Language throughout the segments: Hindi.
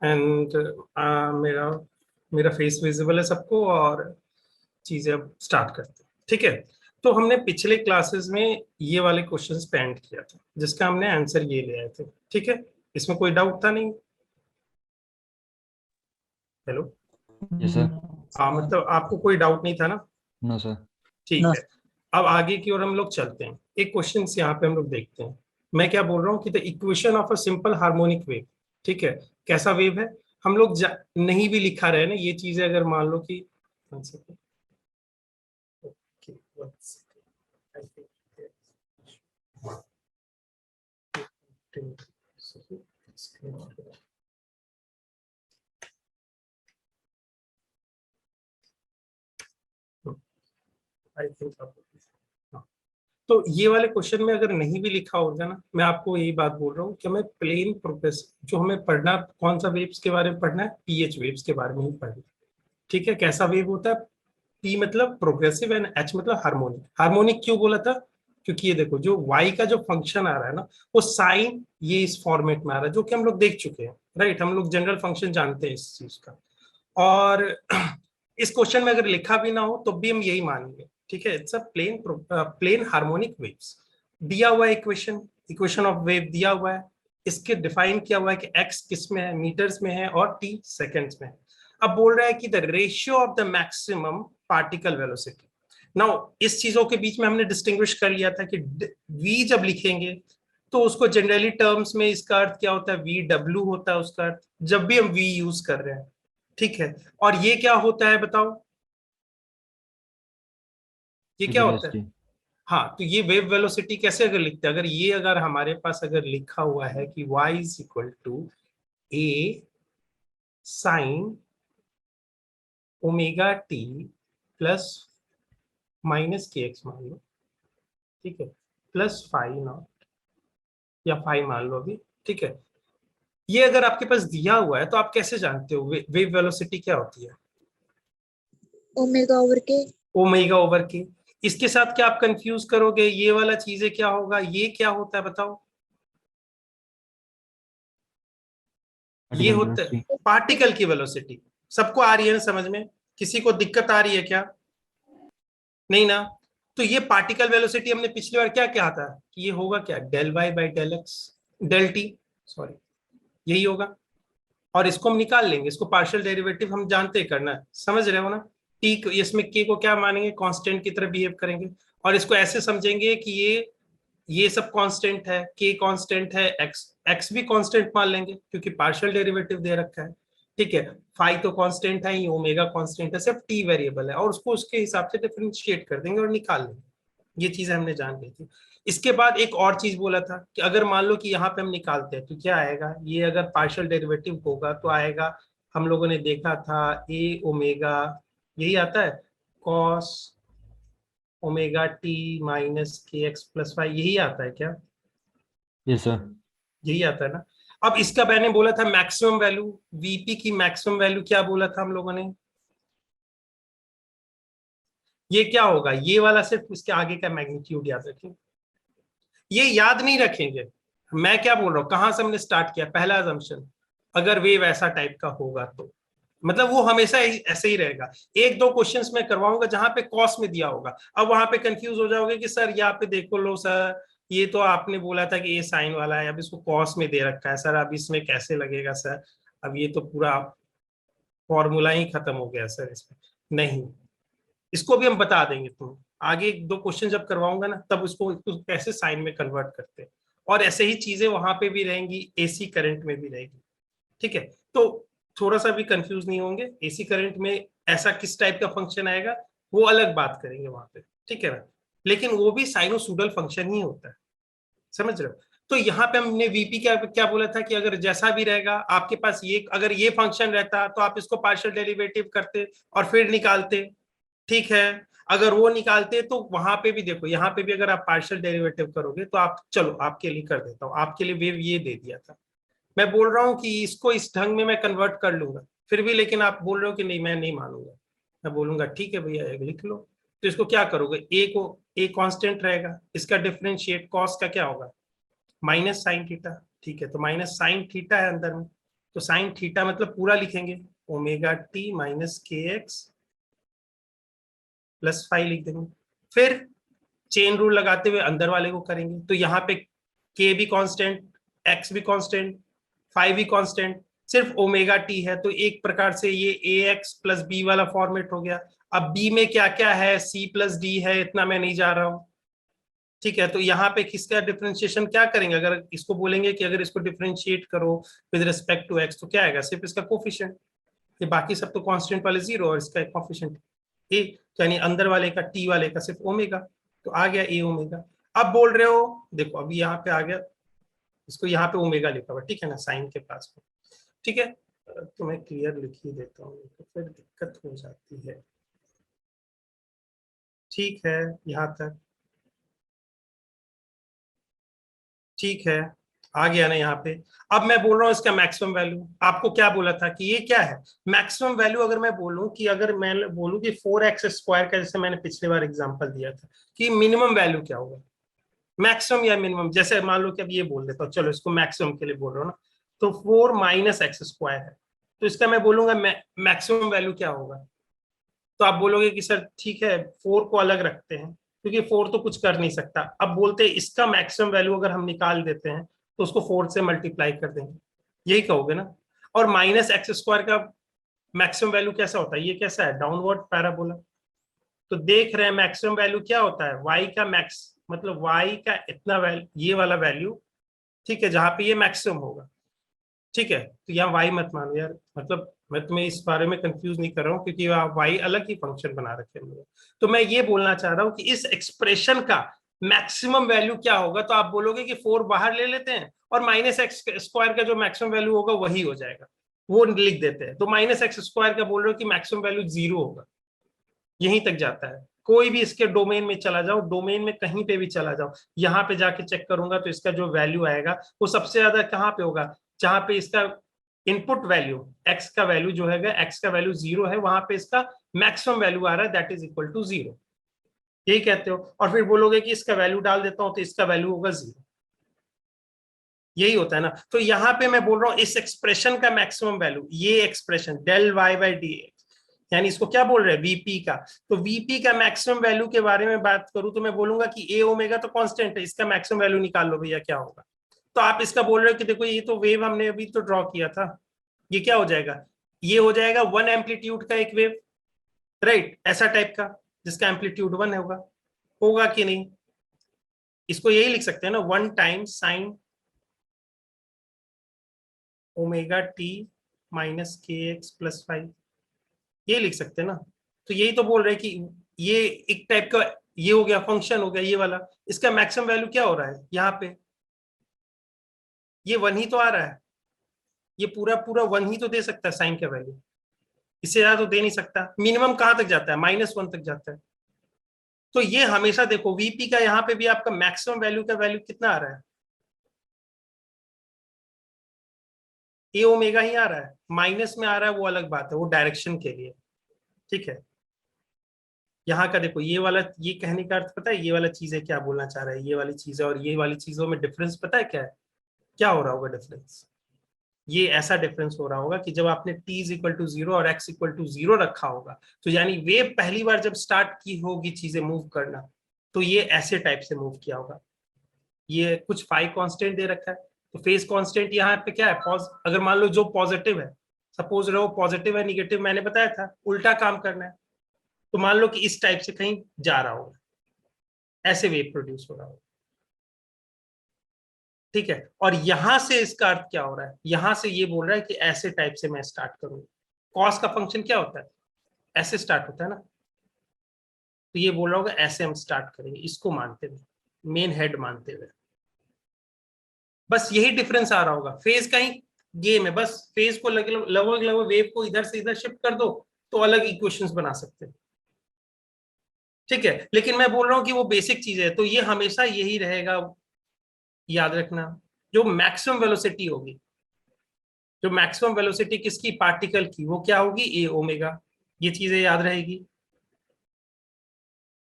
एंड मेरा मेरा फेस विजिबल है सबको, और चीजें अब स्टार्ट करते हैं। ठीक है, तो हमने पिछले क्लासेस में ये वाले क्वेश्चंस पे एंड किया था, जिसका हमने आंसर ये ले आए थे। ठीक है, इसमें कोई डाउट था नहीं? हेलो? Yes sir. हाँ, मतलब आपको कोई डाउट नहीं था ना? No sir. ठीक है, अब आगे की ओर हम लोग चलते हैं। एक क्वेश्चन यहाँ पे हम लोग देखते हैं। मैं क्या बोल रहा हूँ कि the equation of a simple harmonic wave. ठीक है, कैसा वेव है? हम लोग नहीं भी लिखा रहे ना ये चीजें, अगर मान लो कि one second. Okay, one second. I think I think तो ये वाले क्वेश्चन में अगर नहीं भी लिखा होगा ना, मैं आपको यही बात बोल रहा हूँ कि हमें प्लेन प्रोग्रेस जो हमें पढ़ना, कौन सा वेव्स के बारे में पढ़ना है? पीएच वेव्स के बारे में ही पढ़ना। ठीक है, कैसा वेव होता है? पी मतलब प्रोग्रेसिव एंड एच मतलब हार्मोनिक। हार्मोनिक क्यों बोला था? क्योंकि ये देखो, जो वाई का जो फंक्शन आ रहा है ना, वो साइन ये इस फॉर्मेट में आ रहा है, जो कि हम लोग देख चुके हैं। राइट, हम लोग जनरल फंक्शन जानते हैं इस चीज का। और इस क्वेश्चन में अगर लिखा भी ना हो तो भी हम यही मानेंगे। ठीक है, it's a plane harmonic waves. दिया हुआ है इक्वेशन, इक्वेशन ऑफ वेव दिया हुआ है। इसके डिफाइन किया हुआ है कि एक्स किस में है, मीटर्स में है, और टी सेकेंड्स में है। अब बोल रहा है कि the ratio of the maximum particle velocity. Now इस चीजों के बीच में हमने डिस्टिंग्विश कर लिया था कि वी जब लिखेंगे तो उसको जनरली टर्म्स में इसका अर्थ क्या होता है? वी डब्ल्यू होता है उसका अर्थ, जब भी हम वी यूज कर रहे हैं। ठीक है, और ये क्या होता है बताओ? ये क्या होता है? वेलोसिटी। हाँ, तो ये वेव वेलोसिटी कैसे अगर लिखते हैं, अगर ये अगर हमारे पास अगर लिखा हुआ है कि y is equal to A sine omega T plus minus K X मान लो। ठीक है, प्लस फाइव नॉट या फाइव मान लो अभी। ठीक है, ये अगर आपके पास दिया हुआ है तो आप कैसे जानते हो वेव वेलोसिटी क्या होती है? ओमेगा ओवर के। ओमेगा ओवर के। इसके साथ क्या आप कंफ्यूज करोगे? ये वाला चीजें क्या होगा? ये क्या होता है बताओ? ये पार्टिकल होता है वेलोसिटी। पार्टिकल की वेलोसिटी। सबको आ रही है ना समझ में? किसी को दिक्कत आ रही है क्या? नहीं ना? तो ये पार्टिकल वेलोसिटी हमने पिछली बार क्या कहा था कि ये होगा क्या? Del Y by del X, del T, sorry, यही होगा। और इसको हम निकाल लेंगे, इसको पार्शियल डेरिवेटिव हम जानते हैं करना है, समझ रहे हो ना? टी इसमें के को क्या मानेंगे? कांस्टेंट की तरह बिहेव करेंगे, और इसको ऐसे समझेंगे कि ये सब कांस्टेंट है, के कांस्टेंट है, एक्स भी कांस्टेंट मान लेंगे क्योंकि पार्शियल डेरिवेटिव दे रखा है। ठीक है, फाई तो कांस्टेंट है ही, ओमेगा कांस्टेंट है, सिर्फ टी वेरिएबल है, और उसको उसके हिसाब से डिफरेंशिएट कर देंगे और निकाल लेंगे। ये चीजें हमने जान ली थी। इसके बाद एक और चीज बोला था कि अगर मान लो कि यहाँ पे हम निकालते हैं तो क्या आएगा? ये अगर पार्शियल डेरिवेटिव होगा तो आएगा, हम लोगों ने देखा था ए ओमेगा, यही आता है, cos omega T minus K x plus Y, यही आता है क्या? Yes sir. यही आता है ना? अब इसका मैंने बोला था मैक्सिमम वैल्यू, वीपी की मैक्सिमम वैल्यू क्या बोला था हम लोगों ने? ये क्या होगा? ये वाला सिर्फ इसके आगे का मैग्नीट्यूड याद रखें, ये याद नहीं रखेंगे। मैं क्या बोल रहा हूँ, कहां से हमने स्टार्ट किया? पहला assumption, अगर वेव ऐसा टाइप का होगा तो मतलब वो हमेशा ऐसे ही रहेगा। एक दो क्वेश्चंस में करवाऊंगा जहां पे कॉस में दिया होगा, अब वहां पे कंफ्यूज हो जाओगे कि सर यहाँ पे देखो लो सर, ये तो आपने बोला था कि ये साइन वाला है, अब इसको कॉस में दे रखा है सर, अब इसमें कैसे लगेगा सर? अब ये तो पूरा फॉर्मूला ही खत्म हो गया सर इसमें। नहीं, इसको भी हम बता देंगे। तुम आगे एक दो क्वेश्चन जब करवाऊंगा ना, तब उसको कैसे साइन में कन्वर्ट करते हैं, और ऐसे ही चीजें वहां पे भी रहेंगी, एसी करंट में भी रहेगी। ठीक है, तो थोड़ा सा भी कंफ्यूज नहीं होंगे। एसी करंट में ऐसा किस टाइप का फंक्शन आएगा वो अलग बात करेंगे वहां पे। ठीक है ना? लेकिन वो भी साइनोसुडल फंक्शन ही होता है, समझ रहे हो? तो यहाँ पे हमने वीपी क्या क्या बोला था कि अगर जैसा भी रहेगा आपके पास, ये अगर ये फंक्शन रहता तो आप इसको पार्शियल डेरिवेटिव करते और फिर निकालते। ठीक है, अगर वो निकालते तो वहां पे भी देखो, यहाँ पे भी अगर आप पार्शियल डेरिवेटिव करोगे तो आप, चलो आपके लिए कर देता हूँ, आपके लिए वेव ये दे दिया था। मैं बोल रहा हूँ कि इसको इस ढंग में मैं कन्वर्ट कर लूंगा, फिर भी लेकिन आप बोल रहे हो कि नहीं मैं नहीं मानूंगा। मैं बोलूंगा ठीक है भैया लिख लो। तो इसको क्या करोगे? ए को, ए कांस्टेंट रहेगा, इसका डिफरेंशिएट कॉस का क्या होगा? Minus sine theta. ठीक है, तो माइनस साइन थीटा है अंदर में, तो साइन थीटा मतलब पूरा लिखेंगे, omega T minus K x plus five लिख देंगे। फिर चेन रूल लगाते हुए अंदर वाले को करेंगे, तो यहाँ पे के भी कांस्टेंट, एक्स भी कांस्टेंट, फाइव भी कांस्टेंट, सिर्फ ओमेगा टी है, तो एक प्रकार से ये ए एक्स प्लस बी वाला फॉर्मेट हो गया। अब बी में क्या क्या है, सी प्लस डी है, इतना मैं नहीं जा रहा हूं, ठीक है। तो यहाँ पे किसका डिफरेंशिएशन क्या करेंगे, अगर इसको बोलेंगे कि अगर इसको डिफरेंशिएट करो विद रिस्पेक्ट टू एक्स, तो क्या आएगा, सिर्फ इसका कोफिशिएंट, ये बाकी सब तो कांस्टेंट वाले जीरो और इसका कोफिशिएंट ए, यानी अंदर वाले का टी वाले का सिर्फ ओमेगा, तो आ गया ए ओमेगा। अब बोल रहे हो, देखो अभी यहाँ पे आ गया, इसको यहाँ पे ओमेगा लिखा हुआ, ठीक है ना, साइन के पास में, ठीक है। तो मैं क्लियर लिख ही देता हूँ, तो फिर दिक्कत हो जाती है, ठीक है, यहाँ तक ठीक है, आ गया ना यहाँ पे। अब मैं बोल रहा हूँ इसका मैक्सिमम वैल्यू, आपको क्या बोला था कि ये क्या है मैक्सिमम वैल्यू, अगर मैं बोलूं कि अगर मैं बोलूं कि 4x² का, जैसे मैंने पिछले बार एग्जांपल दिया था, कि मिनिमम वैल्यू क्या होगा, मैक्सिमम या मिनिमम, जैसे मान लो कि अब ये बोल देता हूँ, चलो इसको मैक्सिमम के लिए बोल रहा हूँ ना, तो 4 माइनस x² है, तो इसका मैं बोलूंगा मैक्सिमम वैल्यू क्या होगा। तो आप बोलोगे कि सर ठीक है 4 को अलग रखते हैं, क्योंकि 4 तो कुछ कर नहीं सकता, अब बोलते हैं इसका मैक्सिमम वैल्यू अगर हम निकाल देते हैं तो उसको 4 से मल्टीप्लाई कर देंगे, यही कहोगे ना। और माइनस x² का मैक्सिमम वैल्यू कैसा होता है, ये कैसा है, डाउनवर्ड पैराबोला, तो देख रहे हैं मैक्सिमम वैल्यू क्या होता है, y का मैक्स मतलब y का इतना वैल्यू, ये वाला वैल्यू, ठीक है, जहां पे ये मैक्सिमम होगा, ठीक है। तो यहाँ वाई मत मानो यार, मतलब मैं तुम्हें इस बारे में कंफ्यूज नहीं कर रहा हूँ, क्योंकि वाई अलग ही फंक्शन बना रखे हैं। तो मैं ये बोलना चाह रहा हूँ कि इस एक्सप्रेशन का मैक्सिमम वैल्यू क्या होगा, तो आप बोलोगे कि 4 बाहर ले लेते हैं और -x² का जो मैक्सिमम वैल्यू होगा वही हो जाएगा, वो लिख देते हैं। तो -x² का बोल रहे हो कि मैक्सिमम वैल्यू 0 होगा, यहीं तक जाता है। कोई भी इसके डोमेन में चला जाओ, डोमेन में कहीं पे भी चला जाओ, यहाँ पे जाके चेक करूंगा तो इसका जो वैल्यू आएगा वो सबसे ज्यादा कहाँ पे होगा, जहां पे इसका इनपुट वैल्यू x का वैल्यू जो है, x का वैल्यू 0 है, वहां पे इसका मैक्सिमम वैल्यू आ रहा है, दैट इज इक्वल टू 0, यही कहते हो। और फिर बोलोगे कि इसका वैल्यू डाल देता हूं तो इसका वैल्यू होगा 0, यही होता है ना। तो यहाँ पे मैं बोल रहा हूँ इस एक्सप्रेशन का मैक्सिमम वैल्यू, ये expression del Y by D, यानी इसको क्या बोल रहे हैं, वीपी का। तो वीपी का मैक्सिमम वैल्यू के बारे में बात करूं तो मैं बोलूंगा कि ए ओमेगा तो कांस्टेंट है, इसका मैक्सिमम वैल्यू निकाल लो भैया क्या होगा। तो आप इसका बोल रहे हो कि देखो ये तो वेव हमने अभी तो ड्रॉ किया था, ये क्या हो जाएगा, ये हो जाएगा 1 एम्पलीट्यूड का एक वेव, राइट, ऐसा टाइप का जिसका एम्पलीट्यूड 1 होगा, होगा कि नहीं। इसको यही लिख सकते हैं ना, 1 time sign omega T minus K x plus 5, ये लिख सकते हैं ना। तो यही तो बोल रहे हैं कि ये एक टाइप का ये हो गया फंक्शन हो गया ये वाला, इसका मैक्सिमम वैल्यू क्या हो रहा है यहाँ पे, ये 1 ही तो आ रहा है, ये पूरा पूरा 1 ही तो दे सकता है साइन का वैल्यू, इससे ज्यादा तो दे नहीं सकता। मिनिमम कहां तक जाता है, -1 तक जाता है। तो ये हमेशा देखो वीपी का यहाँ पे भी आपका मैक्सिमम वैल्यू का वैल्यू कितना आ रहा है, ए ओमेगा ही आ रहा है, माइनस में आ रहा है वो अलग बात है, वो डायरेक्शन के लिए, ठीक है। यहाँ का देखो ये वाला, ये कहने का अर्थ पता है, ये वाला चीज है क्या बोलना चाह रहा है, ये वाली चीज है और ये वाली चीजों में डिफरेंस पता है क्या है, क्या हो रहा होगा डिफरेंस, ये ऐसा डिफरेंस हो रहा होगा कि जब आपने t इज इक्वल टू 0 और x इक्वल टू 0 रखा होगा, तो यानी वेव पहली बार जब स्टार्ट की होगी चीजें मूव करना, तो ये ऐसे टाइप से मूव किया होगा। ये कुछ फाई कांस्टेंट दे रखा है, तो फेज कांस्टेंट यहाँ पे क्या है, अगर मान लो जो पॉजिटिव है, सपोज रहो पॉजिटिव है, निगेटिव मैंने बताया था उल्टा काम करना है, तो मान लो कि इस टाइप से कहीं जा रहा होगा, ऐसे वेव प्रोड्यूस हो रहा होगा, ठीक है। और यहां से इसका अर्थ क्या हो रहा है, यहां से ये बोल रहा है कि ऐसे टाइप से मैं स्टार्ट करूंगा। कॉस का फंक्शन क्या होता है, ऐसे स्टार्ट होता है ना, तो ये बोल रहा होगा ऐसे हम स्टार्ट करेंगे, इसको मानते हुए, मेन हेड मानते हुए, बस यही डिफरेंस आ रहा होगा। फेज का ही गेम है, बस फेज को लगभग लगभग वेव को इधर से इधर शिफ्ट कर दो तो अलग इक्वेशंस बना सकते हैं, ठीक है। लेकिन मैं बोल रहा हूँ कि वो बेसिक चीज है, तो ये हमेशा यही रहेगा, याद रखना। जो मैक्सिमम वेलोसिटी होगी, जो मैक्सिमम वेलोसिटी किसकी, पार्टिकल की, वो क्या होगी, ए ओमेगा, ये चीजें याद रहेगी,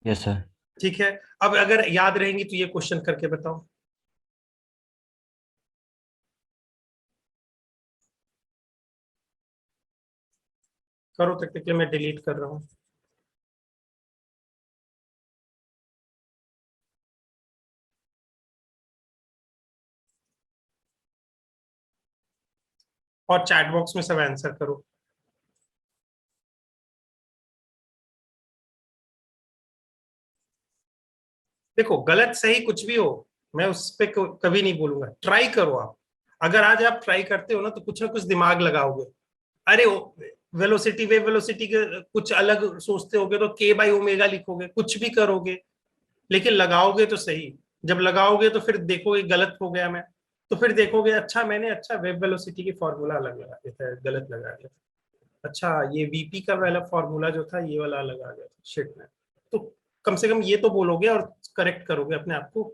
यस सर। ठीक है। अब अगर याद रहेंगी तो ये क्वेश्चन करके बताओ। करो तक के मैं डिलीट कर रहा हूँ। और चैट बॉक्स में सब आंसर करो। देखो गलत सही कुछ भी हो, मैं उस पे कभी नहीं बोलूंगा, ट्राई करो आप। अगर आज आप ट्राई करते हो ना तो कुछ ना कुछ दिमाग लगाओगे। अरे वेलोसिटी वेव वेलोसिटी के कुछ अलग सोचते होगे तो के बाई ओमेगा लिखोगे, कुछ भी करोगे, लेकिन लगाओगे तो सही। जब लगाओगे तो फिर देखोगे गलत हो गया मैं, तो फिर देखोगे अच्छा मैंने अच्छा वेव वेलोसिटी की फॉर्मूला अलग लगा दिया था, गलत लगा दिया। अच्छा ये वीपी का वाला फॉर्मूला जो था ये वाला अलग आ गया था, शिट में। तो कम से कम ये तो बोलोगे और करेक्ट करोगे अपने आप को।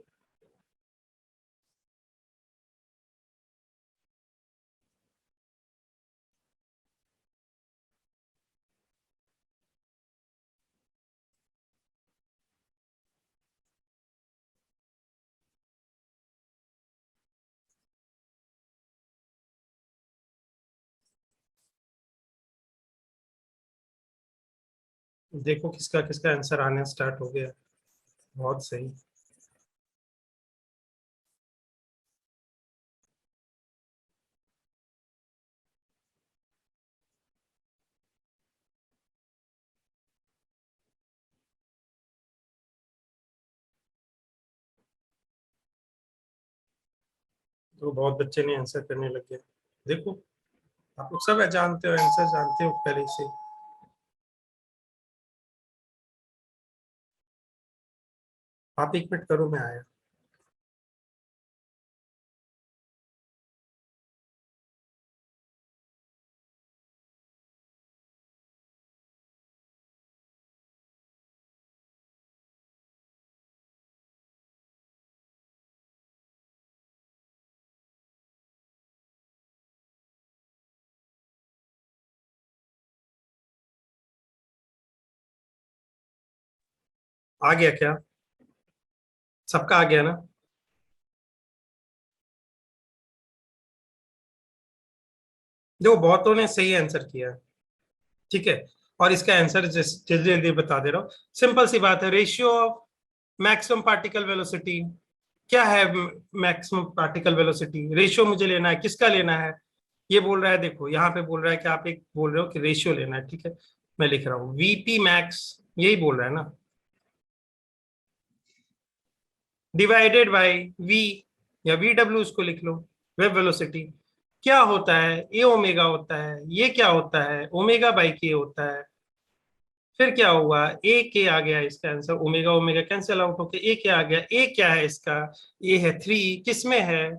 देखो किसका किसका आंसर आने स्टार्ट हो गया। बहुत सही। तो बहुत बच्चे ने आंसर करने लग गए। देखो आप लोग सब जानते हो, आंसर जानते हो पहले से। आप एक मिनट करो, मैं आया। आ गया क्या? सबका आ गया ना? देखो बहुतों ने सही आंसर किया है, ठीक है। और इसका आंसर जल्दी जल्दी बता दे रहा हूँ। सिंपल सी बात है, ratio of maximum particle velocity. क्या है मैक्सिमम पार्टिकल वेलोसिटी? रेशियो मुझे लेना है, किसका लेना है? ये बोल रहा है, देखो यहाँ पे बोल रहा है कि आप एक बोल रहे हो कि रेशियो लेना है, ठीक है। मैं लिख रहा हूँ वीपी मैक्स, यही बोल रहा है ना, डिवाइडेड बाय वी, या वी डब्ल्यू उसको लिख लो, वेब वेलोसिटी। क्या होता है? ए ओमेगा होता है। ये क्या होता है? ओमेगा बाई के होता है। फिर क्या हुआ? ए के आ गया इसका answer, omega omega cancel out होके ए के आ गया। ए क्या है इसका? ए है 3, किस में है?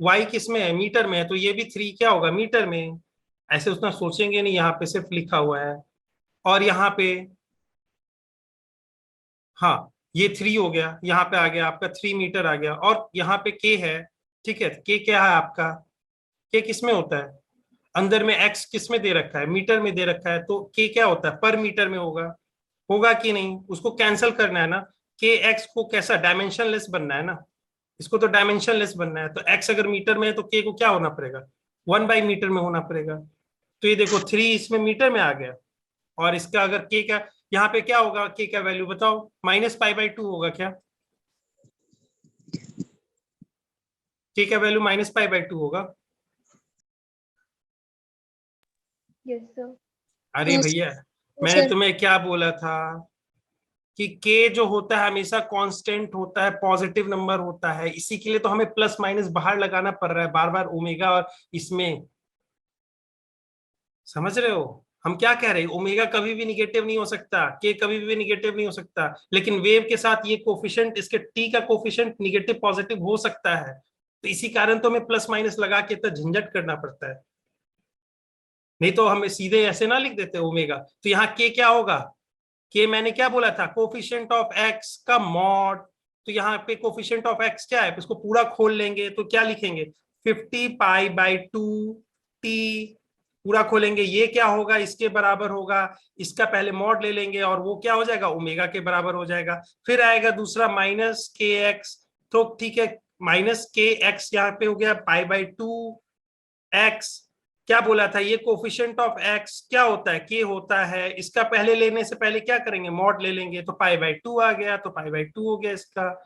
वाई किस में है? मीटर में है, तो ये भी 3 क्या होगा? मीटर में। ऐसे उतना सोचेंगे नहीं, यहाँ पे सिर्फ लिखा हुआ है। और यहाँ पे, हाँ ये 3 हो गया, यहाँ पे आ गया आपका 3 मीटर आ गया। और यहाँ पे के है, ठीक है। के क्या है आपका? के किस में होता है? अंदर में एक्स किस में दे रखा है? मीटर में दे रखा है, तो के क्या होता है? पर मीटर में होगा। होगा कि नहीं? उसको कैंसिल करना है ना। के एक्स को कैसा डायमेंशन लेस बनना है ना, इसको तो डायमेंशन लेस बनना है। तो एक्स अगर मीटर में है तो के को क्या होना पड़ेगा? 1/मीटर में होना पड़ेगा। तो ये देखो 3 इसमें मीटर में आ गया। और इसका अगर के का यहाँ पे क्या होगा? के का वैल्यू बताओ, -π/2 होगा क्या? के का वैल्यू -π/2 होगा। Yes sir. अरे Yes, भैया, yes, मैंने sir. तुम्हें क्या बोला था कि के जो होता है हमेशा कांस्टेंट होता है, पॉजिटिव नंबर होता है। इसी के लिए तो हमें प्लस माइनस बाहर लगाना पड़ रहा है बार बार, ओमेगा और इसमें। समझ रहे हो हम क्या कह रहे हैं? ओमेगा कभी भी निगेटिव नहीं हो सकता, के कभी भी निगेटिव नहीं हो सकता, लेकिन वेव के साथ ये कोफिशिएंट, इसके टी का कोफिशिएंट निगेटिव पॉजिटिव हो सकता है। तो इसी कारण तो हमें प्लस माइनस लगा के इतना झंझट करना पड़ता है। नहीं तो हमें सीधे ऐसे ना लिख देते ओमेगा। तो यहाँ के क्या होगा? के मैंने क्या बोला था? कोफिशिएंट ऑफ एक्स का मॉड। तो यहाँ पे कोफिशिएंट ऑफ एक्स क्या है? इसको पूरा खोल लेंगे तो क्या लिखेंगे? 50π/2 टी। पूरा खोलेंगे, ये क्या होगा? इसके बराबर होगा। इसका पहले मॉड ले लेंगे और वो क्या हो जाएगा? ओमेगा के बराबर हो जाएगा। फिर आएगा दूसरा -kx। तो ठीक है, -kx यहाँ पे हो गया π/2 एक्स। क्या बोला था, ये कोफिशिएंट ऑफ एक्स क्या होता है, के होता है। इसका पहले लेने से पहले क्या करेंगे, मॉड ले लेंगे, तो π/2 आ गया, तो π/2 हो गया इसका।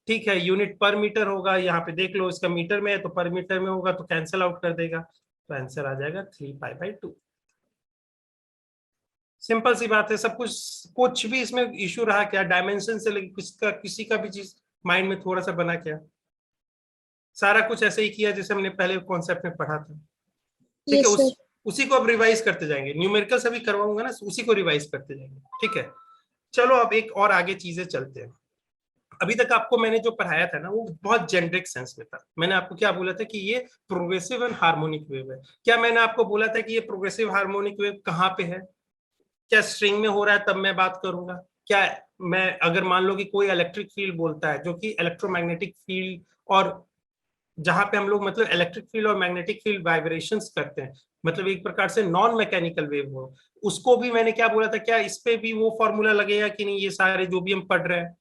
ठीक है, यूनिट पर मीटर होगा, यहाँ पे देख लो इसका मीटर में है तो पर मीटर में होगा, तो कैंसिल आउट कर देगा, तो आंसर आ जाएगा 3π/2। सिंपल सी बात है। सब कुछ भी इसमें इशू रहा क्या, डायमेंशन से लेकर किसी का भी चीज माइंड में थोड़ा सा बना क्या, सारा कुछ ऐसे ही किया जैसे हमने पहले कॉन्सेप्ट में पढ़ा था। ठीक यस है, सर। उसी को अब रिवाइज करते जाएंगे, न्यूमेरिकल सभी करवाऊंगा ना, उसी को रिवाइज करते जाएंगे। ठीक है, चलो अब एक और आगे चीजें चलते हैं। अभी तक आपको मैंने जो पढ़ाया था ना वो बहुत जेनरिक सेंस में था। मैंने आपको क्या बोला था कि ये प्रोग्रेसिव एंड हार्मोनिक वेव है। क्या मैंने आपको बोला था कि ये प्रोग्रेसिव हार्मोनिक वेव कहाँ पे है, क्या स्ट्रिंग में हो रहा है तब मैं बात करूंगा, क्या मैं अगर मान लो कि कोई इलेक्ट्रिक फील्ड बोलता है जो कि इलेक्ट्रोमैग्नेटिक फील्ड, और जहां पे हम लोग मतलब इलेक्ट्रिक फील्ड और मैग्नेटिक फील्ड वाइब्रेशंस करते हैं, मतलब एक प्रकार से नॉन मैकेनिकल वेव हो, उसको भी मैंने क्या बोला था, क्या इस पे भी वो फॉर्मूला लगेगा कि नहीं, ये सारे जो भी हम पढ़ रहे हैं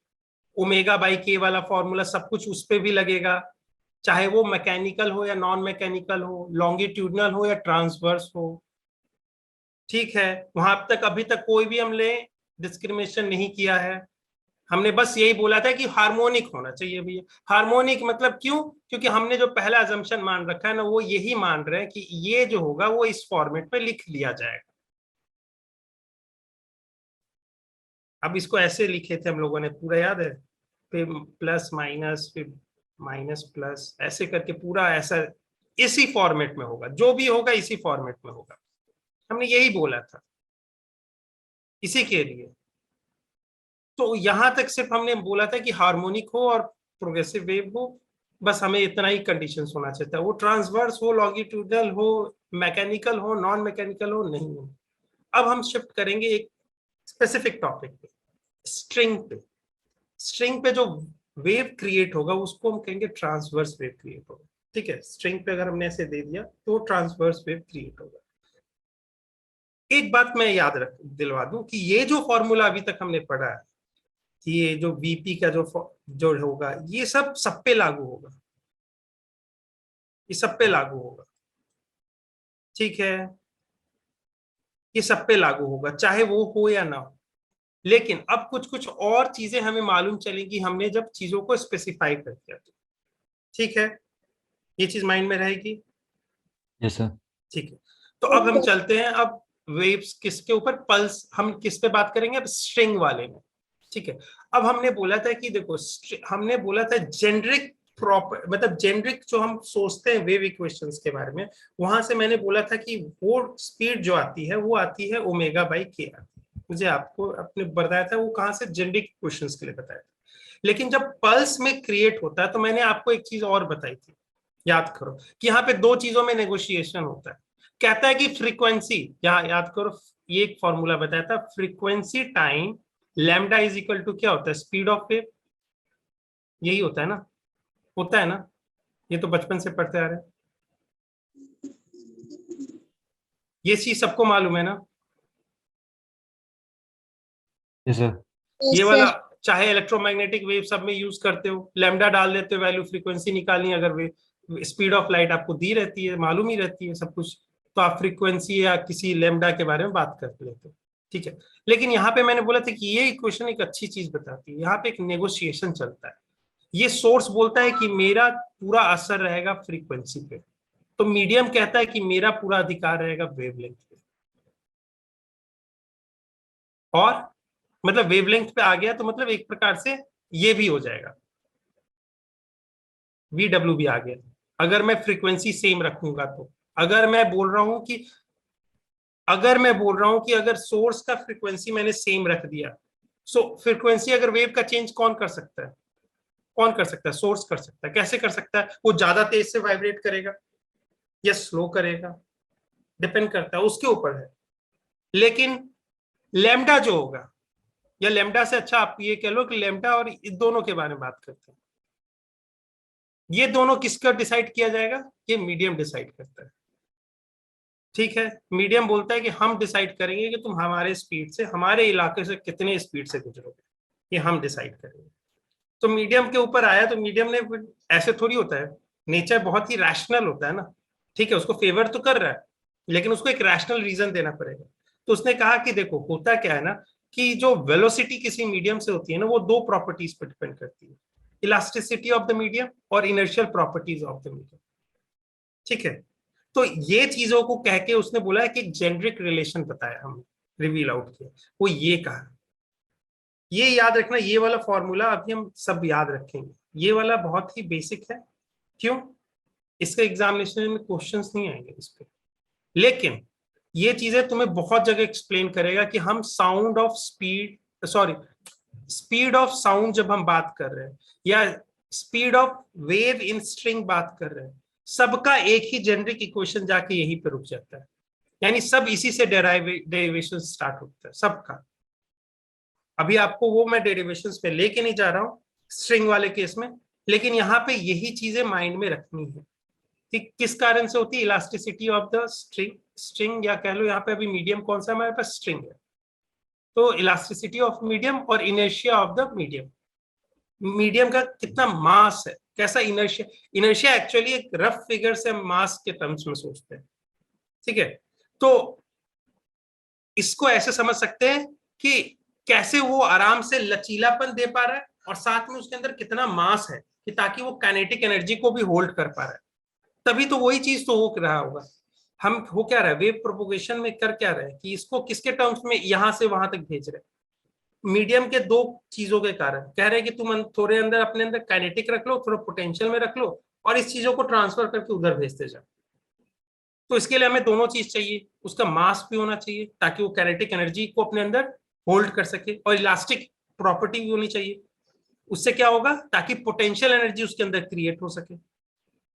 ω/k वाला फॉर्मूला सब कुछ उस पे भी लगेगा, चाहे वो मैकेनिकल हो या नॉन मैकेनिकल हो, लॉन्गिट्यूडनल हो या ट्रांसवर्स हो। ठीक है, वहां तक अभी तक कोई भी हमने डिस्क्रिमिनेशन नहीं किया है। हमने बस यही बोला था कि हार्मोनिक होना चाहिए भैया। हार्मोनिक मतलब क्यों, क्योंकि हमने जो पहला अजम्पशन मान रखा है ना, वो यही मान रहे हैं कि ये जो होगा वो इस फॉर्मेट में लिख लिया जाएगा। अब इसको ऐसे लिखे थे हम लोगों ने, पूरा याद है, फिर प्लस माइनस, फिर माइनस प्लस, ऐसे करके पूरा ऐसा इसी फॉर्मेट में होगा, जो भी होगा इसी फॉर्मेट में होगा। हमने यही बोला था इसी के लिए। तो यहां तक सिर्फ हमने बोला था कि हार्मोनिक हो और प्रोग्रेसिव वेव हो, बस हमें इतना ही कंडीशन होना चाहिए था। वो ट्रांसवर्स हो, लॉन्गिट्यूडनल हो, मैकेनिकल हो, नॉन मैकेनिकल हो, नहीं हो। अब हम शिफ्ट करेंगे एक स्पेसिफिक टॉपिक पे, स्ट्रिंग पे। स्ट्रिंग पे जो वेव क्रिएट होगा उसको हम कहेंगे ट्रांसवर्स वेव क्रिएट होगा। ठीक है, स्ट्रिंग पे अगर हमने ऐसे दे दिया तो ट्रांसवर्स वेव क्रिएट होगा। एक बात मैं याद रख दिलवा दूं कि ये जो फॉर्मूला अभी तक हमने पढ़ा है कि ये जो वीपी का जो होगा, ये सब पे लागू होगा, ये सब पे लागू होगा। ठीक है, ये सब पे लागू होगा चाहे वो हो या ना हो। लेकिन अब कुछ कुछ और चीजें हमें मालूम चलेंगी हमने जब चीजों को स्पेसिफाई कर दिया तो। ठीक है, ये चीज माइंड में रहेगी। Yes sir. ठीक है, तो अब हम चलते हैं अब वेव्स किसके ऊपर, पल्स, हम किस पे बात करेंगे अब, स्ट्रिंग वाले में। ठीक है, अब हमने बोला था कि देखो हमने बोला था जेनरिक प्रॉपर, मतलब जेनरिक जो हम सोचते हैं वेव इक्वेशंस के बारे में, वहां से मैंने बोला था कि वो स्पीड जो आती है वो आती है ω/k आती है। मुझे आपको अपने बताया था वो कहां से, जेनरिक इक्वेशंस के लिए बताया था। लेकिन जब पल्स में क्रिएट होता है तो मैंने आपको एक चीज और बताई थी, याद करो, कि यहाँ पे दो चीजों में नेगोशिएशन होता है। कहता है कि फ्रीक्वेंसी, यहाँ याद करो, ये एक फॉर्मूला बताया था, frequency time lambda is equal to क्या होता है, स्पीड ऑफ वेव। यही होता है ना, होता है ना, ये तो बचपन से पढ़ते आ रहे हैं, ये चीज सबको मालूम है ना। Yes sir. ये वाला चाहे इलेक्ट्रोमैग्नेटिक वेव सब में यूज करते हो, लैम्डा डाल देते हो, वैल्यू फ्रीक्वेंसी निकालनी, अगर वे स्पीड ऑफ लाइट आपको दी रहती है, मालूम ही रहती है सब कुछ, तो आप फ्रीक्वेंसी या किसी लैम्डा के बारे में बात कर लेते हो। ठीक है, लेकिन यहाँ पे मैंने बोला था कि ये इक्वेशन एक अच्छी चीज बताती है, यहाँ पे एक नेगोशिएशन चलता है। ये सोर्स बोलता है कि मेरा पूरा असर रहेगा फ्रीक्वेंसी पे, तो मीडियम कहता है कि मेरा पूरा अधिकार रहेगा वेवलेंथ पे। और मतलब वेवलेंथ पे आ गया तो मतलब एक प्रकार से ये भी हो जाएगा, VW भी आ गया अगर मैं फ्रीक्वेंसी सेम रखूंगा तो। अगर मैं बोल रहा हूं कि अगर सोर्स का फ्रीक्वेंसी मैंने सेम रख दिया, सो फ्रीक्वेंसी अगर वेव का चेंज कौन कर सकता है, कौन कर सकता है, सोर्स कर सकता है। कैसे कर सकता है, वो ज्यादा तेज से वाइब्रेट करेगा या स्लो करेगा, डिपेंड करता है, उसके ऊपर है। लेकिन लैम्डा जो होगा, या लैम्डा से अच्छा आप ये कह लो कि लैम्डा और इन दोनों के बारे में बात करते हैं, ये दोनों किसका डिसाइड किया जाएगा, ये मीडियम डिसाइड करता है। ठीक है, मीडियम बोलता है कि हम डिसाइड करेंगे कि तुम हमारे स्पीड से, हमारे इलाके से कितने स्पीड से गुजरोगे, ये हम डिसाइड करेंगे। तो मीडियम के ऊपर आया, तो मीडियम ने, ऐसे थोड़ी होता है, नेचर बहुत ही रैशनल होता है ना। ठीक है, उसको फेवर तो कर रहा है, लेकिन उसको एक रैशनल रीजन देना पड़ेगा। तो उसने कहा कि देखो होता क्या है ना, कि जो वेलोसिटी किसी मीडियम से होती है ना, वो दो प्रॉपर्टीज पर डिपेंड करती है, इलास्टिसिटी ऑफ द मीडियम और inertial properties of the medium. ठीक है, तो ये चीजों को कह के उसने बोला है कि एक जेनरिक रिलेशन बताया, हम रिवील आउट किया, वो ये कहा। ये याद रखना, ये वाला फॉर्मूला अभी हम सब याद रखेंगे, ये वाला बहुत ही बेसिक है। क्यों? इसके एग्जामिनेशन में क्वेश्चंस नहीं आएंगे इस पे, लेकिन ये चीजें तुम्हें बहुत जगह एक्सप्लेन करेगा कि हम sound of speed, sorry speed of sound जब हम बात कर रहे हैं, या speed of wave in string बात कर रहे हैं, सबका एक ही जेनरिक इक्वेशन जाके यहीं पे रुक जाता है, यानी सब इसी से डेरिवेशन स्टार्ट होता है सबका। अभी आपको वो मैं डेरिवेशंस पे लेके नहीं जा रहा हूँ स्ट्रिंग वाले केस में, लेकिन यहाँ पे यही चीजें माइंड में रखनी है कि किस कारण से होती है इलास्टिसिटी ऑफ द स्ट्रिंग, या कह लो यहाँ पे अभी मीडियम कौन सा हमारे पास, स्ट्रिंग है, तो इलास्टिसिटी ऑफ मीडियम और inertia of the medium. Medium का कितना मास है, कैसा इनर्शिया, इनर्शिया एक्चुअली एक रफ फिगर से हम मास के टर्म्स में सोचते हैं। ठीक है, तो इसको ऐसे समझ सकते हैं कि कैसे वो आराम से लचीलापन दे पा रहा है और साथ में उसके अंदर कितना मास है, कि ताकि वो काइनेटिक एनर्जी को भी होल्ड कर पा रहा है। तभी तो वही चीज तो हो रहा होगा। हम हो क्या रहा है वेव प्रोपोगेशन में, कर क्या रहे हैं कि इसको किसके टर्म्स में यहां से वहां तक भेज रहे, मीडियम के दो चीजों के कारण कह रहे हैं कि तुम थोड़े अंदर अपने अंदर काइनेटिक रख लो, थोड़ा पोटेंशियल में रख लो, और इस चीजों को ट्रांसफर करके उधर भेजते जाओ। तो इसके लिए हमें दोनों चीज चाहिए, उसका मास भी होना चाहिए ताकि वो काइनेटिक एनर्जी को अपने अंदर होल्ड कर सके, और इलास्टिक प्रॉपर्टी भी होनी चाहिए। उससे क्या होगा, ताकि पोटेंशियल एनर्जी उसके अंदर क्रिएट हो सके।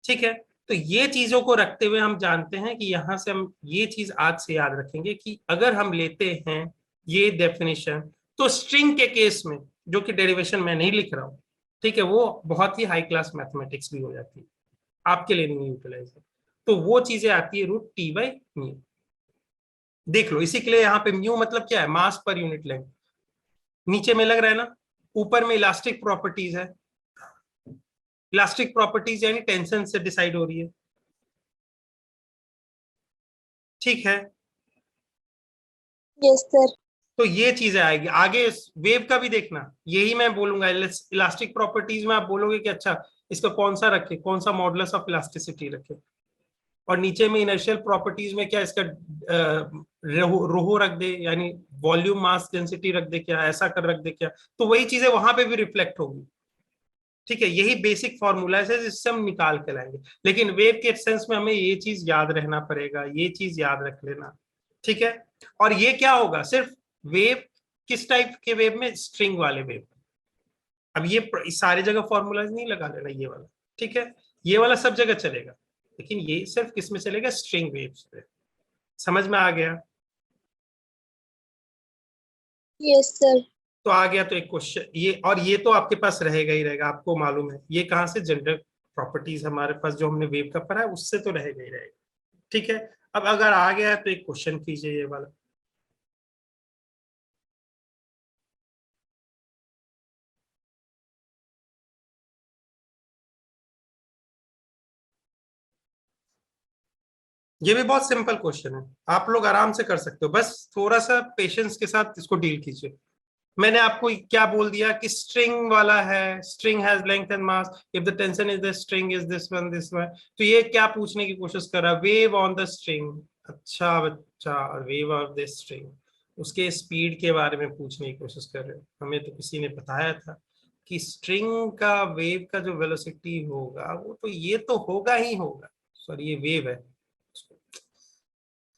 ठीक है, तो ये चीजों को रखते हुए हम जानते हैं कि यहां से हम ये चीज आज से याद रखेंगे कि अगर हम लेते हैं ये डेफिनेशन, तो स्ट्रिंग के केस में, जो कि डेरिवेशन में नहीं लिख रहा हूं, ठीक है, वो बहुत ही हाई क्लास मैथमेटिक्स भी हो जाती है, आपके लिए नहीं यूटिलाइज है, तो वो चीजें आती है रूट टी बाई म्यू। देख लो, इसी के लिए यहाँ पे म्यू मतलब क्या है, मास पर यूनिट लेंथ। नीचे में लग रहा है ना, ऊपर में इलास्टिक प्रॉपर्टीज है, इलास्टिक प्रॉपर्टीज यानी टेंशन से डिसाइड हो रही है। ठीक है, यस सर। तो ये चीजें आएगी आगे। वेव का भी देखना, यही मैं बोलूंगा, इलास्टिक प्रॉपर्टीज में आप बोलोगे कि अच्छा इसका कौन सा रखे, कौन सा मॉडुलस ऑफ इलास्टिसिटी रखे, और नीचे में इनर्शियल प्रॉपर्टीज में क्या इसका रोहो रख दे, यानी वॉल्यूम मास डेंसिटी रख दे, क्या ऐसा कर रख दे क्या, तो वही चीजें वहां पे भी रिफ्लेक्ट होगी। ठीक है, यही बेसिक फॉर्मूला है जिससे हम निकाल के लाएंगे, लेकिन वेव के सेंस में हमें ये चीज याद रहना पड़ेगा, ये चीज याद रख लेना। ठीक है, और ये क्या होगा, सिर्फ वेव, किस टाइप के वेव में, स्ट्रिंग वाले वेव। अब ये सारी जगह फॉर्मूलाज नहीं लगा लेना ये वाला, ठीक है, ये वाला सब जगह चलेगा, लेकिन ये सिर्फ किस में चलेगा, स्ट्रिंग वेव्स पे। समझ में आ गया? Yes sir. तो आ गया तो एक क्वेश्चन ये, और ये तो आपके पास रहेगा ही रहेगा, आपको मालूम है ये कहाँ से, जनरल प्रॉपर्टीज हमारे पास जो हमने वेव का पढ़ा है उससे तो रहेगा ही रहेगा। ठीक है, अब अगर आ गया तो एक क्वेश्चन कीजिए ये वाला। ये भी बहुत सिंपल क्वेश्चन है, आप लोग आराम से कर सकते हो, बस थोड़ा सा पेशेंस के साथ इसको डील कीजिए। मैंने आपको क्या बोल दिया कि स्ट्रिंग वाला है, string has length and mass, if the tension is the string is this one this one, तो ये क्या पूछने की कोशिश कर रहा है, वेव ऑन द स्ट्रिंग। अच्छा बच्चा, वेव ऑफ द स्ट्रिंग, उसके स्पीड के बारे में पूछने की कोशिश कर रहे हो। हमें तो किसी ने बताया था कि स्ट्रिंग का वेव का जो वेलोसिटी होगा वो तो ये तो होगा ही होगा, सॉरी ये वेव है,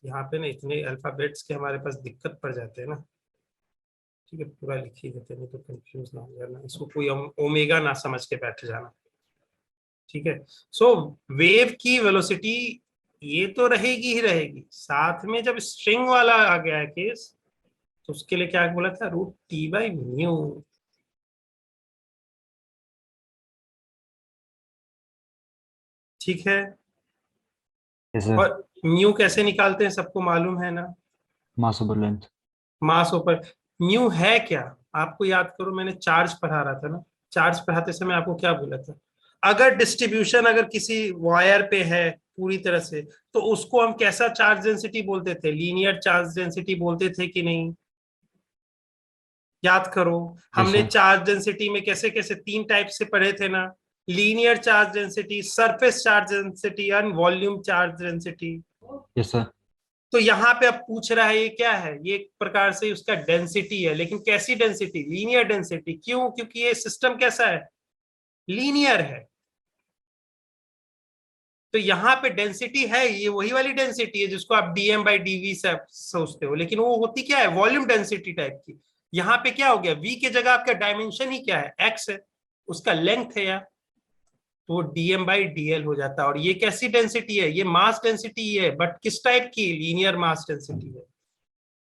यहाँ पे ना इतने अल्फाबेट्स के हमारे पास दिक्कत पड़ जाते हैं ना। ठीक है, पूरा लिख ही देते, नहीं तो कंफ्यूज ना हो जाना, इसको कोई ओमेगा ना समझ के बैठ जाना। ठीक है, सो वेव की वेलोसिटी ये तो रहेगी ही रहेगी, साथ में जब स्ट्रिंग वाला आ गया है केस, तो उसके लिए क्या बोला था, रूट टी बाई म्यू। ठीक है, यस सर। और म्यू कैसे निकालते हैं सबको मालूम है ना, मास ओवर लेंथ। मास ऊपर। म्यू है क्या, आपको याद करो, मैंने चार्ज पढ़ा रहा था ना, चार्ज पढ़ाते समय आपको क्या बोला था, अगर डिस्ट्रीब्यूशन अगर किसी वायर पे है पूरी तरह से, तो उसको हम कैसा चार्ज डेंसिटी बोलते थे? लीनियर चार्ज डेंसिटी बोलते थे कि नहीं? याद करो, Yes, हमने sir. चार्ज डेंसिटी में कैसे कैसे 3 टाइप से पढ़े थे ना, linear charge density, surface charge density and volume charge density. Yes, sir. तो यहाँ पे अब पूछ रहा है ये क्या है? ये एक प्रकार से उसका डेंसिटी है, लेकिन कैसी डेंसिटी? Linear density. क्यों? क्योंकि ये सिस्टम कैसा है? लीनियर है। तो यहाँ पे डेंसिटी है, ये वही वाली डेंसिटी है जिसको आप डीएम बाई डीवी से सोचते हो, लेकिन वो होती क्या है? वॉल्यूम डेंसिटी टाइप की। यहाँ पे क्या हो गया? v के जगह आपका डायमेंशन ही क्या है? x है, उसका लेंथ है यार, तो डीएम बाई डीएल हो जाता है। और ये कैसी डेंसिटी है? ये मास डेंसिटी है, बट किस टाइप की? लीनियर मास डेंसिटी है।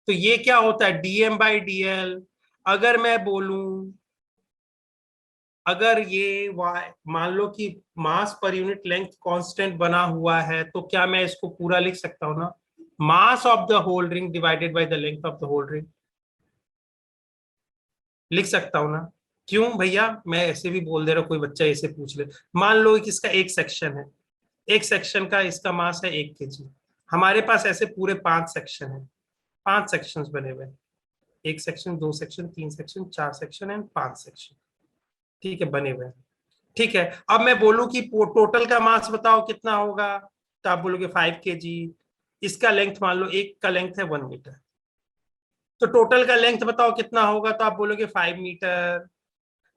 तो ये क्या होता है? DM by DL. अगर मैं बोलूं, अगर ये मान लो कि मास पर यूनिट लेंथ कांस्टेंट बना हुआ है, तो क्या मैं इसको पूरा लिख सकता हूं ना? Mass of the whole ring divided by the length of the whole ring, लिख सकता हूं ना? क्यों भैया? मैं ऐसे भी बोल दे रहा हूं, कोई बच्चा ऐसे पूछ ले। मान लो कि इसका एक सेक्शन है, एक सेक्शन का इसका मास है 1 kg। हमारे पास ऐसे पूरे 5 सेक्शन है, 5 सेक्शंस बने हुए हैं। 1 section, 2 section, 3 section, 4 section and 5 section. ठीक है, बने हुए हैं। ठीक है, अब मैं बोलूं कि टोटल का मास बताओ कितना होगा, तो आप बोलोगे 5 kg। इसका लेंथ मान लो, एक का लेंथ है 1 मीटर, तो टोटल का लेंथ बताओ कितना होगा, तो आप बोलोगे 5 मीटर।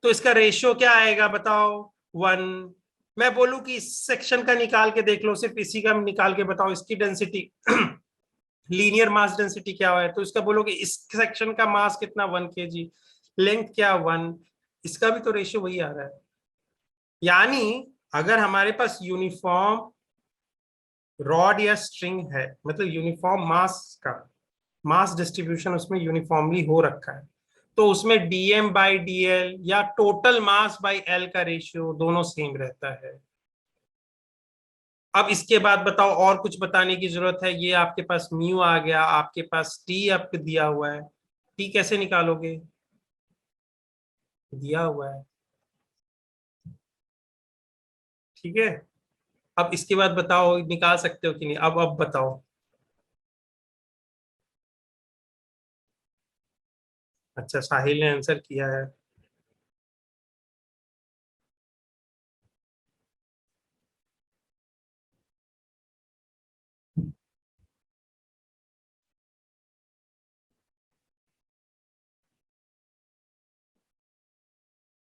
तो इसका रेशियो क्या आएगा बताओ? 1। मैं बोलूं कि इस सेक्शन का निकाल के देख लो, सिर्फ इसी का निकाल के बताओ इसकी डेंसिटी लीनियर मास डेंसिटी क्या है, तो इसका बोलोगे इस सेक्शन का मास कितना? 1 kg। लेंथ क्या? 1। इसका भी तो रेशियो वही आ रहा है। यानी अगर हमारे पास यूनिफॉर्म रॉड या स्ट्रिंग है, मतलब यूनिफॉर्म मास का, मास डिस्ट्रीब्यूशन उसमें यूनिफॉर्मली हो रखा है, तो उसमें डीएम बाई डीएल या टोटल मास बाई एल का रेशियो दोनों सेम रहता है। अब इसके बाद बताओ, और कुछ बताने की जरूरत है? ये आपके पास म्यू आ गया, आपके पास टी आपको दिया हुआ है। टी कैसे निकालोगे? दिया हुआ है। ठीक है, अब इसके बाद बताओ निकाल सकते हो कि नहीं? अब बताओ। अच्छा, साहिल ने आंसर किया है।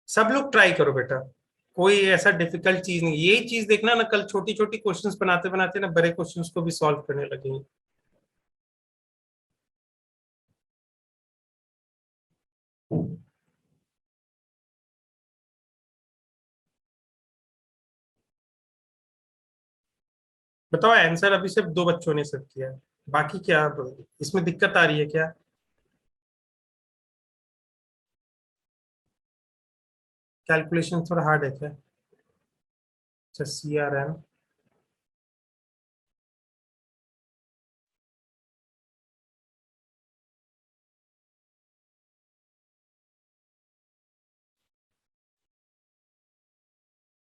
सब लोग ट्राई करो बेटा, कोई ऐसा डिफिकल्ट चीज नहीं। यही चीज देखना ना, कल छोटी छोटी क्वेश्चंस बनाते बनाते ना बड़े क्वेश्चंस को भी सॉल्व करने लगेंगे। बताओ आंसर अभी सिर्फ 2 बच्चों ने सब किया है, बाकी क्या इसमें दिक्कत आ रही है क्या? कैलकुलेशन थोड़ा हार्ड है क्या? अच्छा, CRM।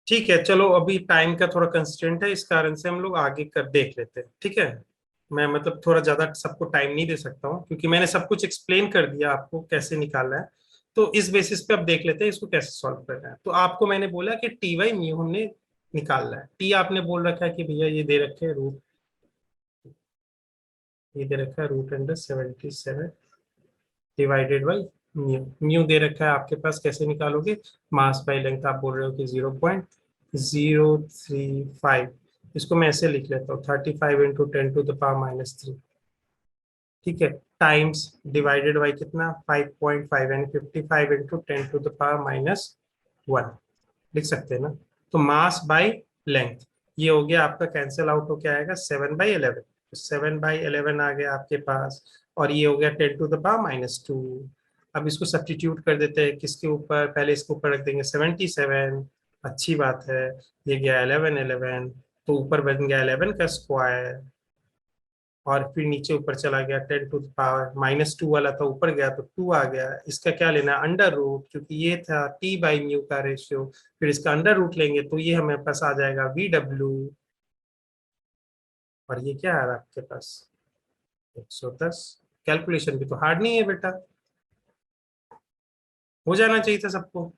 ठीक है, चलो अभी टाइम का थोड़ा कंस्ट्रेंट है, इस कारण से हम लोग आगे कर देख लेते हैं। ठीक है, मैं मतलब थोड़ा ज्यादा सबको टाइम नहीं दे सकता हूँ, क्योंकि मैंने सब कुछ एक्सप्लेन कर दिया आपको कैसे निकालना है। तो इस बेसिस पे अब देख लेते हैं इसको कैसे सॉल्व करना है। तो आपको मैंने बोला कि टी वाई म्यू हमने निकालना है। टी आपने बोल रखा है कि भैया ये दे रखे हैं रूट, ये दे रखा है √77 डिवाइडेड बाई म्यू। म्यू दे रखा है आपके पास, कैसे निकालोगे? मास बाई लेंथ आप बोल रहे हो कि 0.035। इसको मैं ऐसे लिख लेता हूँ, 35 इंटू 10⁻³ ठीक है, टाइम्स डिवाइडेड बाई कितना? 5.5 यानी 55 इंटू 10⁻1 लिख सकते हैं ना? तो मास बाई लेंथ ये हो गया आपका, कैंसिल आउट हो क्या आएगा? 7/11। 7/11 आ गया आपके पास, और ये हो गया 10⁻²। अब इसको सब्स्टिट्यूट कर देते हैं किसके ऊपर? पहले इसके ऊपर रख देंगे 77। अच्छी बात है, ये गया 11 11, तो ऊपर बन गया 11 का स्क्वायर और फिर नीचे ऊपर चला गया 10⁻⁻2 वाला था, ऊपर गया तो 2 आ गया। इसका क्या लेना है, अंडर रूट, क्योंकि ये था t/μ का रेशियो, फिर इसका अंडर रूट लेंगे तो ये हमें पास आ जाएगा VW, और ये क्या आ रहा है आपके पास 110। कैलकुलेशन भी तो हार्ड नहीं है बेटा, हो जाना चाहिए था सबको।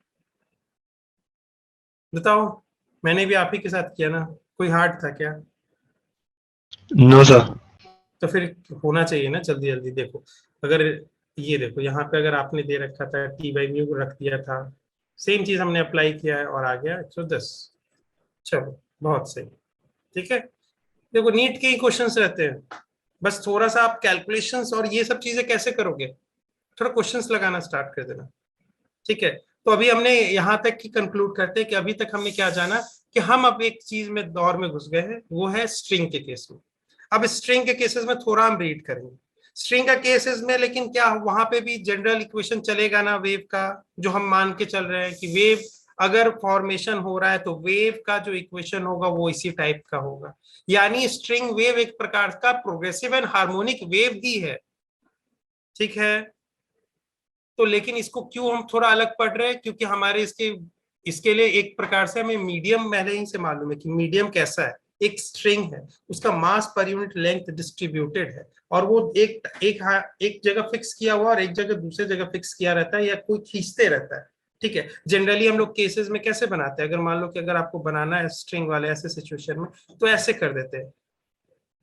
बताओ, मैंने भी आप ही के साथ किया ना, कोई हार्ड था क्या? No sir. तो फिर होना चाहिए ना जल्दी जल्दी। देखो अगर ये देखो यहाँ पे अगर आपने दे रखा था t/μ को रख दिया था, सेम चीज हमने अप्लाई किया है और आ गया 110। चलो बहुत सही, ठीक है। देखो नीट के ही क्वेश्चंस रहते हैं, बस थोड़ा सा आप कैलकुलेशंस और ये सब चीजें कैसे करोगे, थोड़ा क्वेश्चंस लगाना स्टार्ट कर देना, ठीक है। तो अभी हमने यहाँ तक की कंक्लूड करते हैं कि अभी तक हमने क्या जाना, कि हम अब एक चीज में दौर में घुस गए हैं, वो है स्ट्रिंग के केस में। अब स्ट्रिंग के केसेस में थोड़ा हम रीड करेंगे स्ट्रिंग का केसेस में, लेकिन क्या वहां पे भी जनरल इक्वेशन चलेगा ना वेव का, जो हम मान के चल रहे हैं कि वेव अगर फॉर्मेशन हो रहा है तो वेव का जो इक्वेशन होगा वो इसी टाइप का होगा। यानी स्ट्रिंग वेव एक प्रकार का प्रोग्रेसिव एंड हार्मोनिक वेव ही है, ठीक है। तो लेकिन इसको क्यों हम थोड़ा अलग पढ़ रहे हैं, क्योंकि हमारे इसके लिए एक प्रकार से हमें मीडियम पहले ही से मालूम है कि मीडियम कैसा है। एक स्ट्रिंग है, उसका मास पर यूनिट लेंथ डिस्ट्रीब्यूटेड है, और वो एक जगह फिक्स किया हुआ और एक जगह दूसरे जगह फिक्स किया रहता है, या कोई खींचते रहता है, ठीक है। जनरली हम लोग केसेस में कैसे बनाते हैं, अगर मान लो कि अगर आपको बनाना है स्ट्रिंग वाले ऐसे सिचुएशन में, तो ऐसे कर देते हैं।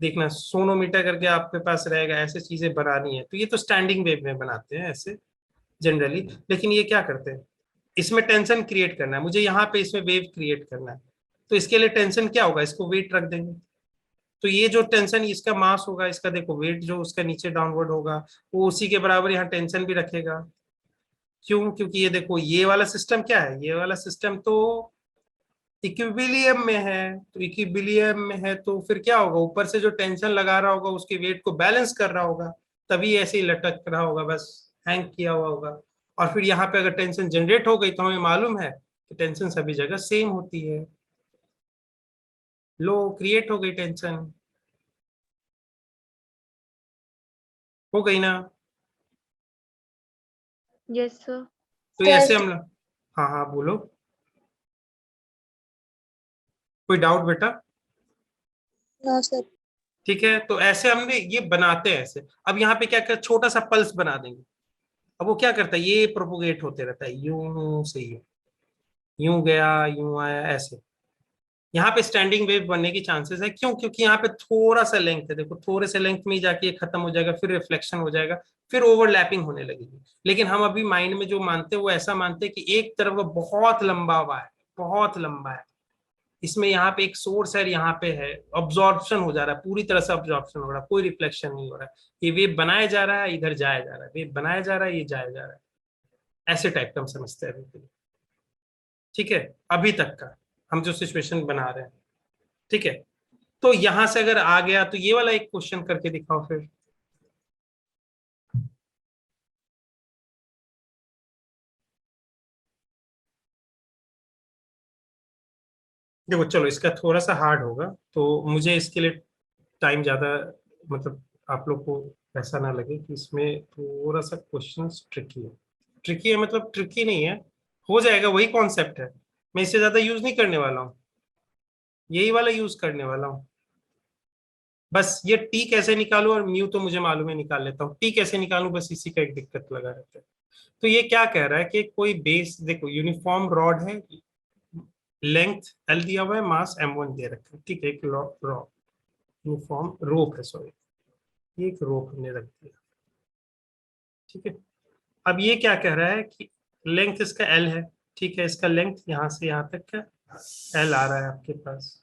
देखना सोनोमीटर करके आपके पास रहेगा, ऐसे चीजें बनानी है तो ये तो स्टैंडिंग वेव में बनाते हैं ऐसे जनरली। लेकिन ये क्या करते हैं, इसमें टेंशन क्रिएट करना है मुझे, यहाँ पे इसमें वेव क्रिएट करना है, तो इसके लिए टेंशन क्या होगा, इसको वेट रख देंगे। तो ये जो टेंशन इसका मास होगा, इसका देखो वेट जो उसका नीचे डाउनवर्ड होगा, वो उसी के बराबर यहाँ टेंशन भी रखेगा। क्यों, क्योंकि ये देखो ये वाला सिस्टम क्या है, ये वाला सिस्टम तो इक्विलिब्रियम में है, तो इक्विलिब्रियम में है तो फिर क्या होगा, ऊपर से जो टेंशन लगा रहा होगा उसके वेट को बैलेंस कर रहा होगा, तभी ऐसे ही लटक रहा होगा, बस हैंग किया हुआ होगा। और फिर यहाँ पे अगर टेंशन जनरेट हो गई तो हमें मालूम है कि टेंशन सभी जगह सेम होती है, लो क्रिएट हो गई टेंशन, हो गई ना। Yes, sir. तो ऐसे हम लोग, हाँ हाँ बोलो, कोई डाउट बेटा? No sir. ठीक है, तो ऐसे हमने ये बनाते हैं ऐसे। अब यहाँ पे क्या कर, छोटा सा पल्स बना देंगे। अब वो क्या करता है, ये प्रोपोगेट होते रहता है यूं से यूं गया यूं आया ऐसे। यहाँ पे स्टैंडिंग वेव बनने की चांसेस है, क्यों, क्योंकि यहाँ पे थोड़ा सा लेंथ है, देखो थोड़े से लेंथ में ही जाके ये खत्म हो जाएगा, फिर रिफ्लेक्शन हो जाएगा, फिर ओवरलैपिंग होने लगेगी। लेकिन हम अभी माइंड में जो मानते हैं वो ऐसा मानते हैं कि एक तरफ का बहुत लंबा हुआ है, बहुत लंबा है, इसमें यहाँ पे एक सोर्स है, यहाँ पे है, ऑब्जॉर्प्शन हो जा रहा है, पूरी तरह से ऑब्जॉर्प्शन हो रहा है, कोई रिफ्लेक्शन नहीं हो रहा है। ये वेव बनाया जा रहा है, इधर जाया जा रहा है, वेव बनाया जा रहा है, ये जाया जा रहा है, ऐसे टाइप का हम समझते हैं अभी, ठीक है। अभी तक का हम जो सिचुएशन बना रहे हैं, ठीक है। तो यहां से अगर आ गया तो ये वाला एक क्वेश्चन करके दिखाओ फिर। देखो चलो इसका थोड़ा सा हार्ड होगा, तो मुझे इसके लिए टाइम ज्यादा, मतलब आप लोग को ऐसा ना लगे कि इसमें थोड़ा सा क्वेश्चन ट्रिकी है। ट्रिकी है मतलब ट्रिकी नहीं है, हो जाएगा, वही कॉन्सेप्ट है। मैं इससे ज्यादा यूज नहीं करने वाला हूँ, यही वाला यूज करने वाला हूँ। बस ये टी कैसे निकालू, और म्यू तो मुझे मालूम है, निकाल लेता हूँ। टी कैसे निकालू, बस इसी का एक दिक्कत लगा रहता है। तो ये क्या कह रहा है कि कोई बेस, देखो यूनिफॉर्म रॉड है, लेंथ एल दिया हुआ है, मास m1 दे रखा है, ठीक है। एक यूनिफॉर्म रोप है, सॉरी, ये एक रोप हमने रख दिया, ठीक है। अब ये क्या कह रहा है कि लेंथ इसका एल है, ठीक है, इसका लेंथ यहाँ से यहाँ तक का एल आ रहा है आपके पास।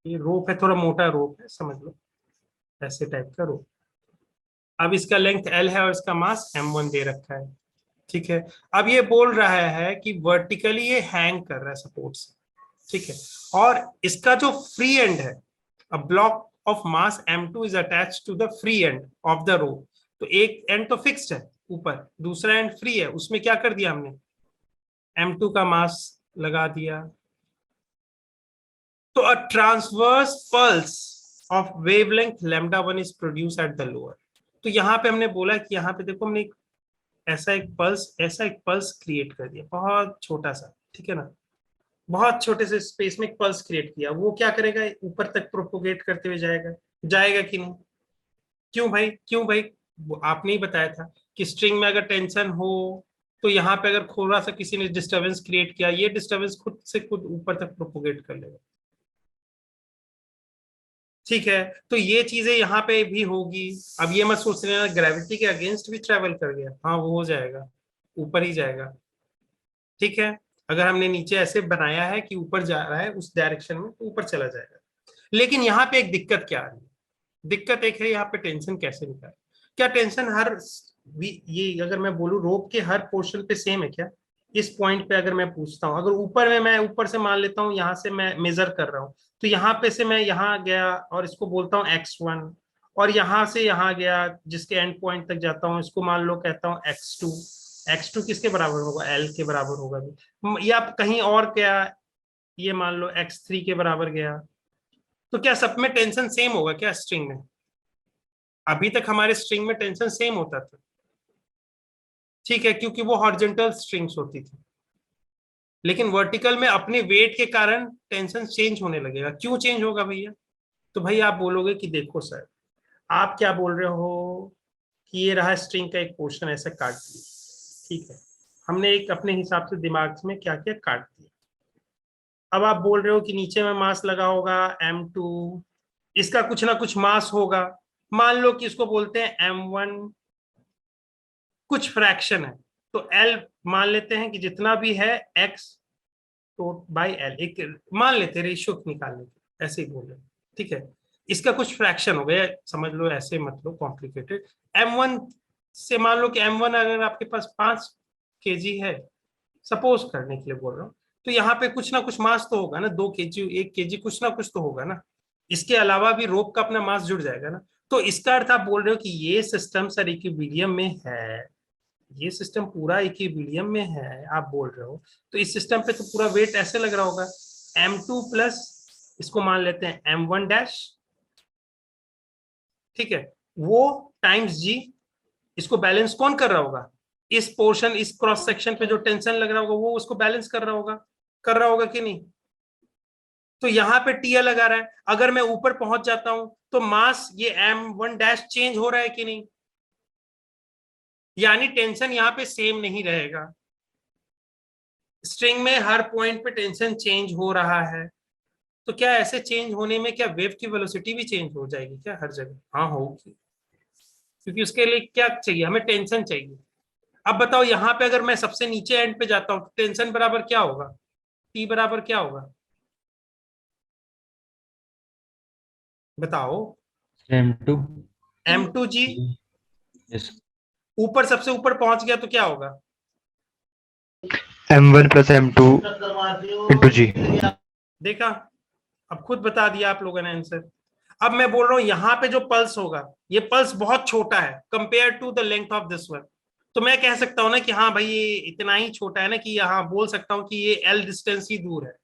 ये रोप है, थोड़ा मोटा रोप है, समझ लो ऐसे टाइप का रोप। अब इसका लेंथ एल है और इसका मास m1 दे रखा है, ठीक है। अब ये बोल रहा है कि वर्टिकली ये हैंग कर रहा है सपोर्ट से, ठीक है। और इसका जो फ्री एंड है, a block of mass m2 is attached to the free end of the rope. तो एक एंड तो फिक्स्ड है ऊपर, दूसरा एंड फ्री है, उसमें क्या कर दिया हमने, m2 का मास लगा दिया। तो a transverse pulse of wavelength lambda 1 is produce at the lower. तो यहाँ पे हमने बोला कि यहाँ पे देखो हमने ऐसा एक पल्स क्रिएट कर दिया, बहुत छोटा सा, ठीक है ना, बहुत छोटे से स्पेस में एक पल्स क्रिएट किया। वो क्या करेगा, ऊपर तक प्रोपोगेट करते हुए जाएगा कि नहीं? क्यों भाई वो आपने ही बताया था कि स्ट्रिंग में अगर टेंशन हो तो यहाँ पे अगर थोड़ा सा किसी ने डिस्टर्बेंस क्रिएट किया, ये डिस्टर्बेंस खुद से खुद ऊपर तक प्रोपोगेट कर लेगा। ठीक है, तो ये चीजें यहाँ पे भी होगी। अब ये मत सोच लेना ग्रेविटी के अगेंस्ट भी ट्रेवल कर गया, हाँ वो हो जाएगा, ऊपर ही जाएगा। ठीक है, अगर हमने नीचे ऐसे बनाया है कि ऊपर जा रहा है उस डायरेक्शन में तो ऊपर चला जाएगा। लेकिन यहाँ पे एक दिक्कत क्या आ रही है, दिक्कत एक है यहाँ पे टेंशन कैसे निकाले। क्या टेंशन हर ये अगर मैं बोलूं रोप के हर पोर्शन पे सेम है क्या? इस पॉइंट पे अगर मैं पूछता हूँ, अगर मैं ऊपर से मान लेता हूँ, यहाँ से मैं मेजर कर रहा हूँ, तो यहाँ पे से मैं यहाँ गया और इसको बोलता हूँ x1, और यहाँ से यहाँ गया जिसके एंड पॉइंट तक जाता हूँ इसको मान लो कहता हूँ x2। x2 किसके बराबर होगा? l के बराबर होगा। या कहीं और क्या, ये मान लो x3 के बराबर गया। तो क्या सब में टेंशन सेम होगा क्या स्ट्रिंग में? अभी तक हमारे स्ट्रिंग में टेंशन सेम होता था, ठीक है, क्योंकि वो हॉरिजॉन्टल स्ट्रिंग्स होती थी। लेकिन वर्टिकल में अपने वेट के कारण टेंशन चेंज होने लगेगा। क्यों चेंज होगा भैया? तो भाई आप बोलोगे कि देखो सर, आप क्या बोल रहे हो कि ये रहा स्ट्रिंग का एक पोर्शन ऐसा काट दिया, ठीक है, हमने एक अपने हिसाब से दिमाग में क्या किया, काट दिया। अब आप बोल रहे हो कि नीचे में मास लगा होगा m2, इसका कुछ ना कुछ मास होगा, मान लो कि इसको बोलते हैं m1, कुछ फ्रैक्शन है तो l मान लेते हैं कि जितना भी है x तो बाई l, एक मान लेते हैं रेशियो निकालने के, ऐसे ही बोल रहे हैं, ठीक है, इसका कुछ फ्रैक्शन हो गया, समझ लो, ऐसे मत लो कॉम्प्लिकेटेड। m1 से मान लो कि m1 अगर आपके पास 5 kg है, सपोज करने के लिए बोल रहा हूँ, तो यहाँ पे कुछ ना कुछ मास तो होगा ना, 2 kg 1 kg कुछ ना कुछ तो होगा ना, इसके अलावा भी रोप का अपना मास जुड़ जाएगा ना। तो इसका अर्थ आप बोल रहे हो कि ये सिस्टम सर इक्विलिब्रियम में है, ये सिस्टम पूरा इक्विलिब्रियम में है आप बोल रहे हो, तो इस सिस्टम पे तो पूरा वेट ऐसे लग रहा होगा m2 प्लस इसको मान लेते हैं m1 डैश, ठीक है, वो टाइम्स g, इसको बैलेंस कौन कर रहा होगा? इस पोर्शन, इस क्रॉस सेक्शन पे जो टेंशन लग रहा होगा वो उसको बैलेंस कर रहा होगा कि नहीं? तो यहाँ पे टी लगा रहा है, अगर मैं ऊपर पहुंच जाता हूं तो मास ये m1 डैश चेंज हो रहा है कि नहीं? यानी टेंशन यहाँ पे सेम नहीं रहेगा, स्ट्रिंग में हर पॉइंट पे टेंशन चेंज हो रहा है। तो क्या ऐसे चेंज होने में क्या वेव की वेलोसिटी भी चेंज हो जाएगी क्या हर जगह? हाँ होगी, क्योंकि उसके लिए क्या चाहिए, हमें टेंशन चाहिए। अब बताओ यहाँ पे अगर मैं सबसे नीचे एंड पे जाता हूँ तो टेंशन बराबर क्या होगा? टी बराबर क्या होगा बताओ? m2 m2g। yes ऊपर सबसे ऊपर पहुंच गया तो क्या होगा? m1 plus m2 into g। देखा, अब खुद बता दिया आप लोगों ने आंसर। अब मैं बोल रहा हूं यहाँ पे जो पल्स होगा, ये पल्स बहुत छोटा है compare to the length of this one, तो मैं कह सकता हूं ना कि हाँ भाई ये इतना ही छोटा है ना कि यहाँ बोल सकता हूँ कि ये l डिस्टेंस ही दूर है।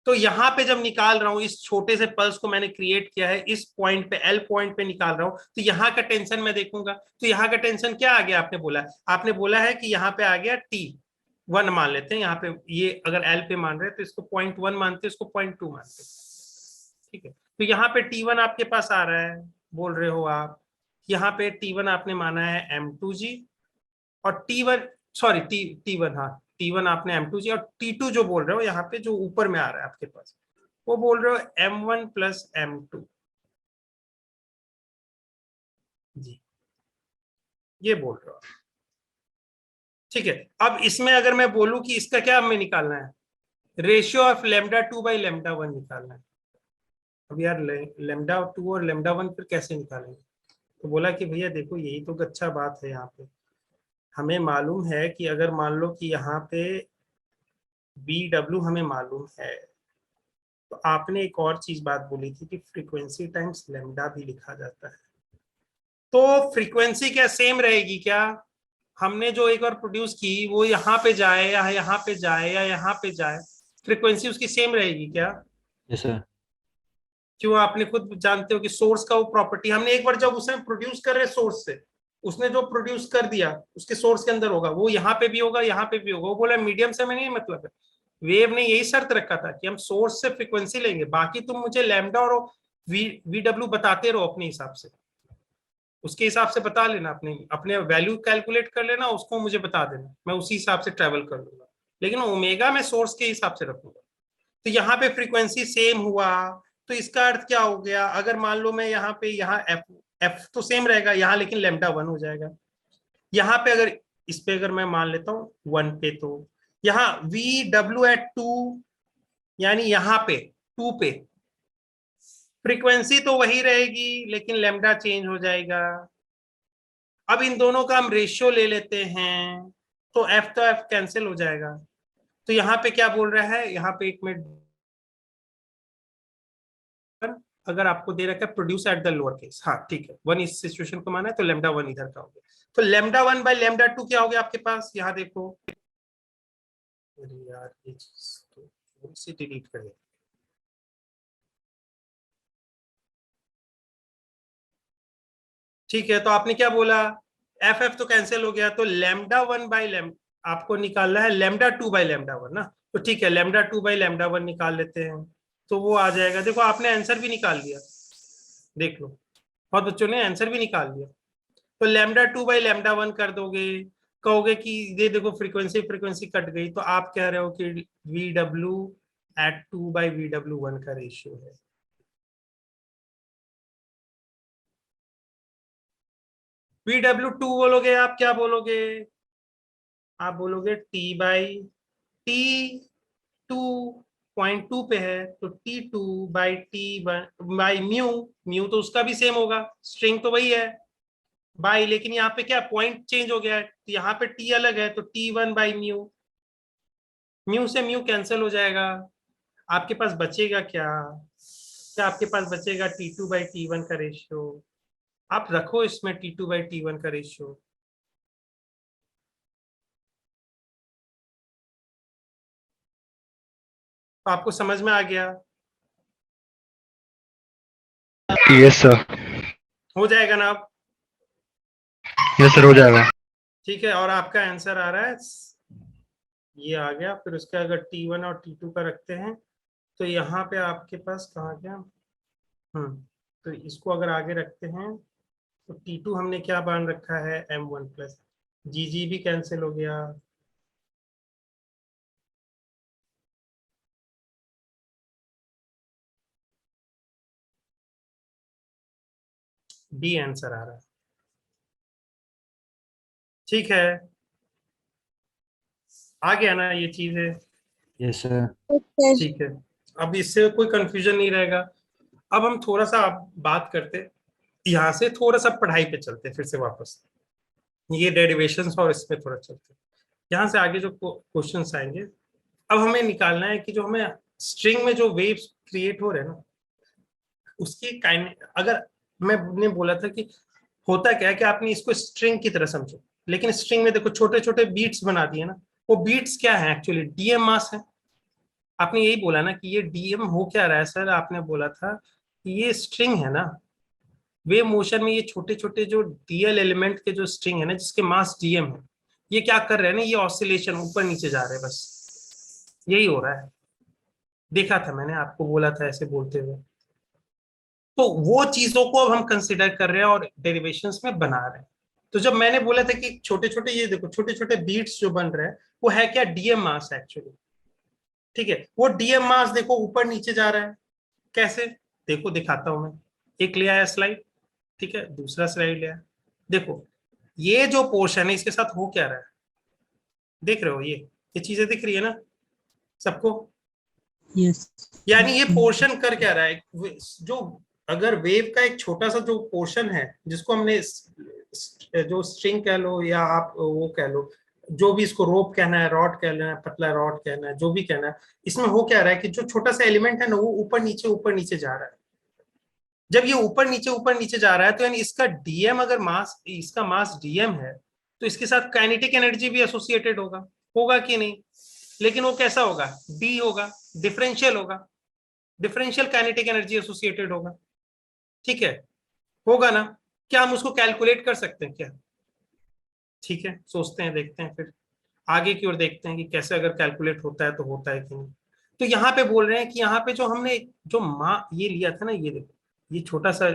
तो यहाँ पे जब निकाल रहा हूँ इस छोटे से पल्स को मैंने क्रिएट किया है, इस पॉइंट पे l पॉइंट पे निकाल रहा हूँ, तो यहाँ का टेंशन मैं देखूंगा, तो यहाँ का टेंशन क्या आ गया? आपने बोला है कि यहाँ पे आ गया T1 मान लेते हैं, यहाँ पे ये अगर l पे मान रहे हैं तो इसको 0.1 मानते हैं, इसको 0.2 मानते हैं, ठीक है। तो यहाँ पे T1 आपके पास आ रहा है, बोल रहे हो आप, यहाँ पे T1 आपने माना है m2g, और T1 सॉरी T1, हाँ T1 आपने m2g, और T2 जो बोल रहे हो यहाँ पे जो ऊपर में आ रहा है आपके पास, वो बोल रहे हो m1 प्लस m2 जी, ये बोल रहे हो, ठीक है। अब इसमें अगर मैं बोलूं कि इसका क्या हमें निकालना है, रेशियो ऑफ λ2 बाई λ1 निकालना है। अब यार λ2 और λ1 फिर कैसे निकालेंगे? तो बोला कि भैया देखो यही तो अच्छा बात है, यहाँ पे हमें मालूम है कि अगर मान लो कि यहाँ पे BW हमें मालूम है, तो आपने एक और चीज बात बोली थी कि फ्रीक्वेंसी टाइम्स लैम्डा भी लिखा जाता है, तो फ्रीक्वेंसी क्या सेम रहेगी क्या? हमने जो एक बार प्रोड्यूस की वो यहाँ पे जाए या यहाँ पे जाए या यहाँ पे जाए, फ्रीक्वेंसी उसकी सेम रहेगी क्या? yes sir क्यों? आपने खुद जानते हो कि सोर्स का वो प्रॉपर्टी, हमने एक बार जब उसमें प्रोड्यूस कर रहे सोर्स से, उसने जो प्रोड्यूस कर दिया उसके सोर्स के अंदर होगा, वो यहाँ पे भी होगा, यहाँ पे भी होगा। वो बोला मीडियम से हमें नहीं मतलब है। वेव ने यही शर्त रखा था कि हम सोर्स से फ्रीक्वेंसी लेंगे, बाकी तुम मुझे लैम्डा और वीडब्ल्यू बताते रहो अपने हिसाब से, उसके हिसाब से बता लेना, अपने अपने वैल्यू कैलकुलेट कर लेना, उसको मुझे बता देना, मैं उसी हिसाब से ट्रेवल कर लूंगा। लेकिन ओमेगा मैं सोर्स के हिसाब से रखूंगा। तो यहाँ पे फ्रीक्वेंसी सेम हुआ, तो इसका अर्थ क्या हो गया? अगर मान लो मैं यहाँ पे, यहाँ एफ तो सेम रहेगा यहाँ, लेकिन लैम्डा 1 हो जाएगा। यहाँ पे अगर इस पे अगर मैं मान लेता हूँ 1 पे, तो यहाँ वी डब्ल्यू एट 2, यानी यहाँ पे 2 पे फ्रीक्वेंसी तो वही रहेगी, लेकिन लैम्डा चेंज हो जाएगा। अब इन दोनों का हम रेशियो ले लेते हैं, तो एफ कैंसिल हो जाएगा। तो यहाँ पे क्या बोल रहा है, यहाँ पे एक मिनट, अगर आपको दे रखा है produce at the lower case, हाँ ठीक है, 1 इस सिचुएशन को माना है, तो लैम्डा 1 इधर का हो गया। तो लैम्डा 1 बाय लैम्डा 2 क्या हो गया आपके पास? यहाँ देखो, अरे यार ये चीज तो थोड़ी सी डिलीट कर दे। ठीक है, तो आपने क्या बोला, एफ तो कैंसिल हो गया, तो लैम्डा 1 बाय लैम्डा आपको निकालना है, लैम्डा 2 बाय लैम्डा 1 ना। तो ठीक है, लैम्डा 2 बाय लैम्डा 1 निकाल लेते हैं, तो वो आ जाएगा। देखो आपने आंसर भी निकाल लिया, देख लो, बहुत बच्चों ने आंसर भी निकाल लिया। तो लैम्डा 2 बाई लैम्डा 1 कर दोगे, कहोगे कि ये देखो फ्रीक्वेंसी फ्रीक्वेंसी कट गई, तो आप कह रहे हो कि V W at 2 by V W 1 का रेशियो है। वी डब्ल्यू 2 बोलोगे, आप क्या बोलोगे? आप बोलोगे टी बाई टी 2.2 पे है, तो T2 by T by mu, mu तो उसका भी सेम होगा, स्ट्रिंग तो वही है बाई, लेकिन यहाँ पे क्या पॉइंट चेंज हो गया है, यहाँ पे टी अलग है, तो T1 बाई म्यू, म्यू से म्यू कैंसिल हो जाएगा। आपके पास बचेगा क्या? क्या आपके पास बचेगा T2 बाई T1 का रेशियो? आप रखो इसमें T2 बाई T1 का रेशियो। तो आपको समझ में आ गया? Yes sir. हो जाएगा ना अब? Yes sir, हो जाएगा। ठीक है, और आपका आंसर आ रहा है, ये आ गया। फिर उसके अगर T1 और T2 का रखते हैं, तो यहाँ पे आपके पास कहाँ गया, तो इसको अगर आगे रखते हैं, तो T2 हमने क्या मान रखा है, M1 प्लस, जी भी कैंसिल हो गया। डी आंसर आ रहा है। ठीक है, आ गया ना ये चीज है? yes sir, Okay. ठीक है, अब इससे कोई कंफ्यूजन नहीं रहेगा। अब हम थोड़ा सा बात करते, यहाँ से थोड़ा सा पढ़ाई पे चलते फिर से वापस, ये डेरिवेशंस और इसमें थोड़ा चलते, यहाँ से आगे जो क्वेश्चंस आएंगे। अब हमें निकालना है कि जो हमें स्ट्रिंग में जो वेव्स क्रिएट हो रहे हैं ना, उसकी अगर मैंने बोला था कि होता क्या है कि आपने इसको स्ट्रिंग की तरह समझो, लेकिन स्ट्रिंग में देखो छोटे छोटे बीट्स बना दिए ना, वो बीट्स क्या है एक्चुअली, डीएम मास है। आपने यही बोला ना कि ये डीएम हो क्या रहा है सर, आपने बोला था कि ये स्ट्रिंग है ना, वेव मोशन में ये छोटे छोटे जो डीएल एलिमेंट के जो स्ट्रिंग है ना, जिसके मास डीएम है, ये क्या कर रहे हैं ना, ये ऑसिलेशन ऊपर नीचे जा रहे हैं, बस यही हो रहा है। देखा था मैंने, आपको बोला था ऐसे बोलते हुए। तो वो चीजों को अब हम कंसिडर कर रहे हैं और डेरिवेशंस में बना रहे हैं। तो जब मैंने बोला था कि छोटे छोटे, ये देखो छोटे छोटे बीट्स जो बन रहे हैं, वो है क्या, डीएम मास एक्चुअली। ठीक है, वो डीएम मास देखो ऊपर नीचे जा रहा है, कैसे? देखो दिखाता हूं मैं, एक ले आया स्लाइड, ठीक है, दूसरा स्लाइड ले आया। देखो ये जो पोर्शन है, इसके साथ हो क्या रहा है, देख रहे हो? ये चीजें दिख रही है ना सबको? Yes. यानी ये पोर्शन कर क्या रहा है, जो अगर वेव का एक छोटा सा जो पोर्शन है, जिसको हमने जो स्ट्रिंग कह लो या आप वो कह लो, जो भी इसको रोप कहना है, रॉड कहना है, पतला रॉड कहना है, जो भी कहना है, इसमें हो क्या रहा है कि जो छोटा सा एलिमेंट है ना, वो ऊपर नीचे जा रहा है। जब ये ऊपर नीचे जा रहा है, तो यानी इसका डीएम, अगर मास, इसका मास डीएम है, तो इसके साथ काइनेटिक एनर्जी भी एसोसिएटेड होगा, होगा कि नहीं? लेकिन वो कैसा होगा, डी होगा, डिफरेंशियल होगा। डिफरेंशियल काइनेटिक एनर्जी एसोसिएटेड होगा, ठीक है, होगा ना? क्या हम उसको कैलकुलेट कर सकते हैं क्या? ठीक है, सोचते हैं, देखते हैं, फिर आगे की ओर देखते हैं कि कैसे अगर कैलकुलेट होता है तो होता है कि नहीं। तो यहाँ पे बोल रहे हैं कि यहाँ पे जो हमने जो ये लिया था ना, ये देखो, ये छोटा सा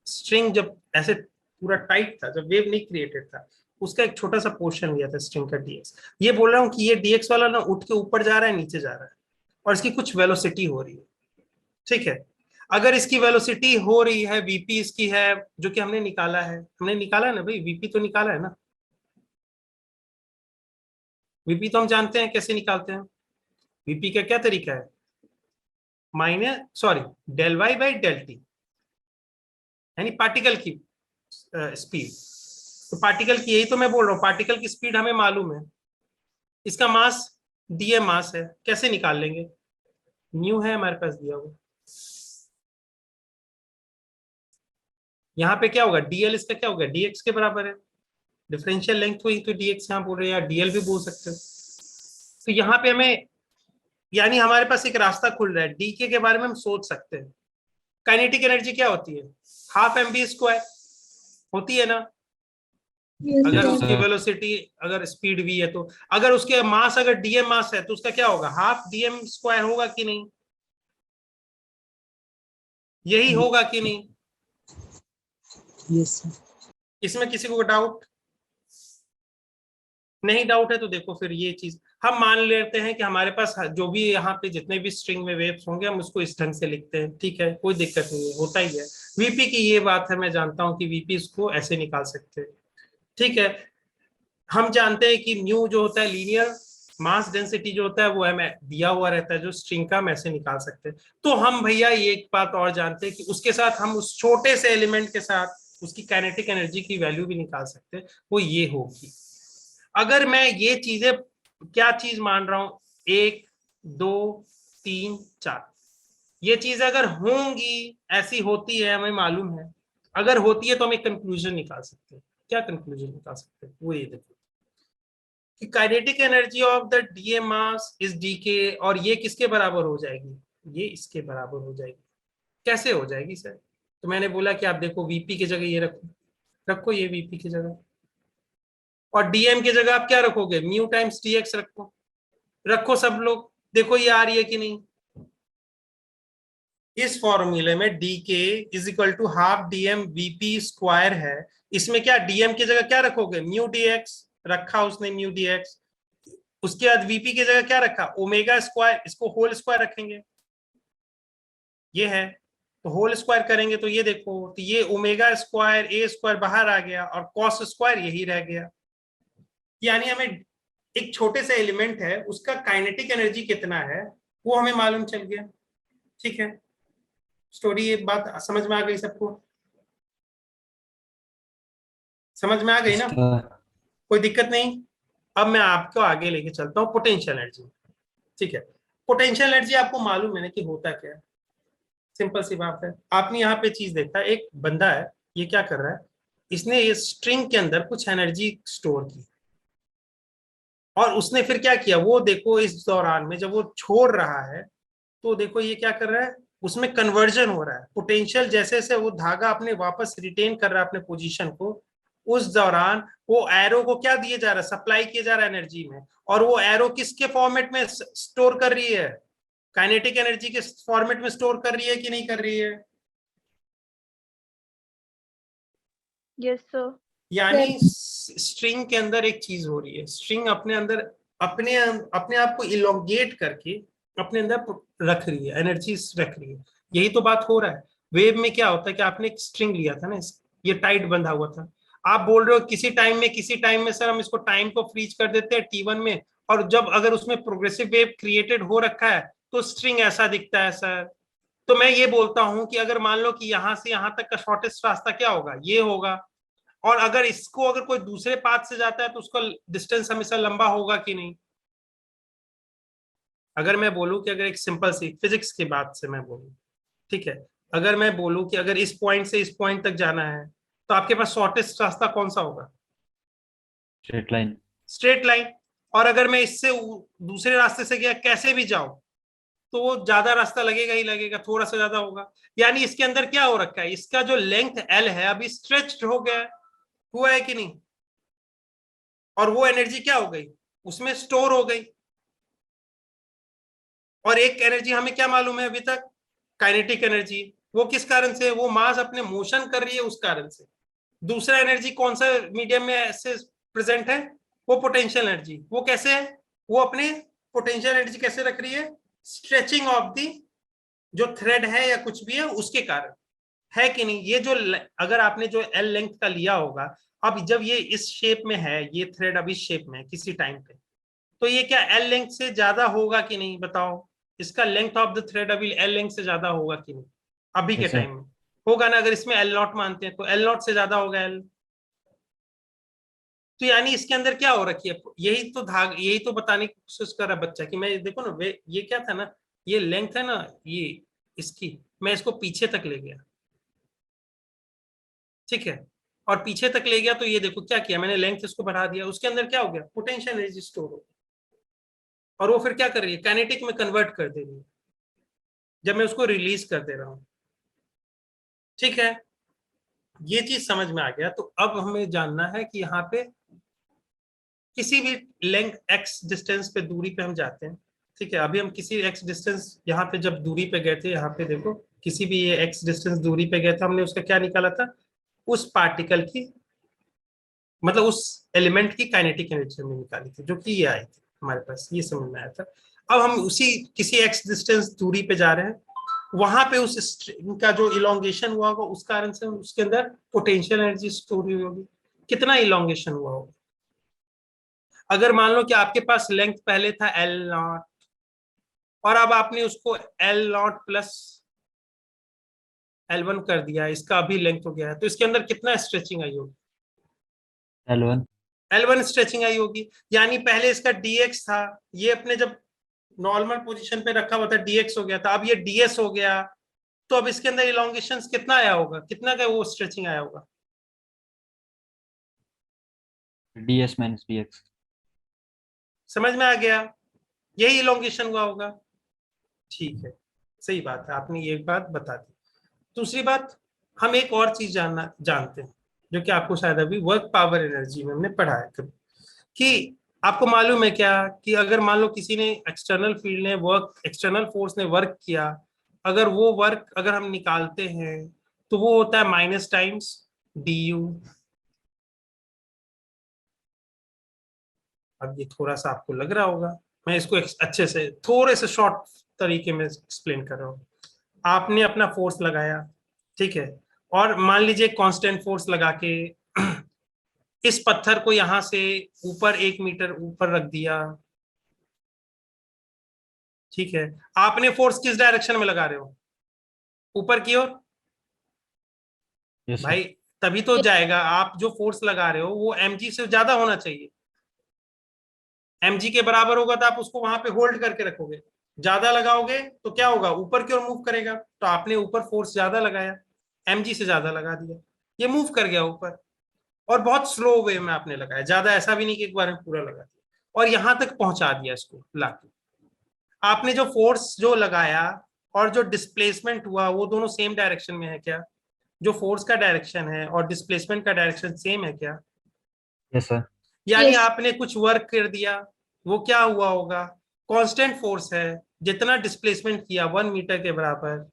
स्ट्रिंग जब ऐसे पूरा टाइट था, जब वेव नहीं क्रिएटेड था, उसका एक छोटा सा पोर्शन लिया था स्ट्रिंग का डीएक्स। ये बोल रहा हूँ कि ये डीएक्स वाला ना उठ के ऊपर जा रहा है, नीचे जा रहा है, और इसकी कुछ वेलोसिटी हो रही है, ठीक है। अगर इसकी वेलोसिटी हो रही है, वीपी इसकी है जो कि हमने निकाला है, ना भाई, वीपी तो निकाला है ना। वीपी तो हम जानते हैं कैसे निकालते हैं। वीपी का क्या तरीका है? Del Y by del T, यानी पार्टिकल की स्पीड। तो पार्टिकल की, यही तो मैं बोल रहा हूँ, पार्टिकल की स्पीड हमें मालूम है, इसका मास डीएम मास है, कैसे निकाल लेंगे? न्यू है हमारे पास दिया हुआ। यहाँ पे क्या होगा? डीएल इसका क्या होगा? डीएक्स के बराबर है, डिफरेंशियल लेंथ हुई तो डीएक्स यहाँ बोल रहे हैं, या डीएल भी बोल सकते हो। तो यहाँ पे हमें, यानी हमारे पास एक रास्ता खुल रहा है, डीके के बारे में हम सोच सकते हैं। काइनेटिक एनर्जी क्या होती है? हाफ एम बी स्क्वायर होती है ना, Yes, अगर sir. उसकी वेलोसिटी, अगर स्पीड वी है तो। अगर उसके मास, अगर डीएम मास है तो उसका क्या होगा? हाफ डीएम स्क्वायर होगा कि नहीं? यही होगा कि नहीं? Yes sir. इसमें किसी को डाउट नहीं? डाउट है तो देखो, फिर ये चीज हम मान लेते हैं कि हमारे पास जो भी यहाँ पे जितने भी स्ट्रिंग में वेव्स होंगे, हम उसको इस ढंग से लिखते हैं, ठीक है, कोई दिक्कत नहीं है, होता ही है। वीपी की ये बात है, मैं जानता हूँ कि वीपी इसको ऐसे निकाल सकते हैं, ठीक है। हम जानते हैं कि म्यू जो होता है, लीनियर मास डेंसिटी जो होता है, वो हमें दिया हुआ रहता है, जो स्ट्रिंग का हम ऐसे निकाल सकते हैं। तो हम भैया ये एक बात और जानते हैं कि उसके साथ हम उस छोटे से एलिमेंट के साथ उसकी काइनेटिक एनर्जी की वैल्यू भी निकाल सकते हैं, वो ये होगी। अगर मैं ये चीजें, क्या चीज मान रहा हूं, 1 2 3 4, ये चीज अगर होंगी, ऐसी होती है, हमें मालूम है, अगर होती है तो हम एक कंक्लूजन निकाल सकते हैं। क्या कंक्लूजन निकाल सकते हैं? वो ये देखो कि kinetic energy of the DA mass is DK, और ये किसके बराबर हो जाएगी? ये इसके बराबर हो जाएगी। कैसे हो जाएगी सर? तो मैंने बोला कि आप देखो, वीपी की जगह ये रखो, ये वीपी की जगह, और डीएम की जगह आप क्या रखोगे? म्यू टाइम्स डीएक्स रखो सब लोग, देखो ये आ रही है कि नहीं? इस फॉर्मूले में डी के is equal to half DM VP square है। इसमें क्या डीएम की जगह क्या रखोगे? म्यू डीएक्स रखा उसने, म्यू डीएक्स। उसके बाद वीपी की जगह क्या रखा? ओमेगा स्क्वायर, इसको होल स्क्वायर रखेंगे, ये है, तो होल स्क्वायर करेंगे तो ये देखो, तो ये ओमेगा स्क्वायर ए स्क्वायर बाहर आ गया, और कॉस स्क्वायर यही रह गया। यानी हमें एक छोटे से एलिमेंट है, उसका काइनेटिक एनर्जी कितना है वो हमें मालूम चल गया, ठीक है। स्टोरी, ये बात समझ में आ गई सबको? समझ में आ गई ना? कोई दिक्कत नहीं? अब मैं आपको आगे लेके चलता हूँ पोटेंशियल एनर्जी, ठीक है। पोटेंशियल एनर्जी आपको मालूम है ना कि होता क्या है? सिंपल सी बात है, आपने यहाँ पे चीज देखा, एक बंदा है, ये क्या कर रहा है, इसने ये स्ट्रिंग के अंदर कुछ एनर्जी स्टोर की, और उसने फिर क्या किया, वो देखो इस दौरान में जब वो छोड़ रहा है, तो देखो ये क्या कर रहा है, उसमें कन्वर्जन हो रहा है पोटेंशियल, जैसे जैसे वो धागा अपने वापस रिटेन कर रहा है अपने पोजीशन को, उस दौरान वो एरो को क्या दिए जा रहा है? सप्लाई किया जा रहा है एनर्जी में। और वो एरो किसके फॉर्मेट में स्टोर कर रही है? काइनेटिक एनर्जी के फॉर्मेट में स्टोर कर रही है कि नहीं कर रही है? Yes, sir. यानी स्ट्रिंग के अंदर एक चीज हो रही है, स्ट्रिंग अपने अंदर अपने आप को इलोंगेट करके अपने अंदर रख रही है, एनर्जी रख रही है। यही तो बात हो रहा है। वेव में क्या होता है कि आपने एक स्ट्रिंग लिया था ना, ये टाइट बंधा हुआ था, आप बोल रहे हो किसी टाइम में सर हम इसको टाइम को फ्रीज कर देते हैं T1 में, और जब अगर उसमें प्रोग्रेसिव वेव क्रिएटेड हो रखा है तो स्ट्रिंग ऐसा दिखता है सर। तो मैं ये बोलता हूं कि अगर मान लो कि यहां से यहां तक का शॉर्टेस्ट रास्ता क्या होगा? ये होगा, और अगर इसको अगर कोई दूसरे पाथ से जाता है तो उसका डिस्टेंस हमेशा लंबा होगा कि नहीं? अगर मैं बोलूं कि अगर एक सिंपल सी फिजिक्स की बात से मैं बोलूं, ठीक है, अगर मैं बोलूं कि अगर इस पॉइंट से इस पॉइंट तक जाना है तो आपके पास शॉर्टेस्ट रास्ता कौन सा होगा? Straight line. Straight line. और अगर मैं इससे दूसरे रास्ते से गया, कैसे भी जाऊं, तो वो ज्यादा रास्ता लगेगा ही लगेगा, थोड़ा सा ज्यादा होगा। यानी इसके अंदर क्या हो रखा है, इसका जो लेंथ एल है अभी स्ट्रेच्ड हो गया है, हुआ है कि नहीं, और वो एनर्जी क्या हो गई, उसमें स्टोर हो गई। और एक एनर्जी हमें क्या मालूम है अभी तक, काइनेटिक एनर्जी, वो किस कारण से, वो मास अपने मोशन कर रही है उस कारण से। दूसरा एनर्जी कौन सा मीडियम में ऐसे प्रेजेंट है, वो पोटेंशियल एनर्जी, वो कैसे है, वो अपने पोटेंशियल एनर्जी कैसे रख रही है, स्ट्रेचिंग ऑफ दी जो थ्रेड है या कुछ भी है उसके कारण, है कि नहीं। ये जो अगर आपने जो एल लेंथ का लिया होगा, अब जब ये इस शेप में है, ये थ्रेड अब इस शेप में है किसी टाइम पे, तो ये क्या एल लेंथ से ज्यादा होगा कि नहीं, बताओ। इसका लेंथ ऑफ द थ्रेड अभी एल लेंथ से ज्यादा होगा कि नहीं अभी के Yes, sir. टाइम में, होगा ना। अगर इसमें एल नॉट मानते हैं तो एल नॉट से ज्यादा होगा एल। तो यानी इसके अंदर क्या हो रखी है, यही तो बताने की कोशिश कर रहा बच्चा कि मैं देखो ना, वे ये क्या था ना, ये लेंथ है ना, ये इसकी मैं इसको पीछे तक ले गया, ठीक है, और पीछे तक ले गया तो ये देखो क्या किया मैंने, लेंथ इसको बढ़ा दिया, उसके अंदर क्या हो गया, पोटेंशियल एनर्जी स्टोर हो गया, और वो फिर क्या कर रही है, काइनेटिक में कन्वर्ट कर दे रही है जब मैं उसको रिलीज कर दे रहा हूं, ठीक है। ये चीज समझ में आ गया। तो अब हमें जानना है कि यहाँ पे किसी भी लेंथ एक्स डिस्टेंस पे दूरी पे हम जाते हैं, ठीक है। अभी हम किसी एक्स डिस्टेंस यहाँ पे जब दूरी पे गए थे, यहाँ पे देखो किसी भी ये एक्स डिस्टेंस दूरी पे गए थे, हमने उसका क्या निकाला था, उस पार्टिकल की, मतलब उस एलिमेंट की काइनेटिक एनर्जी हमने निकाली थी, जो कि ये आई थी हमारे पास, ये समझ में आया था। अब हम उसी किसी एक्स डिस्टेंस दूरी पे जा रहे हैं, वहां पे उस स्ट्रिंग का जो इलोंगेशन हुआ होगा उस कारण से उसके अंदर पोटेंशियल एनर्जी स्टोर हुई होगी। कितना इलोंगेशन हुआ होगा, अगर मान लो कि आपके पास लेंथ पहले था एल नॉट, और अब आपने उसको एल नॉट प्लस L1 कर दिया, इसका अभी लेंथ हो गया है, तो इसके अंदर कितना स्ट्रेचिंग आई होगी, L1. L1 स्ट्रेचिंग आई होगी। यानी पहले इसका dx था, ये अपने जब नॉर्मल पोजीशन पे रखा हुआ था dx हो गया था, अब ये ds हो गया, तो अब इसके अंदर इलोंगेशन कितना आया होगा, कितना का वो स्ट्रेचिंग आया होगा, ds minus dx. समझ में आ गया, यही इलोंगेशन हुआ होगा, ठीक है। सही बात है, आपने ये बात बता दी। दूसरी बात, हम एक और चीज जानते हैं, जो कि आपको शायद अभी वर्क पावर एनर्जी में हमने पढ़ा है कभी, कि आपको मालूम है क्या कि अगर मान लो किसी ने एक्सटर्नल फील्ड ने वर्क, एक्सटर्नल फोर्स ने वर्क किया, अगर वो वर्क अगर हम निकालते हैं तो वो होता है माइनस टाइम्स du। अब ये थोड़ा सा आपको लग रहा होगा, मैं इसको अच्छे से थोड़े से शॉर्ट तरीके में एक्सप्लेन कर रहा हूँ। आपने अपना फोर्स लगाया, ठीक है, और मान लीजिए कांस्टेंट फोर्स लगा के इस पत्थर को यहां से ऊपर 1 मीटर ऊपर रख दिया, ठीक है। आपने फोर्स किस डायरेक्शन में लगा रहे हो, ऊपर की ओर, Yes, sir. भाई तभी तो जाएगा। आप जो फोर्स लगा रहे हो वो mg से ज्यादा होना चाहिए, mg के बराबर होगा तो आप उसको वहां पे होल्ड करके रखोगे, ज्यादा लगाओगे तो क्या होगा, ऊपर की ओर मूव करेगा। तो आपने ऊपर फोर्स ज्यादा लगाया, mg से ज्यादा लगा दिया, ये मूव कर गया ऊपर, और बहुत स्लो वे में आपने लगाया, ज्यादा ऐसा भी नहीं कि एक बार में पूरा लगा दिया, और यहां तक पहुंचा दिया इसको लाके। आपने जो फोर्स जो लगाया और जो डिस्प्लेसमेंट हुआ वो दोनों सेम डायरेक्शन में है क्या, जो फोर्स का डायरेक्शन है और डिस्प्लेसमेंट का डायरेक्शन सेम है क्या, Yes, sir. यानी Yes. आपने कुछ वर्क कर दिया, वो क्या हुआ होगा, कांस्टेंट फोर्स है, जितना डिस्प्लेसमेंट किया 1 मीटर के बराबर,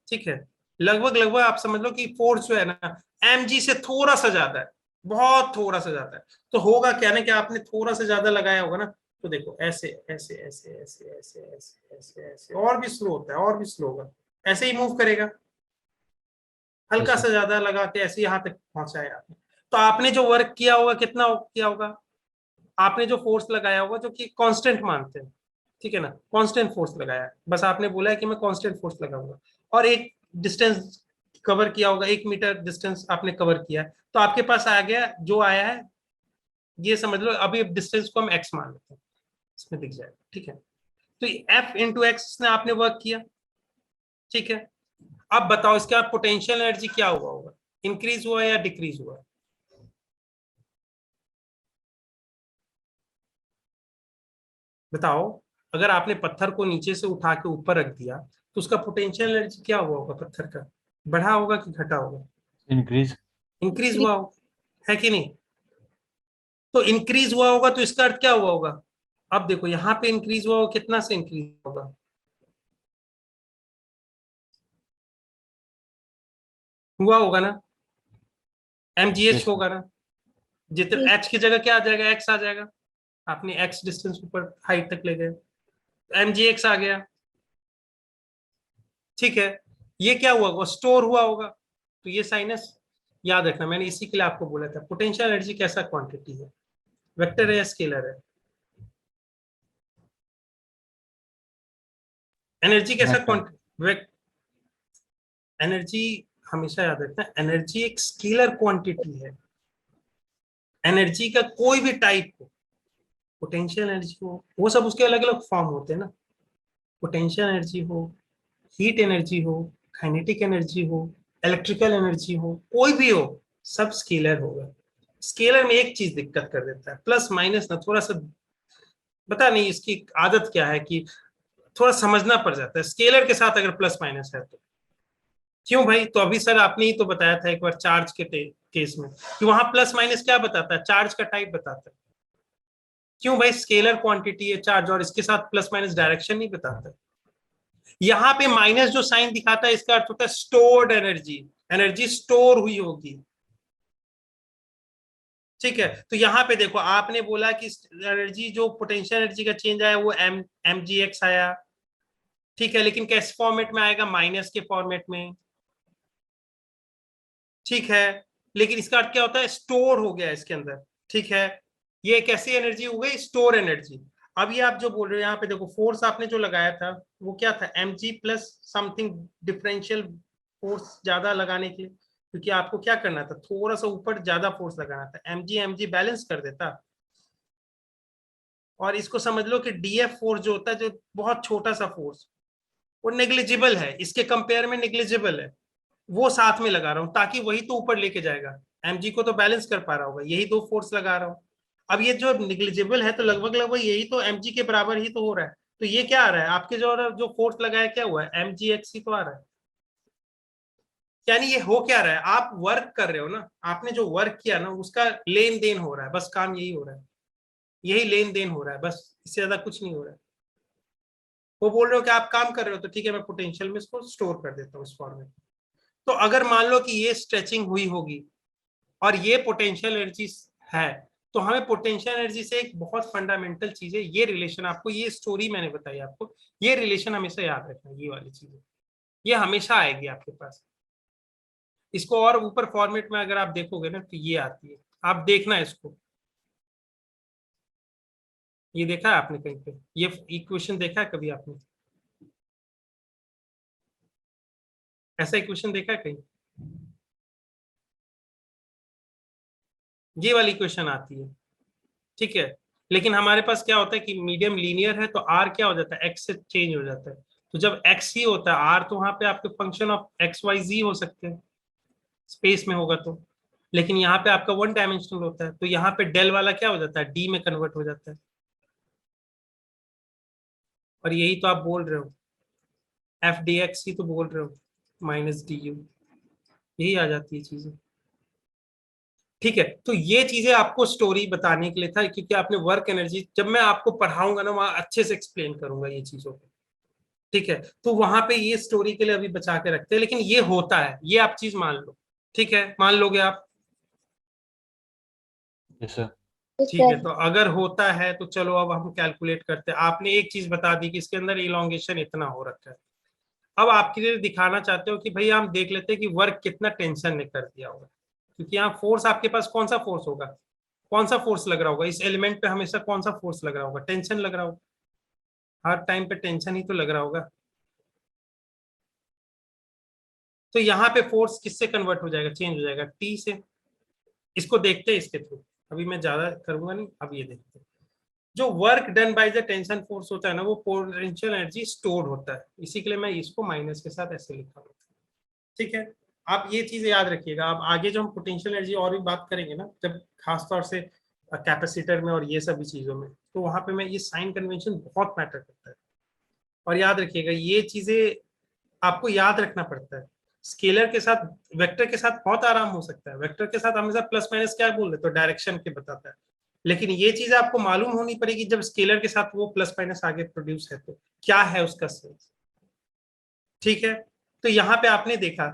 ठीक है। लगभग लगभग आप समझ लो कि फोर्स जो है ना mg से थोड़ा सा ज्यादा है, बहुत थोड़ा सा ज्यादा है। तो होगा क्या ना कि आपने थोड़ा सा ज्यादा लगाया होगा ना, तो देखो ऐसे ऐसे ऐसे ऐसे ऐसे ऐसे ऐसे ऐसे, और भी स्लो होता है, और भी स्लो होगा, ऐसे ही मूव करेगा, हल्का Yes, sir. सा ज्यादा लगा के ऐसे यहाँ तक पहुंचाया आपने। तो आपने जो वर्क किया होगा कितना किया होगा, आपने जो फोर्स लगाया होगा जो कि कांस्टेंट मानते हैं, ठीक है ना, कांस्टेंट फोर्स लगाया, बस आपने बोला है कि मैं कांस्टेंट फोर्स लगाऊंगा, और एक डिस्टेंस कवर किया होगा, 1 मीटर डिस्टेंस आपने कवर किया, तो आपके पास आ गया जो आया है, ये समझ लो। अभी डिस्टेंस को हम एक्स मान लेते हैं, इसमें दिख जाएगा, ठीक है। तो एफ इंटू एक्स ने आपने वर्क किया, ठीक है। अब बताओ इसका पोटेंशियल एनर्जी क्या हुआ होगा, इंक्रीज हुआ या डिक्रीज हुआ, बताओ। अगर आपने पत्थर को नीचे से उठा के ऊपर रख दिया तो उसका पोटेंशियल एनर्जी क्या हुआ होगा? पत्थर का बढ़ा होगा कि घटा होगा? इंक्रीज। इंक्रीज हुआ होगा, है कि नहीं? तो इंक्रीज हुआ होगा तो इसका अर्थ क्या हुआ होगा? अब देखो यहाँ पे इंक्रीज हुआ होगा, कितना से इंक्रीज होगा? हुआ होगा ना, mgh Yes, होगा ना। जितने h की जगह क्या आ जाएगा? x आ जाएगा। आपने x डिस्टेंस ऊपर हाइट तक ले गए, mgx आ गया। ठीक है, ये क्या हुआ होगा? स्टोर हुआ होगा। तो ये साइनस याद रखना, मैंने इसी के लिए आपको बोला था पोटेंशियल एनर्जी कैसा क्वांटिटी है, वेक्टर है या स्केलर है? एनर्जी कैसा Vector. क्वांटिटी? एनर्जी हमेशा याद रखना, एनर्जी एक स्केलर क्वांटिटी है। एनर्जी का कोई भी टाइप हो, पोटेंशियल एनर्जी हो, वो सब उसके अलग अलग फॉर्म होते हैं ना। पोटेंशियल एनर्जी हो, हीट एनर्जी हो, काइनेटिक एनर्जी हो, इलेक्ट्रिकल एनर्जी हो, कोई भी हो, सब स्केलर होगा। स्केलर में एक चीज दिक्कत कर देता है, प्लस माइनस ना थोड़ा सा, पता नहीं इसकी आदत क्या है कि थोड़ा समझना पड़ जाता है स्केलर के साथ अगर प्लस माइनस है तो। क्यों भाई? तो अभी सर आपने ही तो बताया था एक बार चार्ज के केस में कि वहां प्लस माइनस क्या बताता है? चार्ज का टाइप बताता है। क्यों भाई? स्केलर क्वांटिटी है चार्ज और इसके साथ प्लस माइनस डायरेक्शन नहीं बताता। यहाँ पे माइनस जो साइन दिखाता है इसका अर्थ होता है स्टोर्ड एनर्जी, एनर्जी स्टोर हुई होगी। ठीक है, तो यहाँ पे देखो आपने बोला कि एनर्जी जो पोटेंशियल एनर्जी का चेंज आया वो mgx आया। ठीक है, लेकिन कैसे फॉर्मेट में आएगा? माइनस के फॉर्मेट में। ठीक है, लेकिन इसका अर्थ क्या होता है? स्टोर हो गया इसके अंदर। ठीक है, ये कैसी एनर्जी हो गई? Store energy. अब ये आप जो बोल रहे हो यहाँ पे देखो, फोर्स आपने जो लगाया था वो क्या था? mg plus something differential force ज्यादा लगाने के लिए, क्योंकि आपको क्या करना था? थोड़ा सा ऊपर ज्यादा फोर्स लगाना था। mg बैलेंस कर देता। और इसको समझ लो कि df फोर्स जो होता है, जो बहुत छोटा सा फोर्स, वो नेग्लिजिबल है, इसके कंपेयर में नेग्लिजिबल है, वो साथ में लगा रहा हूं ताकि वही तो ऊपर लेके जाएगा। mg को तो बैलेंस कर पा रहा होगा, यही दो फोर्स लगा रहा हूं। अब ये जो निग्लिजिबल है तो लगभग लगभग यही तो mg के बराबर ही तो हो रहा है। तो ये क्या आ रहा है आपके जो फोर्स लगाया क्या हुआ है? mgx ही तो आ रहा है। यानी ये हो क्या रहा है? आप वर्क कर रहे हो ना, आपने जो वर्क किया ना उसका लेन देन हो रहा है, बस काम यही हो रहा है, यही लेन देन हो रहा है, बस इससे ज्यादा कुछ नहीं हो रहा है। वो बोल रहे हो कि आप काम कर रहे हो तो ठीक है, मैं पोटेंशियल में इसको स्टोर कर देता हूँ इस फॉर्म में। तो अगर मान लो कि ये स्ट्रेचिंग हुई होगी और ये पोटेंशियल एनर्जी है, तो हमें पोटेंशियल एनर्जी से एक बहुत फंडामेंटल चीज है, ये रिलेशन आपको, ये स्टोरी मैंने बताई आपको, ये रिलेशन हमेशा याद रखना, ये वाली चीजें ये हमेशा आएगी आपके पास। इसको और ऊपर फॉर्मेट में अगर आप देखोगे ना तो ये आती है, आप देखना इसको। ये देखा है आपने कहीं पे? ये इक्वेशन देखा है कभी आपने? ऐसा इक्वेशन देखा है कहीं? ये वाली इक्वेशन आती है। ठीक है, लेकिन हमारे पास क्या होता है कि मीडियम लीनियर है तो आर क्या हो जाता है? एक्स से चेंज हो जाता है। तो जब एक्स ही होता है आर, तो वहां पे आपके फंक्शन ऑफ एक्स वाई जी हो सकते हैं स्पेस में होगा तो। लेकिन यहाँ पे आपका वन डायमेंशनल होता है, तो यहाँ पे डेल वाला क्या हो जाता है? डी में कन्वर्ट हो जाता है। और यही तो आप बोल रहे हो, एफ डी एक्स ही तो बोल रहे हो, माइनस डी यू, यही आ जाती है चीजें। ठीक है, तो ये चीजें आपको स्टोरी बताने के लिए था, क्योंकि आपने वर्क एनर्जी, जब मैं आपको पढ़ाऊंगा ना वहां अच्छे से एक्सप्लेन करूंगा ये चीजों को। ठीक है, तो वहां पे ये स्टोरी के लिए अभी बचा के रखते हैं, लेकिन ये होता है, ये आप चीज मान लो। ठीक है, मान लोगे आप? Yes, sir. ठीक है, तो अगर होता है तो चलो अब हम कैलकुलेट करते हैं। आपने एक चीज बता दी कि इसके अंदर इलोंगेशन इतना हो रखा है। अब आपके लिए दिखाना चाहते हो कि भाई हम देख लेते हैं कि वर्क कितना टेंशन ने कर दिया होगा, क्योंकि यहाँ फोर्स आपके पास कौन सा फोर्स होगा? कौन सा फोर्स लग रहा होगा इस एलिमेंट पे? हमेशा कौन सा फोर्स लग रहा होगा? टेंशन लग रहा होगा, हर टाइम पे टेंशन ही तो लग रहा होगा। तो यहाँ पे फोर्स किससे कन्वर्ट हो जाएगा, चेंज हो जाएगा? टी से। इसको देखते हैं इसके थ्रू, अभी मैं ज्यादा करूंगा नहीं, अब ये देखते हैं। जो work done by the tension force होता है ना, वो पोटेंशियल एनर्जी स्टोर्ड होता है, इसी के लिए मैं इसको माइनस के साथ ऐसे लिखा हूँ। ठीक है, आप ये चीज याद रखिएगा। आप आगे जो हम पोटेंशियल एनर्जी और भी बात करेंगे ना, जब खासतौर से कैपेसिटर में और ये सभी चीजों में, तो वहां पे मैं ये साइन कन्वेंशन बहुत मैटर करता है। और याद रखिएगा ये चीजें आपको याद रखना पड़ता है। स्केलर के साथ, वेक्टर के साथ बहुत आराम हो सकता है, वेक्टर के साथ हमेशा प्लस माइनस क्या बोल रहे तो डायरेक्शन के बताता है, लेकिन ये चीजें आपको मालूम होनी पड़ेगी जब स्केलर के साथ वो प्लस माइनस आगे प्रोड्यूस है तो क्या है उसका सेंस। ठीक है, तो यहाँ पे आपने देखा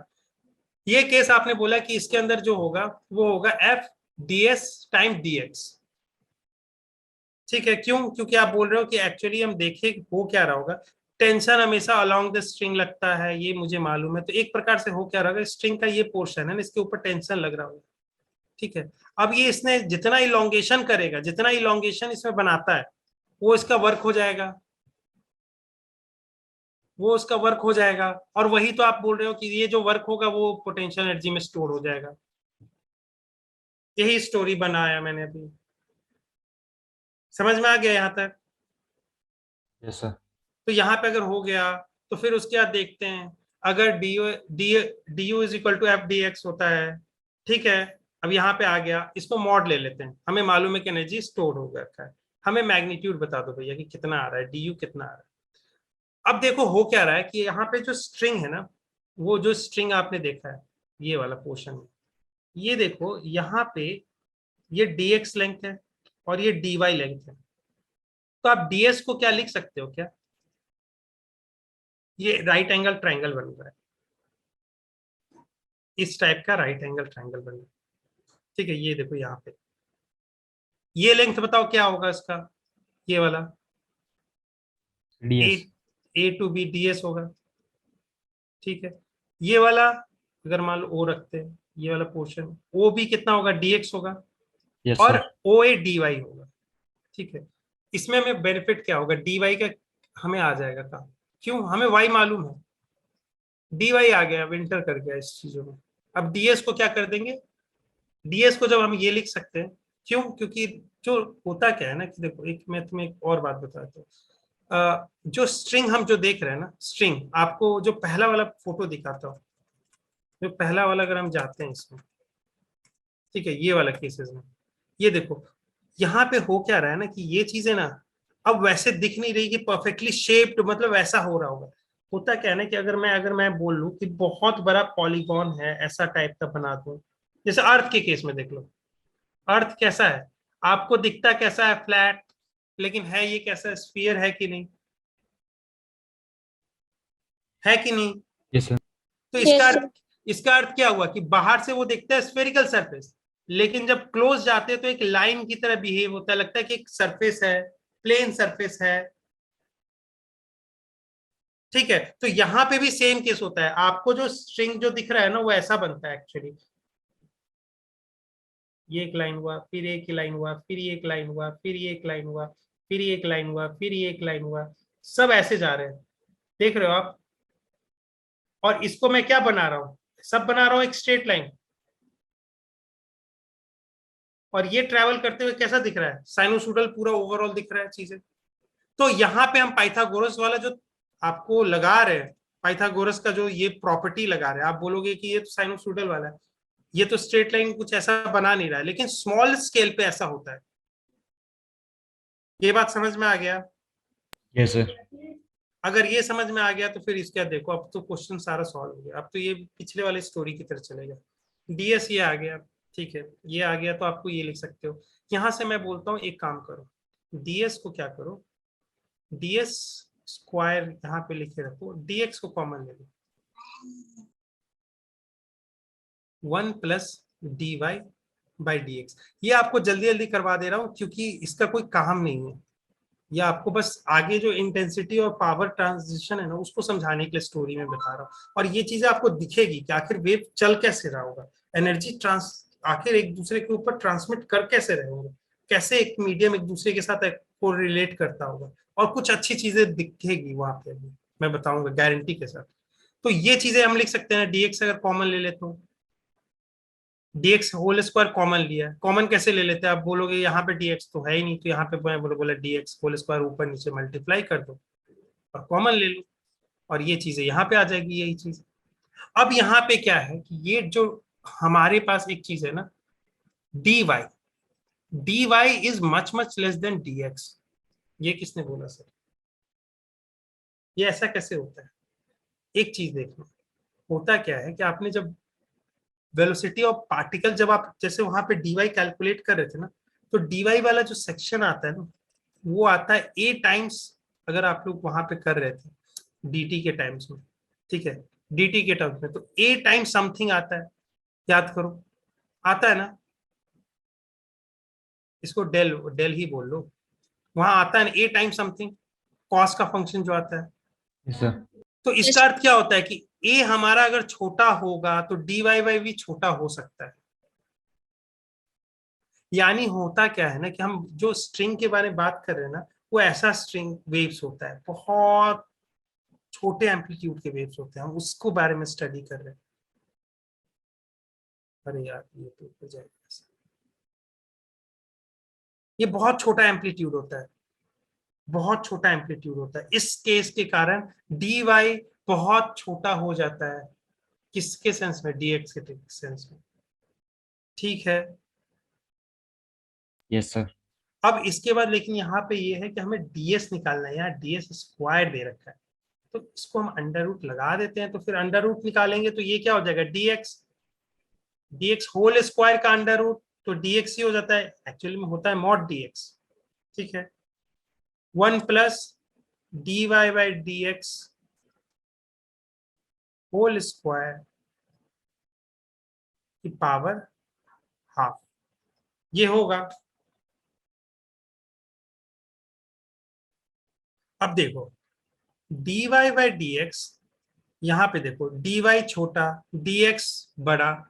ये केस, आपने बोला कि इसके अंदर जो होगा वो होगा F D S time D x. ठीक है, क्यों? क्योंकि आप बोल रहे हो कि एक्चुअली हम देखें हो क्या रहा होगा, टेंशन हमेशा अलोंग द स्ट्रिंग लगता है, ये मुझे मालूम है, तो एक प्रकार से हो क्या रहा होगा, स्ट्रिंग का ये पोर्शन है ना, इसके ऊपर टेंशन लग रहा होगा। ठीक है, अब ये इसने जितना इलोंगेशन करेगा, जितना इलोंगेशन इसमें बनाता है वो इसका वर्क हो जाएगा, वो उसका वर्क हो जाएगा, और वही तो आप बोल रहे हो कि ये जो वर्क होगा वो पोटेंशियल एनर्जी में स्टोर हो जाएगा। यही स्टोरी बनाया मैंने अभी, समझ में आ गया यहाँ तक? Yes sir. तो यहाँ पे अगर हो गया तो फिर उसके बाद देखते हैं, अगर D D U is equal to F D X होता है। ठीक है, अब यहाँ पे आ गया, इसको मॉड ले लेते हैं, हमें मालूम है कि एनर्जी स्टोर हो गया है, हमें मैग्नीट्यूड बता दो भैया कि कितना आ रहा है, डी यू कितना आ रहा है। अब देखो हो क्या रहा है कि यहाँ पे जो स्ट्रिंग है ना, वो जो स्ट्रिंग आपने देखा है ये वाला पोर्शन है, ये देखो यहाँ पे ये dx लेंथ है और ये dy लेंथ है, तो आप ds को क्या लिख सकते हो क्या, ये राइट एंगल ट्रायंगल बन रहा है, इस टाइप का राइट एंगल ट्रायंगल बन रहा है। ठीक है, ये देखो यहाँ पे ये लेंथ बताओ क्या होगा इसका, ये वाला ds A to B ds होगा। ठीक है, ये वाला अगर मान लो ओ रखते हैं, ये वाला पोर्शन ओ भी कितना होगा, dx होगा, यस और सर। ओ ए dy होगा। ठीक है, इसमें हमें बेनिफिट क्या होगा, dy का हमें आ जाएगा काम, क्यों, हमें y मालूम है, dy आ गया, विंटर कर गया इस चीजों में। अब ds को क्या कर देंगे, ds को जब हम ये लिख सकते हैं, क्यों, क्योंकि जो होता क्या है ना कि देखो, एक मैं तुम्हें एक और बात बताता हूँ, जो स्ट्रिंग हम जो देख रहे हैं ना, स्ट्रिंग आपको जो पहला वाला फोटो दिखाता हूँ, जो पहला वाला अगर हम जाते हैं इसमें, ठीक है, ये वाला केसेस में, ये देखो यहाँ पे हो क्या रहा है ना कि ये चीजें ना अब वैसे दिख नहीं रही कि परफेक्टली शेप्ड, मतलब वैसा हो रहा होगा। होता क्या है ना कि अगर मैं बोल लूं कि बहुत बड़ा पॉलीगॉन है, ऐसा टाइप का बना दूं, जैसे अर्थ के केस में देख लो, अर्थ कैसा है, आपको दिखता कैसा है, फ्लैट, लेकिन है ये कैसा, स्फीयर है कि नहीं, है कि नहीं? Yes sir. तो Yes, इसका अर्थ क्या हुआ कि बाहर से वो दिखता है स्फेरिकल सरफेस, लेकिन जब क्लोज जाते हैं तो एक लाइन की तरह बिहेव होता है, लगता है कि एक सरफेस है, प्लेन सरफेस है। ठीक है, तो यहाँ पे भी सेम केस होता है, आपको जो स्ट्रिंग जो दिख रहा है ना वो ऐसा बनता है एक्चुअली, ये एक लाइन हुआ, फिर एक लाइन हुआ, फिर एक लाइन हुआ, फिर एक लाइन हुआ, फिर एक लाइन हुआ, फिर एक लाइन हुआ, सब ऐसे जा रहे हैं, देख रहे हो आप? और इसको मैं क्या बना रहा हूं, सब बना रहा हूं एक स्ट्रेट लाइन, और ये ट्रैवल करते हुए कैसा दिख रहा है, साइनोसोडल पूरा ओवरऑल दिख रहा है चीजें। तो यहाँ पे हम पाइथागोरस वाला जो आपको लगा रहे हैं, पाइथागोरस का जो ये प्रॉपर्टी लगा रहे हैं, आप बोलोगे कि ये तो साइनोसोडल वाला है, ये तो स्ट्रेट लाइन कुछ ऐसा बना नहीं रहा है, लेकिन स्मॉल स्केल पे ऐसा होता है। ये बात समझ में आ गया? Yes sir. अगर ये समझ में आ गया तो फिर इसके बाद देखो, अब तो क्वेश्चन सारा सॉल्व हो गया, अब तो ये पिछले वाले स्टोरी की तरह चलेगा। डीएस ये आ गया, ठीक है, ये आ गया, तो आपको ये लिख सकते हो। यहां से मैं बोलता हूँ एक काम करो, डीएस को क्या करो, डीएस स्क्वायर यहाँ पे लिखे रखो, डीएक्स को कॉमन ले लो, 1 plus D Y by D X. ये आपको जल्दी जल्दी करवा दे रहा हूँ क्योंकि इसका कोई काम नहीं है, या आपको बस आगे जो इंटेंसिटी और पावर ट्रांजिशन है ना उसको समझाने के लिए स्टोरी में बता रहा हूँ। और ये चीजें आपको दिखेगी कि आखिर वेव चल कैसे रहा होगा, एनर्जी ट्रांस आखिर एक दूसरे के ऊपर ट्रांसमिट कर कैसे रहे होंगे, कैसे एक मीडियम एक दूसरे के साथ को रिलेट करता होगा, और कुछ अच्छी चीजें दिखेगी वहां पे, मैं बताऊंगा गारंटी के साथ। तो ये चीजें हम लिख सकते हैं, डीएक्स अगर कॉमन ले लेते हो, डीएक्स होल स्क्वायर कॉमन लिया है, कॉमन कैसे ले लेते हैं, आप बोलोगे यहाँ पे डीएक्स तो है ही नहीं, तो यहाँ पे मैं बोला डीएक्स होल स्क्वायर ऊपर नीचे मल्टीप्लाई कर दो और कॉमन ले लो, और ये चीजें यहाँ पे आ जाएगी, यही चीज। अब यहाँ पे क्या है कि ये जो हमारे पास एक चीज है ना, dy, D Y is much much less than D X. ये किसने बोला सर? ये ऐसा कैसे होता है? एक चीज देखो, होता क्या है कि आपने जब वेलोसिटी ऑफ पार्टिकल, जब आप जैसे वहां पे डी वाई कैलकुलेट कर रहे थे ना, तो डी वाई वाला जो सेक्शन आता है ना, वो आता है ए टाइम्स, अगर आप लोग वहां पे कर रहे थे dt के टाइम्स में, ठीक है, dt के टर्म्स में, तो a टाइम्स समथिंग आता है, याद करो, आता है ना, इसको डेल डेल ही बोल लो, वहां आता है ना a टाइम्स समथिंग, कॉस का फंक्शन जो आता है। Yes, sir. तो इसका अर्थ क्या होता है कि a हमारा अगर छोटा होगा तो dy वाई भी छोटा हो सकता है। यानी होता क्या है ना कि हम जो स्ट्रिंग के बारे में बात कर रहे हैं ना, वो ऐसा स्ट्रिंग वेव्स होता है, बहुत छोटे एम्पलीट्यूड के वेव्स होते हैं, हम उसको बारे में स्टडी कर रहे हैं। अरे यार ये तो हो जाएगा, ये बहुत छोटा एम्पलीट्यूड होता है, बहुत छोटा एम्पलीट्यूड होता है। इस केस के कारण डी वाई बहुत छोटा हो जाता है, किसके सेंस में? dx के सेंस में, ठीक है। Yes, sir. अब इसके बाद लेकिन यहाँ पे ये है कि हमें ds निकालना है, यहाँ ds स्क्वायर दे रखा है, तो इसको हम अंडर रूट लगा देते हैं, तो फिर अंडर रूट निकालेंगे तो ये क्या हो जाएगा? dx होल स्क्वायर का अंडर रूट, तो dx ही हो जाता है, एक्चुअली में होता है मॉड dx, ठीक है। 1 plus dy by dx whole square की पावर हाफ, ये होगा। अब देखो dy बाई dx, यहां पे देखो dy छोटा dx बड़ा,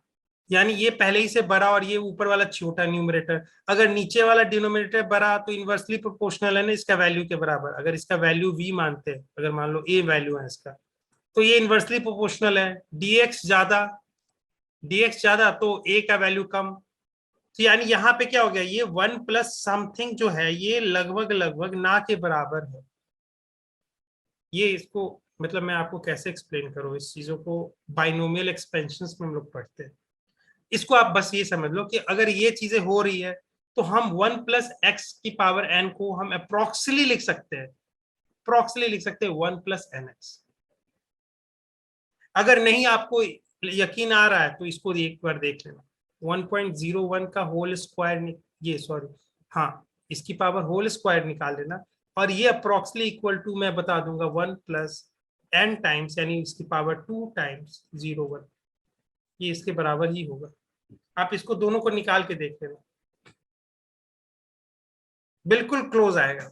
यानी ये पहले ही से बड़ा और ये ऊपर वाला छोटा न्यूमरेटर, अगर नीचे वाला डिनोमिनेटर बड़ा तो इनवर्सली प्रोपोर्शनल है ना इसका वैल्यू के बराबर। अगर इसका वैल्यू v मानते हैं, अगर मान लो a वैल्यू है इसका, तो ये इनवर्सली प्रोपोर्शनल है। dx ज्यादा तो a का वैल्यू कम, तो यानी यहाँ पे क्या हो गया, ये 1 प्लस समथिंग जो है ये लगभग लगभग ना के बराबर है। ये इसको मतलब मैं आपको कैसे एक्सप्लेन करूँ इस चीजों को, बाइनोमियल एक्सपेंशंस में हम लोग पढ़ते हैं। इसको आप बस ये समझ लो कि अगर ये चीजें हो रही है तो हम 1 प्लस एक्स की पावर n को हम अप्रोक्सिमेटली लिख सकते हैं, 1 प्लस एन एक्स। अगर नहीं आपको यकीन आ रहा है तो इसको एक बार देख लेना, 1.01 का होल स्क्वायर, ये सॉरी, हाँ, इसकी पावर होल स्क्वायर निकाल लेना, और ये अप्रोक्सिमेटली इक्वल टू मैं बता दूंगा 1 प्लस n टाइम्स, यानी इसकी पावर 2 टाइम्स 0.1, ये इसके बराबर ही होगा। आप इसको दोनों को निकाल के देख लेना, बिल्कुल क्लोज आएगा।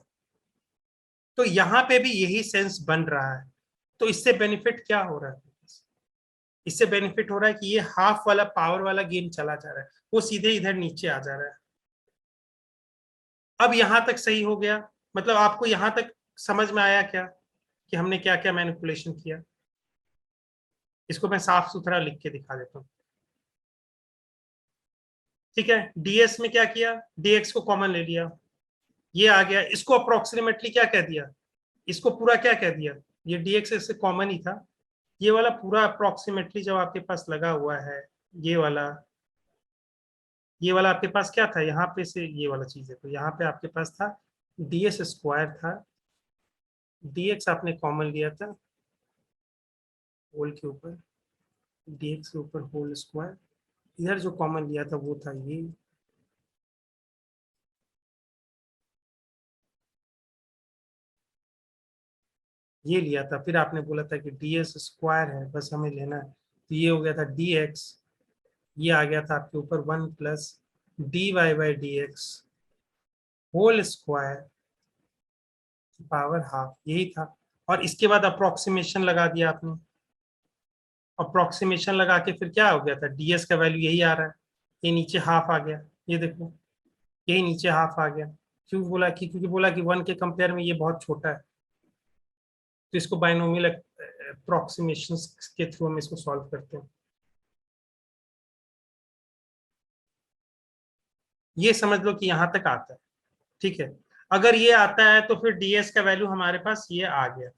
तो यहां पे भी यही सेंस बन रहा है। तो इससे बेनिफिट क्या हो रहा है? इससे बेनिफिट हो रहा है कि ये हाफ वाला पावर वाला गेन चला जा रहा है, वो सीधे इधर नीचे आ जा रहा है। अब यहां तक सही हो गया, मतलब आपको यहां तक समझ में आया क्या कि हमने क्या क्या मैनिपुलेशन किया? इसको मैं साफ सुथरा लिख के दिखा देता हूं, ठीक है। ds में क्या किया, dx को कॉमन ले लिया, ये आ गया, इसको अप्रोक्सीमेटली क्या कह दिया, इसको पूरा क्या कह दिया, ये dx इससे कॉमन ही था, ये वाला पूरा अप्रोक्सीमेटली जब आपके पास लगा हुआ है, ये वाला आपके पास क्या था, यहाँ पे से ये वाला चीज है, तो यहाँ पे आपके पास था ds स्क्वायर था, dx आपने कॉमन लिया था होल के ऊपर, dx के ऊपर होल स्क्वायर, इधर जो कॉमन लिया था वो था ये लिया था, फिर आपने बोला था कि ds स्क्वायर है बस हमें लेना है, तो ये हो गया था dx, ये आ गया था आपके ऊपर 1 plus dy by dx whole square power half, यही था। और इसके बाद अप्रोक्सीमेशन लगा दिया आपने, अप्रोक्सीमेशन लगा के फिर क्या हो गया था, ds का वैल्यू यही आ रहा है, ये नीचे हाफ आ गया, ये देखो यही नीचे हाफ आ गया। क्यों बोला कि, क्योंकि बोला कि 1 के कंपेयर में ये बहुत छोटा है, तो इसको बाइनोमियल अप्रोक्सीमेशन के थ्रू हम इसको सॉल्व करते हैं। ये समझ लो कि यहां तक आता है, ठीक है। अगर ये आता है तो फिर ds का वैल्यू हमारे पास ये आ गया,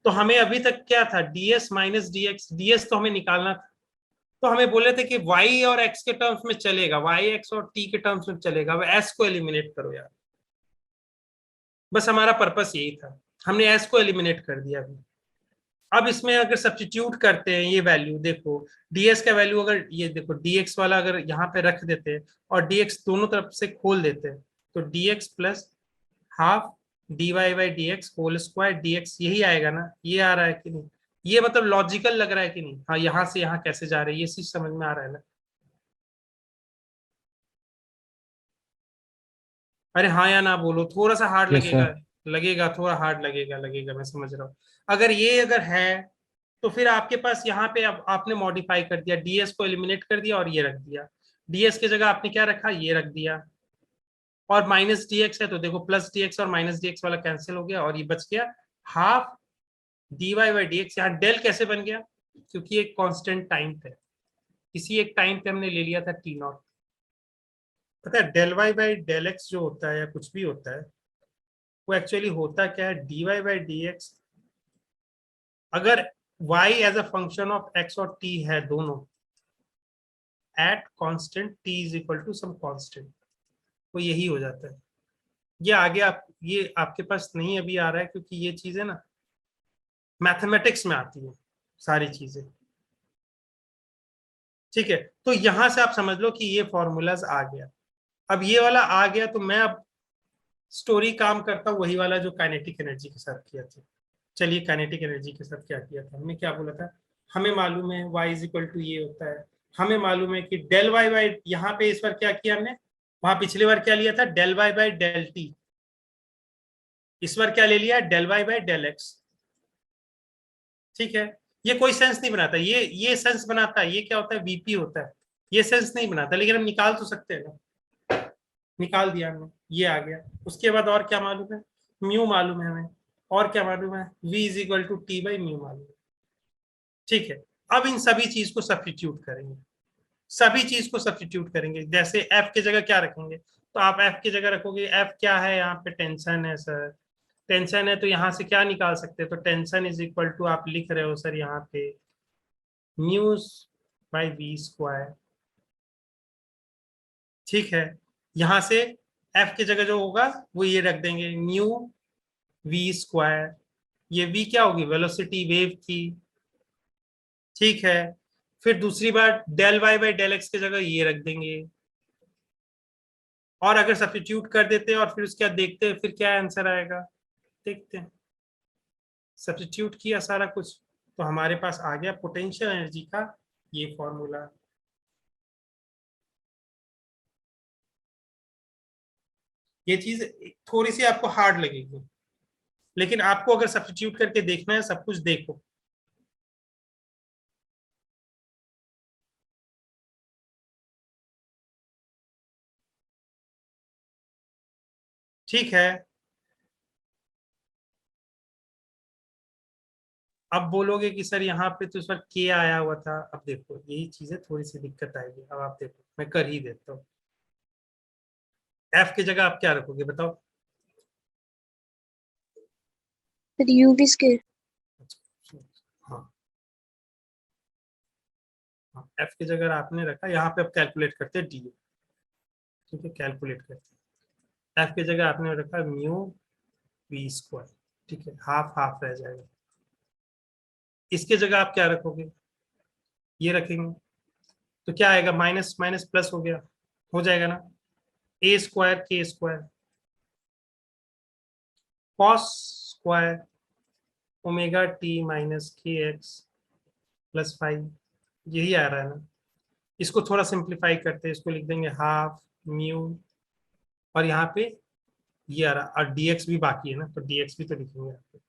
तो हमें अभी तक क्या था, ds माइनस dx, ds तो हमें निकालना था, तो हमें बोले थे कि y और x के टर्म्स में चलेगा, y x और t के टर्म्स में चलेगा, अब s को एलिमिनेट करो यार। बस हमारा पर्पस यही था, हमने s को एलिमिनेट कर दिया अभी। अब इसमें अगर सब्स्टिट्यूट करते हैं ये वैल्यू, देखो ds का वैल्यू अगर ये देखो dx वाला अगर यहाँ पे रख देते हैं और dx दोनों तरफ से खोल देते हैं, तो dx plus half dy by D x whole square dx, यही आएगा ना? ये आ रहा है कि नहीं? ये मतलब लॉजिकल लग रहा है कि नहीं? हाँ, यहाँ से यहाँ कैसे जा रही है ये चीज समझ में आ रहा है ना? अरे हाँ या ना बोलो, थोड़ा सा हार्ड Yes, लगेगा। sir. लगेगा, थोड़ा हार्ड लगेगा, मैं समझ रहा हूँ। अगर ये अगर है तो फिर आपके पास यहाँ पे अब आपने मॉडिफाई कर दिया, ds को एलिमिनेट कर दिया और ये रख दिया। ds की जगह आपने क्या रखा? ये रख दिया। और माइनस dx है तो देखो प्लस dx और माइनस dx वाला कैंसिल हो गया और ये बच गया half dy by D x. यहाँ डेल कैसे बन गया? क्योंकि एक कांस्टेंट टाइम पे, किसी एक टाइम पे हमने ले लिया था टी नॉट। पता है del Y by del x जो होता है या कुछ भी होता है, वो एक्चुअली होता क्या है? dy बाई डी एक्स, अगर y as a function of x और t है दोनों at constant t is equal to some constant, वो यही हो जाता है। ये आगे आप, ये आपके पास नहीं अभी आ रहा है क्योंकि ये चीजें ना मैथमेटिक्स में आती है सारी चीजें, ठीक है? तो यहां से आप समझ लो कि ये फॉर्मूलाज आ गया। अब ये वाला आ गया तो मैं अब स्टोरी काम करता हूँ वही वाला जो काइनेटिक एनर्जी के साथ किया था। चलिए काइनेटिक एनर्जी के साथ क्या किया था हमने, क्या बोला था? हमें मालूम है y इज इक्वल टू ये होता है, हमें मालूम है कि डेल वाई बाई, यहाँ पे इस बार क्या किया हमने, वहां पिछली बार क्या लिया था? Del Y by del t. इस बार क्या ले लिया? Del Y by del x. ठीक है, ये कोई सेंस नहीं बनाता, ये सेंस बनाता है, ये क्या होता है? वीपी होता है। ये सेंस नहीं बनाता, लेकिन हम निकाल तो सकते हैं ना। निकाल दिया हमने, ये आ गया। उसके बाद और क्या मालूम है? म्यू मालूम है हमें। और क्या मालूम है? v is equal to t by mu मालूम है। ठीक है, अब इन सभी चीज को सब्स्टिट्यूट करेंगे, सभी चीज को सब्स्टिट्यूट करेंगे। जैसे f की जगह क्या रखेंगे? तो आप f की जगह रखोगे, f क्या है? यहाँ पे टेंशन है सर, टेंशन है तो यहाँ से क्या निकाल सकते हैं? तो टेंशन इज इक्वल टू, आप लिख रहे हो सर यहाँ पे म्यूज बाई वी स्क्वायर। ठीक है, यहां से f की जगह जो होगा वो ये रख देंगे म्यू वी स्क्वायर। ये v क्या होगी? वेलोसिटी वेव की। ठीक है, फिर दूसरी बार del Y by del x की जगह ये रख देंगे। और अगर सब्स्टिट्यूट कर देते हैं और फिर उसके बाद देखते हैं फिर क्या आंसर आएगा, देखते हैं। सब्स्टिट्यूट किया सारा कुछ तो हमारे पास आ गया पोटेंशियल एनर्जी का ये फॉर्मूला। ये चीज थोड़ी सी आपको हार्ड लगेगी, लेकिन आपको अगर सब्स्टिट्यूट करके देखना है सब कुछ देखो। ठीक है, अब बोलोगे कि सर यहाँ पे तो इस बार के आया हुआ था। अब देखो यही चीजें थोड़ी सी दिक्कत आएगी। अब आप देखो, मैं कर ही देता हूँ। एफ की जगह आप क्या रखोगे बताओ? फिर यूवी स्केयर। हाँ हाँ, एफ की जगह आपने रखा, यहाँ पे अब कैलकुलेट करते हैं डी। ठीक है, कैलकुलेट करते हैं। एफ की जगह आपने रखा म्यू वी स्क्वायर। ठीक है, हाफ हाफ रह जाएगा। इसके जगह आप क्या रखोगे? ये रखेंगे तो क्या आएगा? माइनस माइनस प्लस हो गया, हो जाएगा ना? ए स्क्वायर के square cos square omega T minus K x plus 5, यही आ रहा है ना? इसको थोड़ा सिंप्लीफाई करते हैं, इसको लिख देंगे हाफ म्यू, और यहाँ पे ये आ रहा, और dx भी बाकी है ना, तो dx भी तो लिखेंगे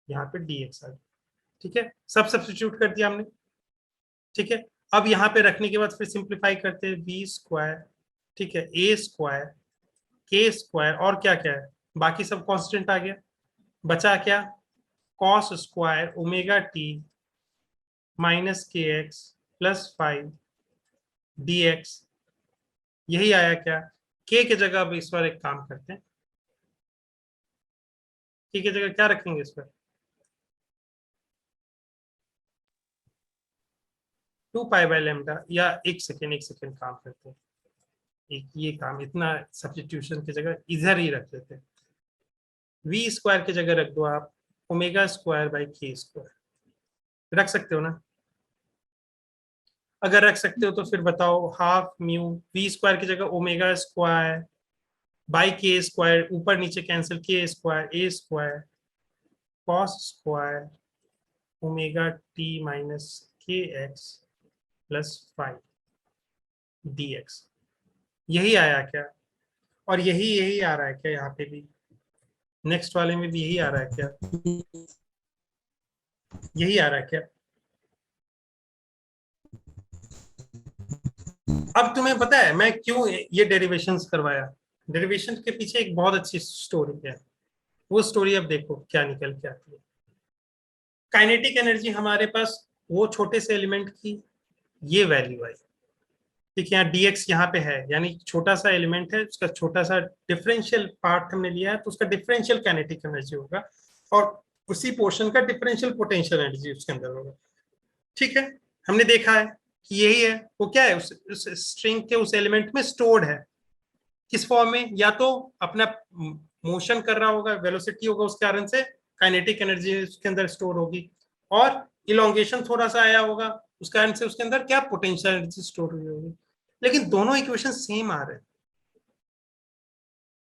यहाँ पे dx आ गया। ठीक है, सब सब्स्टिट्यूट कर दिया हमने। ठीक है, अब यहाँ पे रखने के बाद फिर सिंप्लीफाई करते हैं बी स्क्वायर। ठीक है, ए स्क्वायर के स्क्वायर, और क्या क्या है? बाकी सब कांस्टेंट आ गया। बचा क्या? Cos square omega T minus K x plus 5 dx, यही आया क्या? के की जगह अब इस बार एक काम करते हैं, के की जगह क्या रखेंगे इस पर? 2 पाई/λ, या एक सेकेंड काम करते हैं, एक ये काम इतना सब्स्टिट्यूशन की जगह इधर ही रख देते हैं। वी स्क्वायर की जगह रख दो आप ω² / k², रख सकते हो ना? अगर रख सकते हो तो फिर बताओ, हाफ म्यू v² की जगह ω² / k², ऊपर नीचे cancel, k² a² cos² ωt - kx + 5 dx। यही आया क्या? और यही आ रहा है क्या यहाँ पे भी? नेक्स्ट वाले में भी यही आ रहा है क्या? यही आ रहा है क्या? अब तुम्हें पता है मैं क्यों ये डेरिवेशंस करवाया? डेरिवेशन के पीछे एक बहुत अच्छी स्टोरी है। वो स्टोरी अब देखो क्या निकल के आती है। काइनेटिक एनर्जी हमारे पास वो छोटे से एलिमेंट की ये वैल्यू आई, ठीक है, यहाँ dx यहाँ पे है, यानी छोटा सा एलिमेंट है, उसका छोटा सा डिफरेंशियल पार्ट हमने लिया है, तो उसका डिफरेंशियल काइनेटिक एनर्जी होगा, और उसी पोर्शन का डिफरेंशियल पोटेंशियल एनर्जी उसके अंदर होगा। ठीक है, हमने देखा है कि यही है, वो क्या है, उस स्ट्रिंग के उस एलिमेंट में स्टोर्ड है। किस फॉर्म में? या तो अपना मोशन कर रहा होगा, वेलोसिटी होगा, उस कारण से काइनेटिक एनर्जी उसके अंदर स्टोर होगी, और इलोंगेशन थोड़ा सा आया होगा, उस कारण से उसके अंदर क्या पोटेंशियल एनर्जी स्टोर हुई होगी। लेकिन दोनों इक्वेशन सेम आ रहे हैं।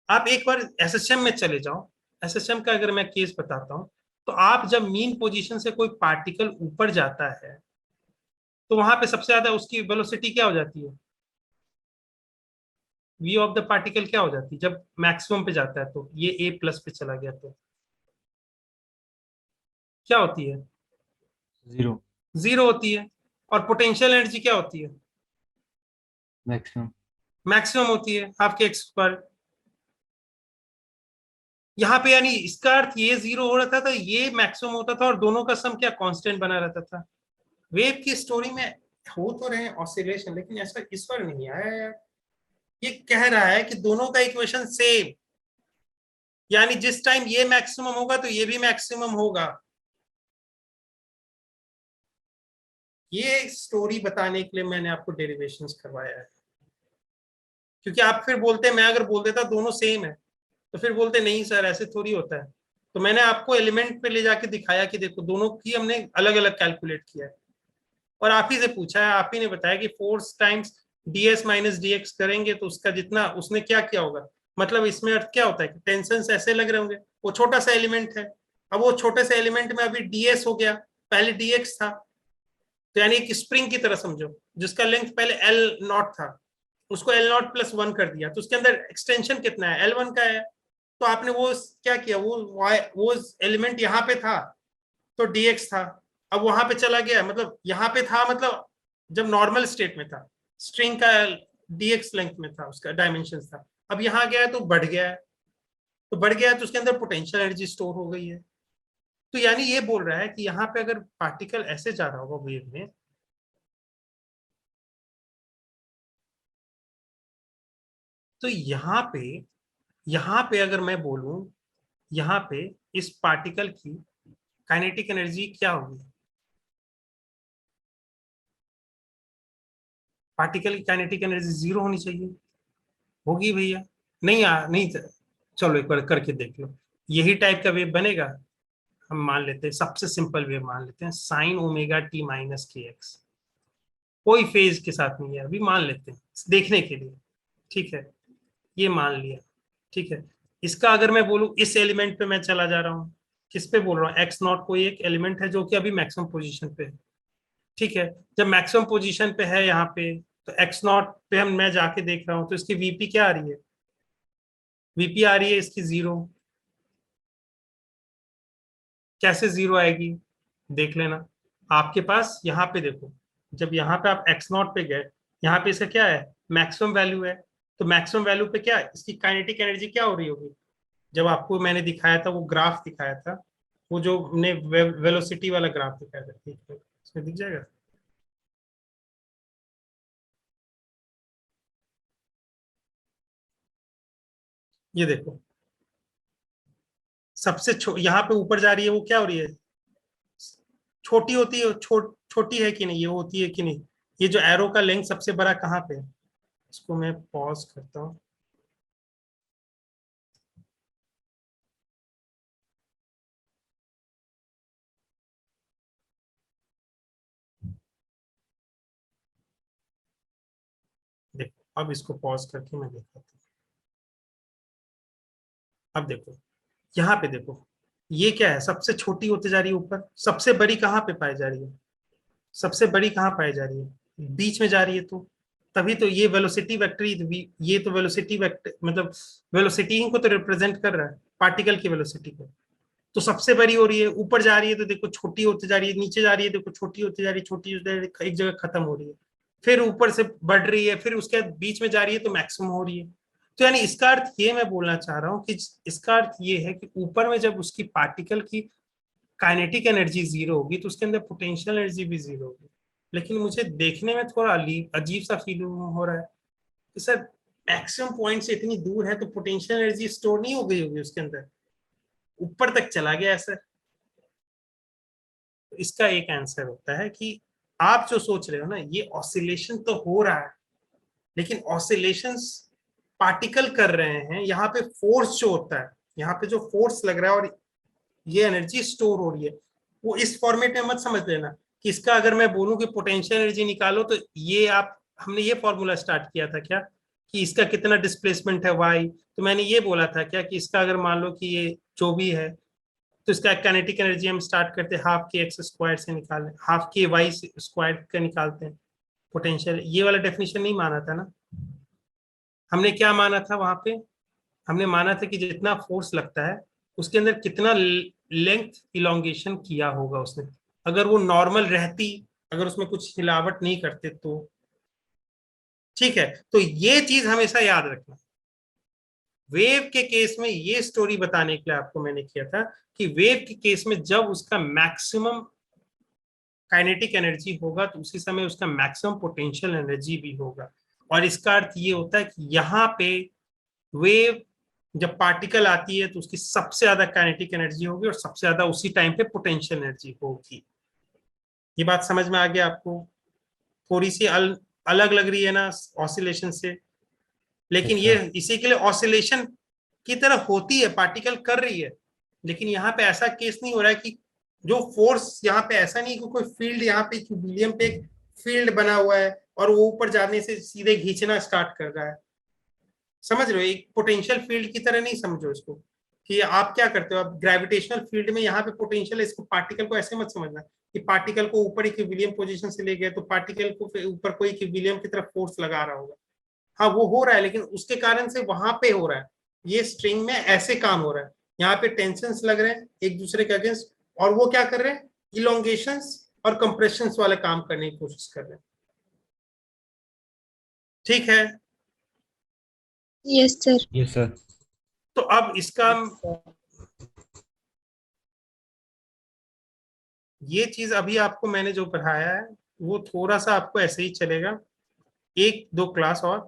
आप एक बार एसएसएम में चले जाओ, एसएसएम का अगर मैं केस बताता हूं, तो आप जब मीन पोजीशन से कोई पार्टिकल ऊपर जाता है तो वहां पे सबसे ज्यादा उसकी वेलोसिटी क्या हो जाती है? v ऑफ द पार्टिकल क्या हो जाती है जब मैक्सिमम पे जाता है? तो ये a+ पे चला गया तो क्या होती है? 0 0 होती है। और पोटेंशियल एनर्जी क्या होती है? मैक्सिमम। मैक्सिमम होती है, हाफ के x²। यहाँ पे यानी इसका अर्थ ये 0 हो रहा था, ये मैक्सिमम होता था, और दोनों का सम क्या कांस्टेंट बना रहता था। वेव की स्टोरी में हो तो रहे ऑसिलेशन, लेकिन ऐसा इस पर नहीं आया यार। ये कह रहा है कि दोनों का इक्वेशन सेम, यानी जिस टाइम ये मैक्सिमम होगा तो ये भी मैक्सिमम होगा। ये स्टोरी बताने के लिए मैंने आपको डेरिवेशंस करवाया है, क्योंकि आप फिर बोलते, मैं अगर बोल देता दोनों सेम है तो फिर बोलते नहीं सर ऐसे थोड़ी होता है। तो मैंने आपको एलिमेंट पे ले जाके दिखाया कि देखो दोनों की हमने अलग अलग कैलकुलेट किया है, और आप ही से पूछा है, आप ही ने बताया कि फोर्स टाइम्स ds - dx करेंगे तो उसका जितना उसने क्या किया होगा। मतलब इसमें अर्थ क्या होता है कि टेंशन ऐसे लग रहे होंगे, वो छोटा सा एलिमेंट है, अब वो छोटे से एलिमेंट में अभी ds हो गया, पहले dx था, तो यानी एक स्प्रिंग की तरह समझो, जिसका लेंथ पहले L0 था, उसको L0 + 1 कर दिया, तो उसके अंदर एक्सटेंशन कितना है? L1 का है। तो आपने वो क्या किया, वो एलिमेंट यहाँ पे था तो dx था, अब वहां पे चला गया, मतलब यहाँ पे था, मतलब जब नॉर्मल स्टेट में था स्ट्रिंग का dx लेंथ में था, उसका डायमेंशन था, अब यहाँ गया है तो बढ़ गया है, तो बढ़ गया है तो उसके अंदर पोटेंशियल एनर्जी स्टोर हो गई है। तो यानी ये बोल रहा है कि यहाँ पे अगर पार्टिकल ऐसे जा रहा होगा वेव में, तो यहाँ पे अगर मैं बोलूं, यहाँ पे इस पार्टिकल की काइनेटिक एनर्जी क्या होगी? पार्टिकल की काइनेटिक एनर्जी 0 होनी चाहिए, होगी भैया? नहीं चलो एक बार करके देख लो, यही टाइप का वेव बनेगा। हम मान लेते हैं, सबसे सिंपल वेव मान लेते हैं, sin ωt - kx, कोई फेज के साथ नहीं है, अभी मान लेते हैं देखने के लिए, ठीक है, ये मान लिया, ठीक है। इसका अगर मैं बोलूं, इस एलिमेंट पे मैं चला जा रहा हूं, किस पे बोल रहा हूँ? x0 कोई एक एलिमेंट है जो कि अभी मैक्सिमम पोजीशन पे है, ठीक है। जब मैक्सिमम पोजीशन पे है यहाँ पे, तो x0 पे मैं जाके देख रहा हूँ, तो इसकी वीपी क्या आ रही है? वीपी आ रही है इसकी 0। कैसे 0 आएगी? देख लेना, आपके पास यहाँ पे देखो, जब यहाँ पे आप x0 पे गए, यहाँ पे इसका क्या है? मैक्सिमम वैल्यू है, तो मैक्सिमम वैल्यू पे क्या है? इसकी काइनेटिक एनर्जी क्या हो रही होगी? जब आपको मैंने दिखाया था, वो ग्राफ दिखाया था, वो जो हमने वेलोसिटी वाला ग्राफ दिखाया था, ठीक है, इसमें दिख जाएगा। ये देखो, सबसे यहाँ पे ऊपर जा रही है, वो क्या हो रही है? छोटी होती है, छोटी है कि नहीं, ये होती है कि नहीं, ये जो एरो का लेंथ सबसे बड़ा कहाँ पे है, इसको मैं पॉज करता हूँ। देखो अब इसको पॉज करके मैं दिखाता हूँ। अब देखो यहाँ पे देखो, ये क्या है, सबसे छोटी होती जा रही है ऊपर, सबसे बड़ी कहाँ पे पाई जा रही है, सबसे बड़ी कहाँ पाई जा रही है, बीच में जा रही है। तो तभी तो ये वेलोसिटी वेक्टर, ये तो वेलोसिटी वेक्टर मतलब वेलोसिटी को तो रिप्रेजेंट कर रहा है, पार्टिकल की वेलोसिटी को। तो सबसे बड़ी हो रही है, ऊपर जा रही है तो देखो छोटी होती जा रही है, नीचे जा रही है देखो छोटी होती जा रही है, छोटी होती जा रही है, एक जगह खत्म हो रही है, फिर ऊपर से बढ़ रही है, फिर उसके बीच में जा रही है तो मैक्सिमम हो रही है। तो यानी इसका अर्थ ये मैं बोलना चाह रहा हूँ कि इसका अर्थ ये है कि ऊपर में जब उसकी पार्टिकल की काइनेटिक एनर्जी जीरो होगी तो उसके अंदर पोटेंशियल एनर्जी भी जीरो होगी। लेकिन मुझे देखने में थोड़ा अजीब सा फील हो रहा है कि सर मैक्सिमम पॉइंट से इतनी दूर है तो पोटेंशियल एनर्जी स्टोर नहीं हो गई होगी उसके अंदर, ऊपर तक चला गया है सर। तो इसका एक आंसर होता है कि आप जो सोच रहे हो ना, ये ऑसिलेशन तो हो रहा है, लेकिन ऑसिलेशंस पार्टिकल कर रहे हैं, यहाँ पे फोर्स जो होता है, यहाँ पे जो फोर्स लग रहा है और ये एनर्जी स्टोर हो रही है, वो इस फॉर्मेट में मत समझ लेना कि इसका अगर मैं बोलूं कि पोटेंशियल एनर्जी निकालो तो ये आप, हमने ये फॉर्मूला स्टार्ट किया था क्या कि इसका कितना डिस्प्लेसमेंट है वाई, तो मैंने ये बोला था क्या कि इसका अगर मान लो कि ये जो भी है तो इसका काइनेटिक एनर्जी हम स्टार्ट करते हैं हाफ के एक्स स्क्वायर से निकालें, हाफ के वाई स्क्वायर का निकालते हैं पोटेंशियल। ये वाला डेफिनेशन नहीं माना था ना, हमने क्या माना था वहां पे, हमने माना था कि जितना फोर्स लगता है उसके अंदर कितना लेंथ इलोंगेशन किया होगा उसने, अगर वो नॉर्मल रहती, अगर उसमें कुछ हिलावट नहीं करते तो। ठीक है, तो ये चीज हमेशा याद रखना। वेव के केस में ये स्टोरी बताने के लिए आपको मैंने किया था कि वेव के केस में जब उसका मैक्सिमम काइनेटिक एनर्जी होगा तो उसी समय उसका मैक्सिमम पोटेंशियल एनर्जी भी होगा। और इसका अर्थ ये होता है कि यहाँ पे वेव जब पार्टिकल आती है तो उसकी सबसे ज्यादा काइनेटिक एनर्जी होगी और सबसे ज्यादा उसी टाइम पे पोटेंशियल एनर्जी होगी। ये बात समझ में आ गया आपको? थोड़ी सी अलग लग रही है ना ऑसिलेशन से, लेकिन ये इसी के लिए ऑसिलेशन की तरह होती है, पार्टिकल कर रही है, लेकिन यहाँ पे ऐसा केस नहीं हो रहा है कि जो फोर्स यहाँ पे, ऐसा नहीं कि कोई फील्ड यहाँ पे हीलियम पे एक फील्ड बना हुआ है और वो ऊपर जाने से सीधे खींचना स्टार्ट कर रहा है। समझ रहे हो? एक पोटेंशियल फील्ड की तरह नहीं समझो इसको कि आप क्या करते हो, आप ग्रेविटेशनल फील्ड में यहाँ पे पोटेंशियल है, इसको पार्टिकल को ऐसे मत समझना कि पार्टिकल को ऊपर इक्विलिब्रियम पोजीशन से ले गए तो पार्टिकल को ऊपर कोई इक्विलिब्रियम की तरफ फोर्स लगा रहा होगा। हाँ वो हो रहा है, लेकिन उसके कारण से वहां पे हो रहा है, ये स्ट्रिंग में ऐसे काम हो रहा है, यहाँ पे टेंशंस लग रहे हैं एक दूसरे के अगेंस्ट, और वो क्या कर रहे हैं, इलोंगेशंस और कंप्रेशंस वाले काम करने की कोशिश कर रहे हैं। ठीक है? Yes sir. Yes sir. तो अब इसका ये चीज अभी आपको मैंने जो पढ़ाया है वो थोड़ा सा आपको ऐसे ही चलेगा, एक दो क्लास और,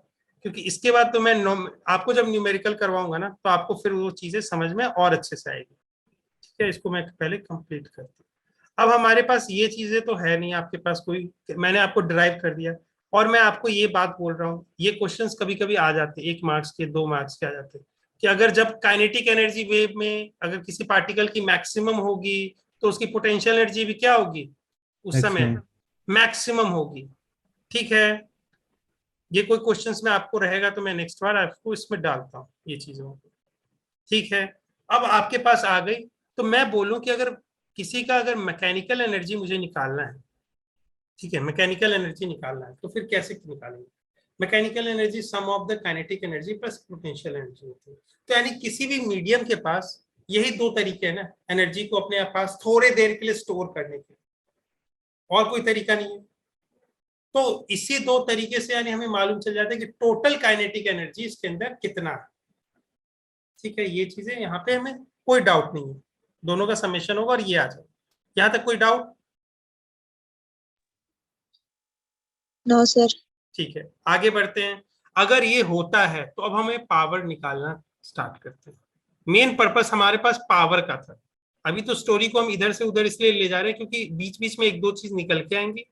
क्योंकि इसके बाद तो मैं आपको जब न्यूमेरिकल करवाऊंगा ना तो आपको फिर वो चीजें समझ में और अच्छे से आएगी। ठीक है, इसको मैं पहले कंप्लीट करती हूँ। अब हमारे पास ये चीजें तो है नहीं, आपके पास कोई, मैंने आपको ड्राइव कर दिया, और मैं आपको ये बात बोल रहा हूँ, ये क्वेश्चंस कभी कभी आ जाते हैं 1 मार्क्स के 2 मार्क्स के आ जाते हैं कि अगर जब काइनेटिक एनर्जी वेव में अगर किसी पार्टिकल की मैक्सिमम होगी तो उसकी पोटेंशियल एनर्जी भी क्या होगी उस समय, मैक्सिमम होगी। ठीक है, ये कोई क्वेश्चंस में आपको रहेगा तो मैं नेक्स्ट बार आपको इसमें डालता हूँ ये चीजों को। ठीक है, अब आपके पास आ गई, तो मैं बोलूं कि अगर किसी का अगर मैकेनिकल एनर्जी मुझे निकालना है, ठीक है, मैकेनिकल एनर्जी निकालना है तो फिर कैसे निकालेंगे? Mechanical energy sum of the kinetic energy plus potential energy होती है। तो यानी किसी भी मीडियम के पास यही दो तरीके हैं ना एनर्जी को अपने पास थोड़े देर के लिए स्टोर करने के, और कोई तरीका नहीं है। तो इसी दो तरीके से यानी हमें मालूम चल जाता है कि टोटल काइनेटिक एनर्जी इसके अंदर कितना है। ठीक है, ये चीजें यहाँ पे हमें कोई डाउट नहीं है, दोनों का समेशन होगा और ये आ जाए। यहाँ तक कोई डाउट? No sir. ठीक है, आगे बढ़ते हैं। अगर ये होता है तो अब हमें पावर निकालना स्टार्ट करते हैं। मेन पर्पस हमारे पास पावर का था, अभी तो स्टोरी को हम इधर से उधर इसलिए ले जा रहे हैं क्योंकि बीच बीच में एक दो चीज निकल के आएंगी,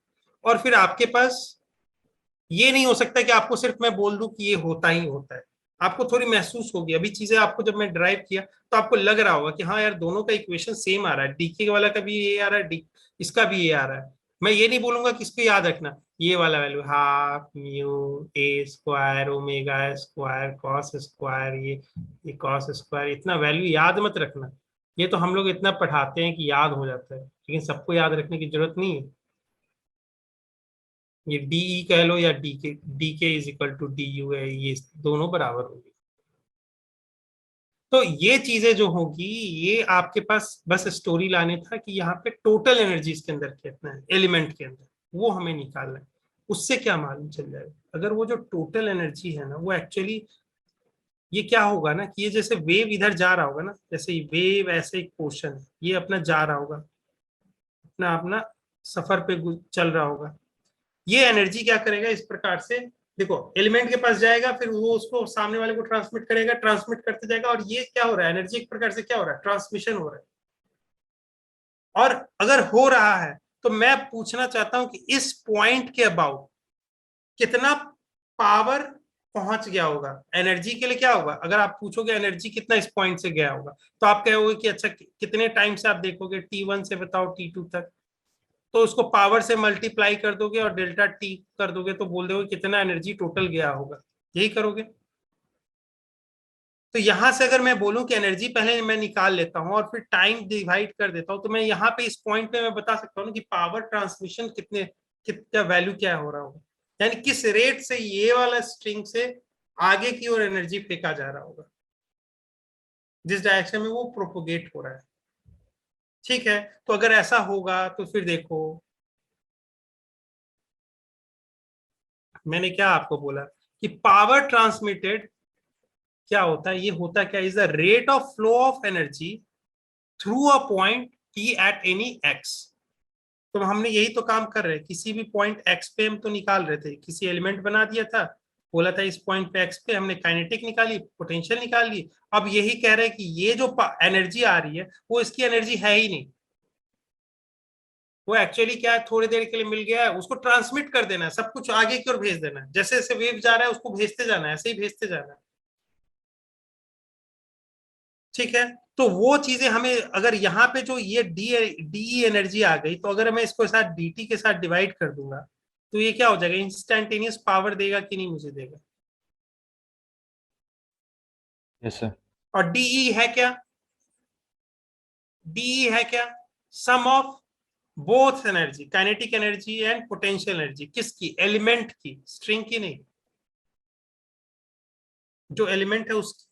और फिर आपके पास ये नहीं हो सकता कि आपको सिर्फ मैं बोल दूं कि ये होता ही होता है। आपको थोड़ी महसूस होगी अभी चीजें, आपको जब मैं ड्राइव किया तो आपको लग रहा होगा कि हाँ यार दोनों का इक्वेशन सेम आ रहा है, डीके वाला का भी ये आ रहा है, डी इसका भी ये आ रहा है। मैं ये नहीं बोलूंगा कि इसको याद रखना, ये वाला value half mu a square omega square cos square, ये कॉस स्क्वायर, इतना वैल्यू याद मत रखना। ये तो हम लोग इतना पढ़ाते हैं कि याद हो जाता है, लेकिन सबको याद रखने की जरूरत नहीं है। ये डीई कह लो या डी के is equal to d u है, ये दोनों बराबर होगी। तो ये चीजें जो होगी, ये आपके पास बस स्टोरी लाने था कि यहाँ पे टोटल एनर्जी इसके अंदर कितना है एलिमेंट के अंदर, वो हमें निकालना है। उससे क्या मालूम चल जाएगा, अगर वो जो टोटल एनर्जी है ना वो एक्चुअली, ये क्या होगा ना कि ये जैसे वेव इधर जा रहा होगा ना, जैसे वेव ऐसे एक पोर्शन है, ये अपना जा रहा होगा, अपना अपना सफर पे चल रहा होगा। ये एनर्जी क्या करेगा इस प्रकार से, देखो एलिमेंट के पास जाएगा, फिर वो उसको सामने वाले को ट्रांसमिट करेगा, ट्रांसमिट करते जाएगा, और ये क्या हो रहा है, एनर्जी एक प्रकार से क्या हो रहा है, ट्रांसमिशन हो रहा है। और अगर हो रहा है तो मैं पूछना चाहता हूं कि इस पॉइंट के अबाउट कितना पावर पहुंच गया होगा। एनर्जी के लिए क्या होगा, अगर आप पूछोगे एनर्जी कितना इस पॉइंट से गया होगा, तो आप कहोगे कि अच्छा कितने टाइम से आप देखोगे, T1 से बताओ T2 तक, तो उसको पावर से मल्टीप्लाई कर दोगे और डेल्टा टी कर दोगे, तो बोल दोगे कितना एनर्जी टोटल गया होगा, यही करोगे। तो यहां से अगर मैं बोलूं कि एनर्जी पहले मैं निकाल लेता हूं और फिर टाइम डिवाइड कर देता हूं, तो मैं यहाँ पे इस पॉइंट पे मैं बता सकता हूँ कि पावर ट्रांसमिशन कितना वैल्यू क्या हो रहा होगा, यानी किस रेट से ये वाला स्ट्रिंग से आगे की ओर एनर्जी फेंका जा रहा होगा, जिस डायरेक्शन में वो प्रोपोगेट हो रहा है। ठीक है, तो अगर ऐसा होगा तो फिर देखो मैंने क्या आपको बोला कि पावर ट्रांसमिटेड क्या होता है, ये होता क्या, is the rate of flow of energy through a point T at any x. तो हमने यही तो काम कर रहे हैं, किसी भी पॉइंट एक्स पे हम तो निकाल रहे थे, किसी एलिमेंट बना दिया था, बोला था इस पॉइंट पे एक्स पे हमने काइनेटिक निकाली, पोटेंशियल निकाल ली। अब यही कह रहे हैं कि ये जो एनर्जी आ रही है वो इसकी एनर्जी है ही नहीं, वो एक्चुअली क्या है, थोड़ी देर के लिए मिल गया है, उसको ट्रांसमिट कर देना है, सब कुछ आगे की ओर भेज देना है, जैसे जैसे वेव जा रहा है उसको भेजते जाना है, ऐसे ही भेजते जाना है। ठीक है, तो वो चीजें हमें, अगर यहाँ पे जो ये डी एनर्जी आ गई, तो अगर मैं इसको साथ dt के साथ डिवाइड कर दूंगा, तो ये क्या हो जाएगा, इंस्टैन्टेनियस पावर देगा कि नहीं मुझे देगा। Yes sir. और डीई है क्या, डीई है क्या, sum of both energy, kinetic energy and potential energy, किसकी, एलिमेंट की, स्ट्रिंग की नहीं, जो एलिमेंट है उसकी।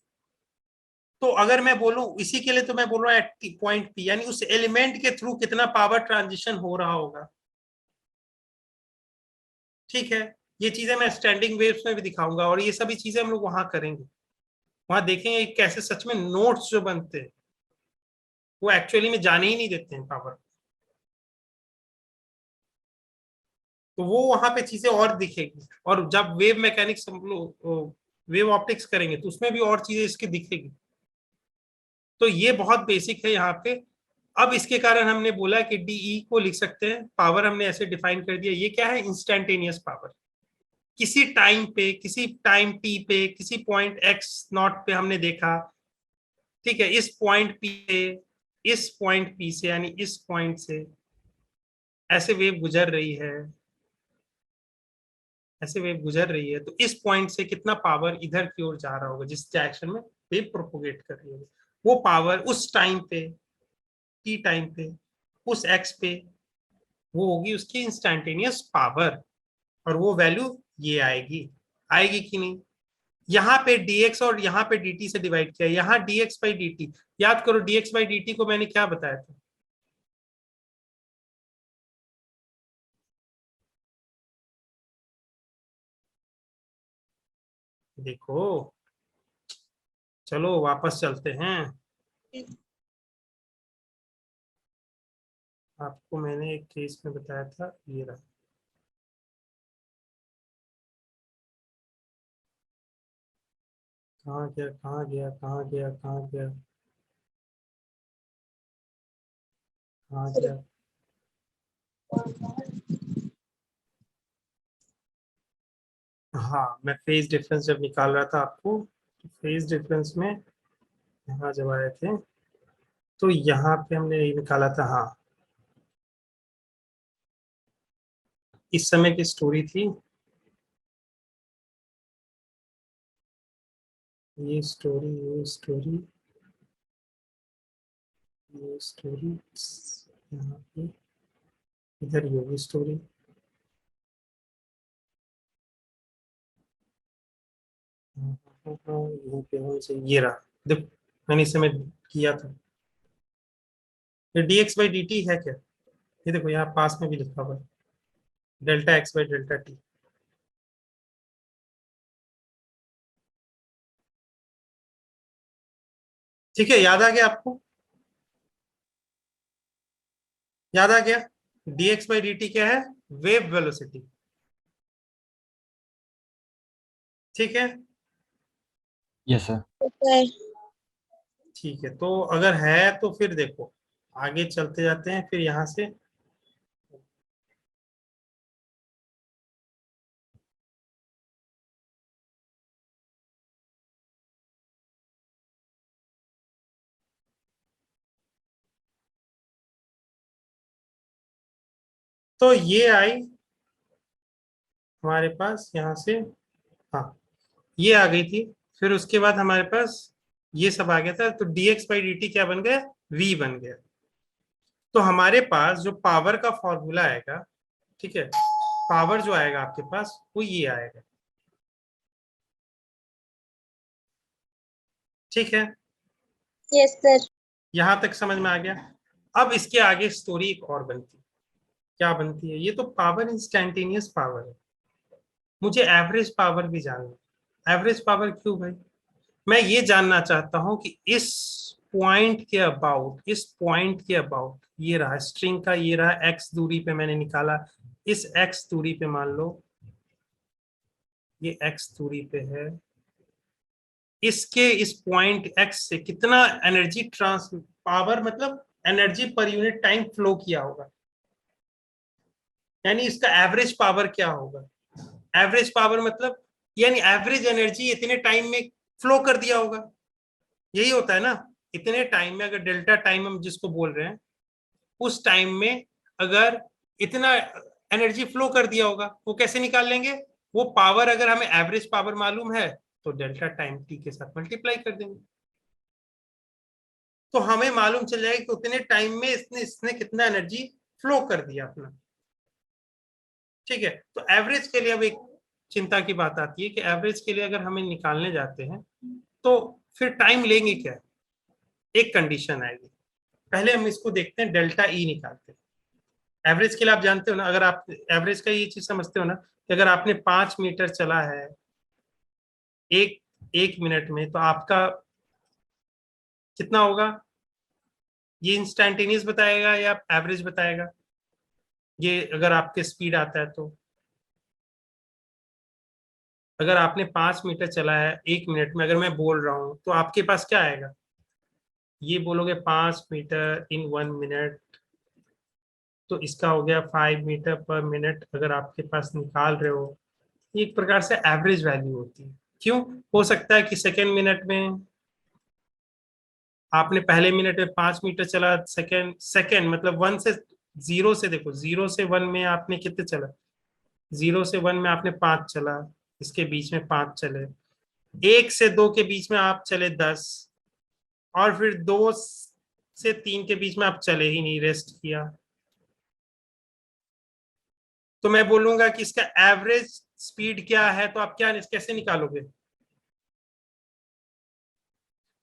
तो अगर मैं बोलूं इसी के लिए, तो मैं बोल रहा हूं एट पॉइंट पी, यानी उस एलिमेंट के थ्रू कितना पावर ट्रांजिशन हो रहा होगा। ठीक है, ये चीजें मैं स्टैंडिंग वेव्स में भी दिखाऊंगा, और ये सभी चीजें हम लोग वहां करेंगे, वहां देखेंगे कैसे सच में नोट्स जो बनते हैं वो एक्चुअली में जाने ही नहीं देते हैं पावर। तो वो वहां पे चीजें और दिखेगी, और जब वेव मैकेनिक्स हम लोग वेव ऑप्टिक्स करेंगे तो उसमें भी और चीजें इसकी दिखेगी। तो ये बहुत बेसिक है यहाँ पे। अब इसके कारण हमने बोला कि डीई को लिख सकते हैं, पावर हमने ऐसे डिफाइन कर दिया, ये क्या है, इंस्टैंटेनियस पावर। किसी टाइम पे, किसी टाइम टी पे, किसी पॉइंट एक्स नॉट पे हमने देखा, ठीक है, इस पॉइंट पी से, इस पॉइंट पी से, यानी इस पॉइंट से ऐसे वेव गुजर रही है, ऐसे वेव गुजर रही है, तो इस पॉइंट से कितना पावर इधर की ओर जा रहा होगा, जिस डायरेक्शन में वेव प्रोपोगेट कर रही है, वो पावर उस टाइम पे, टी टाइम पे, उस एक्स पे, वो होगी उसकी इंस्टैन्टेनियस पावर। और वो वैल्यू ये आएगी, आएगी कि नहीं। यहाँ पे dx और यहाँ पे dt से डिवाइड किया, यहाँ dx बाई dt, याद करो dx बाई dt को मैंने क्या बताया था, देखो, चलो वापस चलते हैं। आपको मैंने एक केस में बताया था, ये रहा, कहाँ गया कहाँ गया कहाँ गया कहाँ गया, हाँ गया। हाँ मैं फेज डिफरेंस जब निकाल रहा था आपको, फेज डिफरेंस में यहाँ जब आए थे तो यहाँ पे हमने ये निकाला था। हाँ इस समय की स्टोरी थी, ये स्टोरी, ये स्टोरी, ये स्टोरी, यहाँ पे इधर योगी स्टोरी, यहीं पे होनी चाहिए। ये रहा, देख मैंने इस समय किया था। ये dx बाई dt है क्या? ये देखो यहाँ पास में भी लिखा हुआ है, delta x by delta T. ठीक है, याद आ गया आपको? याद आ गया? dx बाई dt क्या है? Wave velocity. ठीक है, यस सर। सर ठीक है। तो अगर है तो फिर देखो आगे चलते जाते हैं फिर यहाँ से। तो ये आई हमारे पास यहाँ से, हाँ ये आ गई थी। फिर उसके बाद हमारे पास ये सब आ गया था, तो dx बाई dt क्या बन गया? v बन गया। तो हमारे पास जो पावर का फॉर्मूला आएगा, ठीक है, पावर जो आएगा आपके पास वो ये आएगा। ठीक है, यस सर। यहां तक समझ में आ गया। अब इसके आगे स्टोरी एक और बनती है। क्या बनती है? ये तो पावर इंस्टैन्टेनियस पावर है, मुझे एवरेज पावर भी जानना है। एवरेज पावर क्यों भाई? मैं ये जानना चाहता हूं कि इस पॉइंट के अबाउट, इस पॉइंट के अबाउट, ये रहा स्ट्रिंग का, ये रहा x दूरी पे मैंने निकाला। इस x दूरी पे मान लो ये x दूरी पे है, इसके इस पॉइंट x से कितना एनर्जी ट्रांस, पावर मतलब energy per unit time flow किया होगा, यानी इसका एवरेज पावर क्या होगा। एवरेज पावर मतलब यानी एवरेज एनर्जी इतने टाइम में फ्लो कर दिया होगा, यही होता है ना। इतने टाइम में, अगर डेल्टा टाइम हम जिसको बोल रहे हैं, उस टाइम में अगर इतना एनर्जी फ्लो कर दिया होगा, वो कैसे निकाल लेंगे? वो पावर अगर हमें एवरेज पावर मालूम है तो डेल्टा टाइम टी के साथ मल्टीप्लाई कर देंगे, तो हमें मालूम चल जाएगा कि उतने टाइम में इसने इसने कितना एनर्जी फ्लो कर दिया अपना। ठीक है, तो एवरेज के लिए अब एक चिंता की बात आती है कि एवरेज के लिए अगर हमें निकालने जाते हैं तो फिर टाइम लेंगे क्या? एक कंडीशन आएगी। पहले हम इसको देखते हैं, डेल्टा ई निकालते हैं। एवरेज के लिए आप जानते हो ना, अगर आप एवरेज का ये चीज समझते हो ना कि अगर आपने 5 मीटर चला है एक एक मिनट में, तो आपका कितना होगा? ये इंस्टैन्टेनियस बताएगा या एवरेज बताएगा? ये अगर आपके स्पीड आता है तो, अगर आपने 5 मीटर चला है 1 मिनट में, अगर मैं बोल रहा हूं तो आपके पास क्या आएगा? ये बोलोगे 5 मीटर इन 1 मिनट, तो इसका हो गया 5 मीटर पर मिनट। अगर आपके पास निकाल रहे हो, ये एक प्रकार से एवरेज वैल्यू होती है। क्यों? हो सकता है कि सेकेंड मिनट में आपने पहले मिनट में 5 मीटर चला, सेकेंड सेकेंड मतलब 1 से 0 से, देखो 0 से 1 में आपने कितने चला? 0 से 1 में आपने 5 चला, इसके बीच में 5 चले, 1 से 2 के बीच में आप चले 10, और फिर 2 से 3 के बीच में आप चले ही नहीं, रेस्ट किया। तो मैं बोलूंगा कि इसका एवरेज स्पीड क्या है, तो आप क्या कैसे निकालोगे?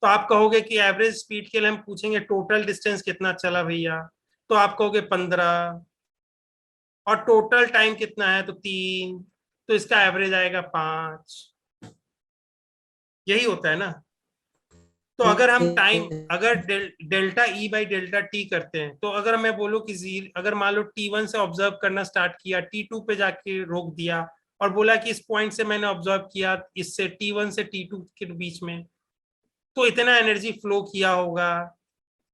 तो आप कहोगे कि एवरेज स्पीड के लिए हम पूछेंगे टोटल डिस्टेंस कितना चला भैया, तो आप कहोगे 15, और टोटल टाइम कितना है तो 3, तो इसका एवरेज आएगा 5। यही होता है ना। तो अगर हम टाइम, अगर delta E by delta T करते हैं, तो अगर मैं बोलूं कि अगर मान लो T1 से ऑब्जर्व करना स्टार्ट किया, T2 पे जाके रोक दिया, और बोला कि इस पॉइंट से मैंने ऑब्जर्व किया इससे T1 से T2 के बीच में, तो इतना एनर्जी फ्लो किया होगा,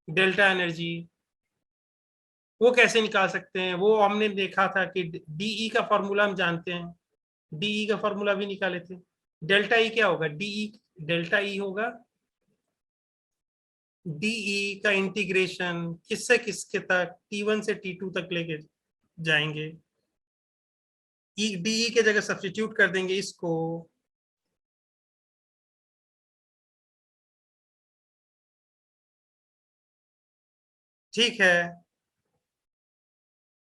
डेल्टा एनर्जी। वो कैसे निकाल सकते हैं? वो हमने देखा था कि डीई का फॉर्मूला हम जानते हैं, डीई का फॉर्मूला भी निकाले थे। डेल्टा ई क्या होगा? डीई डेल्टा ई होगा डीई का इंटीग्रेशन किससे किसके तक, T1 से T2 तक लेके जाएंगे। डीई के जगह सब्स्टिट्यूट कर देंगे इसको, ठीक है।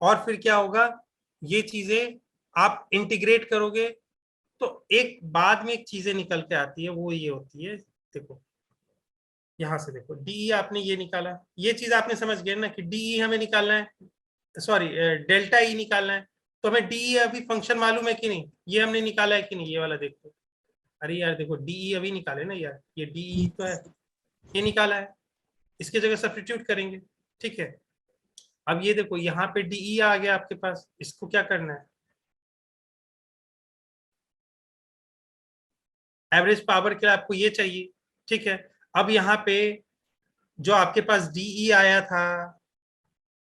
और फिर क्या होगा, ये चीजें आप इंटीग्रेट करोगे तो एक बाद में एक चीजें निकल के आती है, वो ये होती है, देखो यहां से देखो डीई आपने ये निकाला, ये चीज आपने समझ गए ना कि डीई हमें निकालना है, सॉरी डेल्टा ई निकालना है। तो हमें डीई अभी फंक्शन मालूम है कि नहीं, ये हमने निकाला है कि नहीं, ये वाला देखो। अरे यार देखो डीई अभी निकाले ना यार, ये डीई तो है, ये निकाला है, इसके जगह सब्स्टिट्यूट करेंगे, ठीक है। अब ये देखो यहाँ पे डीई आ गया आपके पास, इसको क्या करना है, एवरेज पावर के लिए आपको ये चाहिए, ठीक है। अब यहाँ पे जो आपके पास डीई आया था,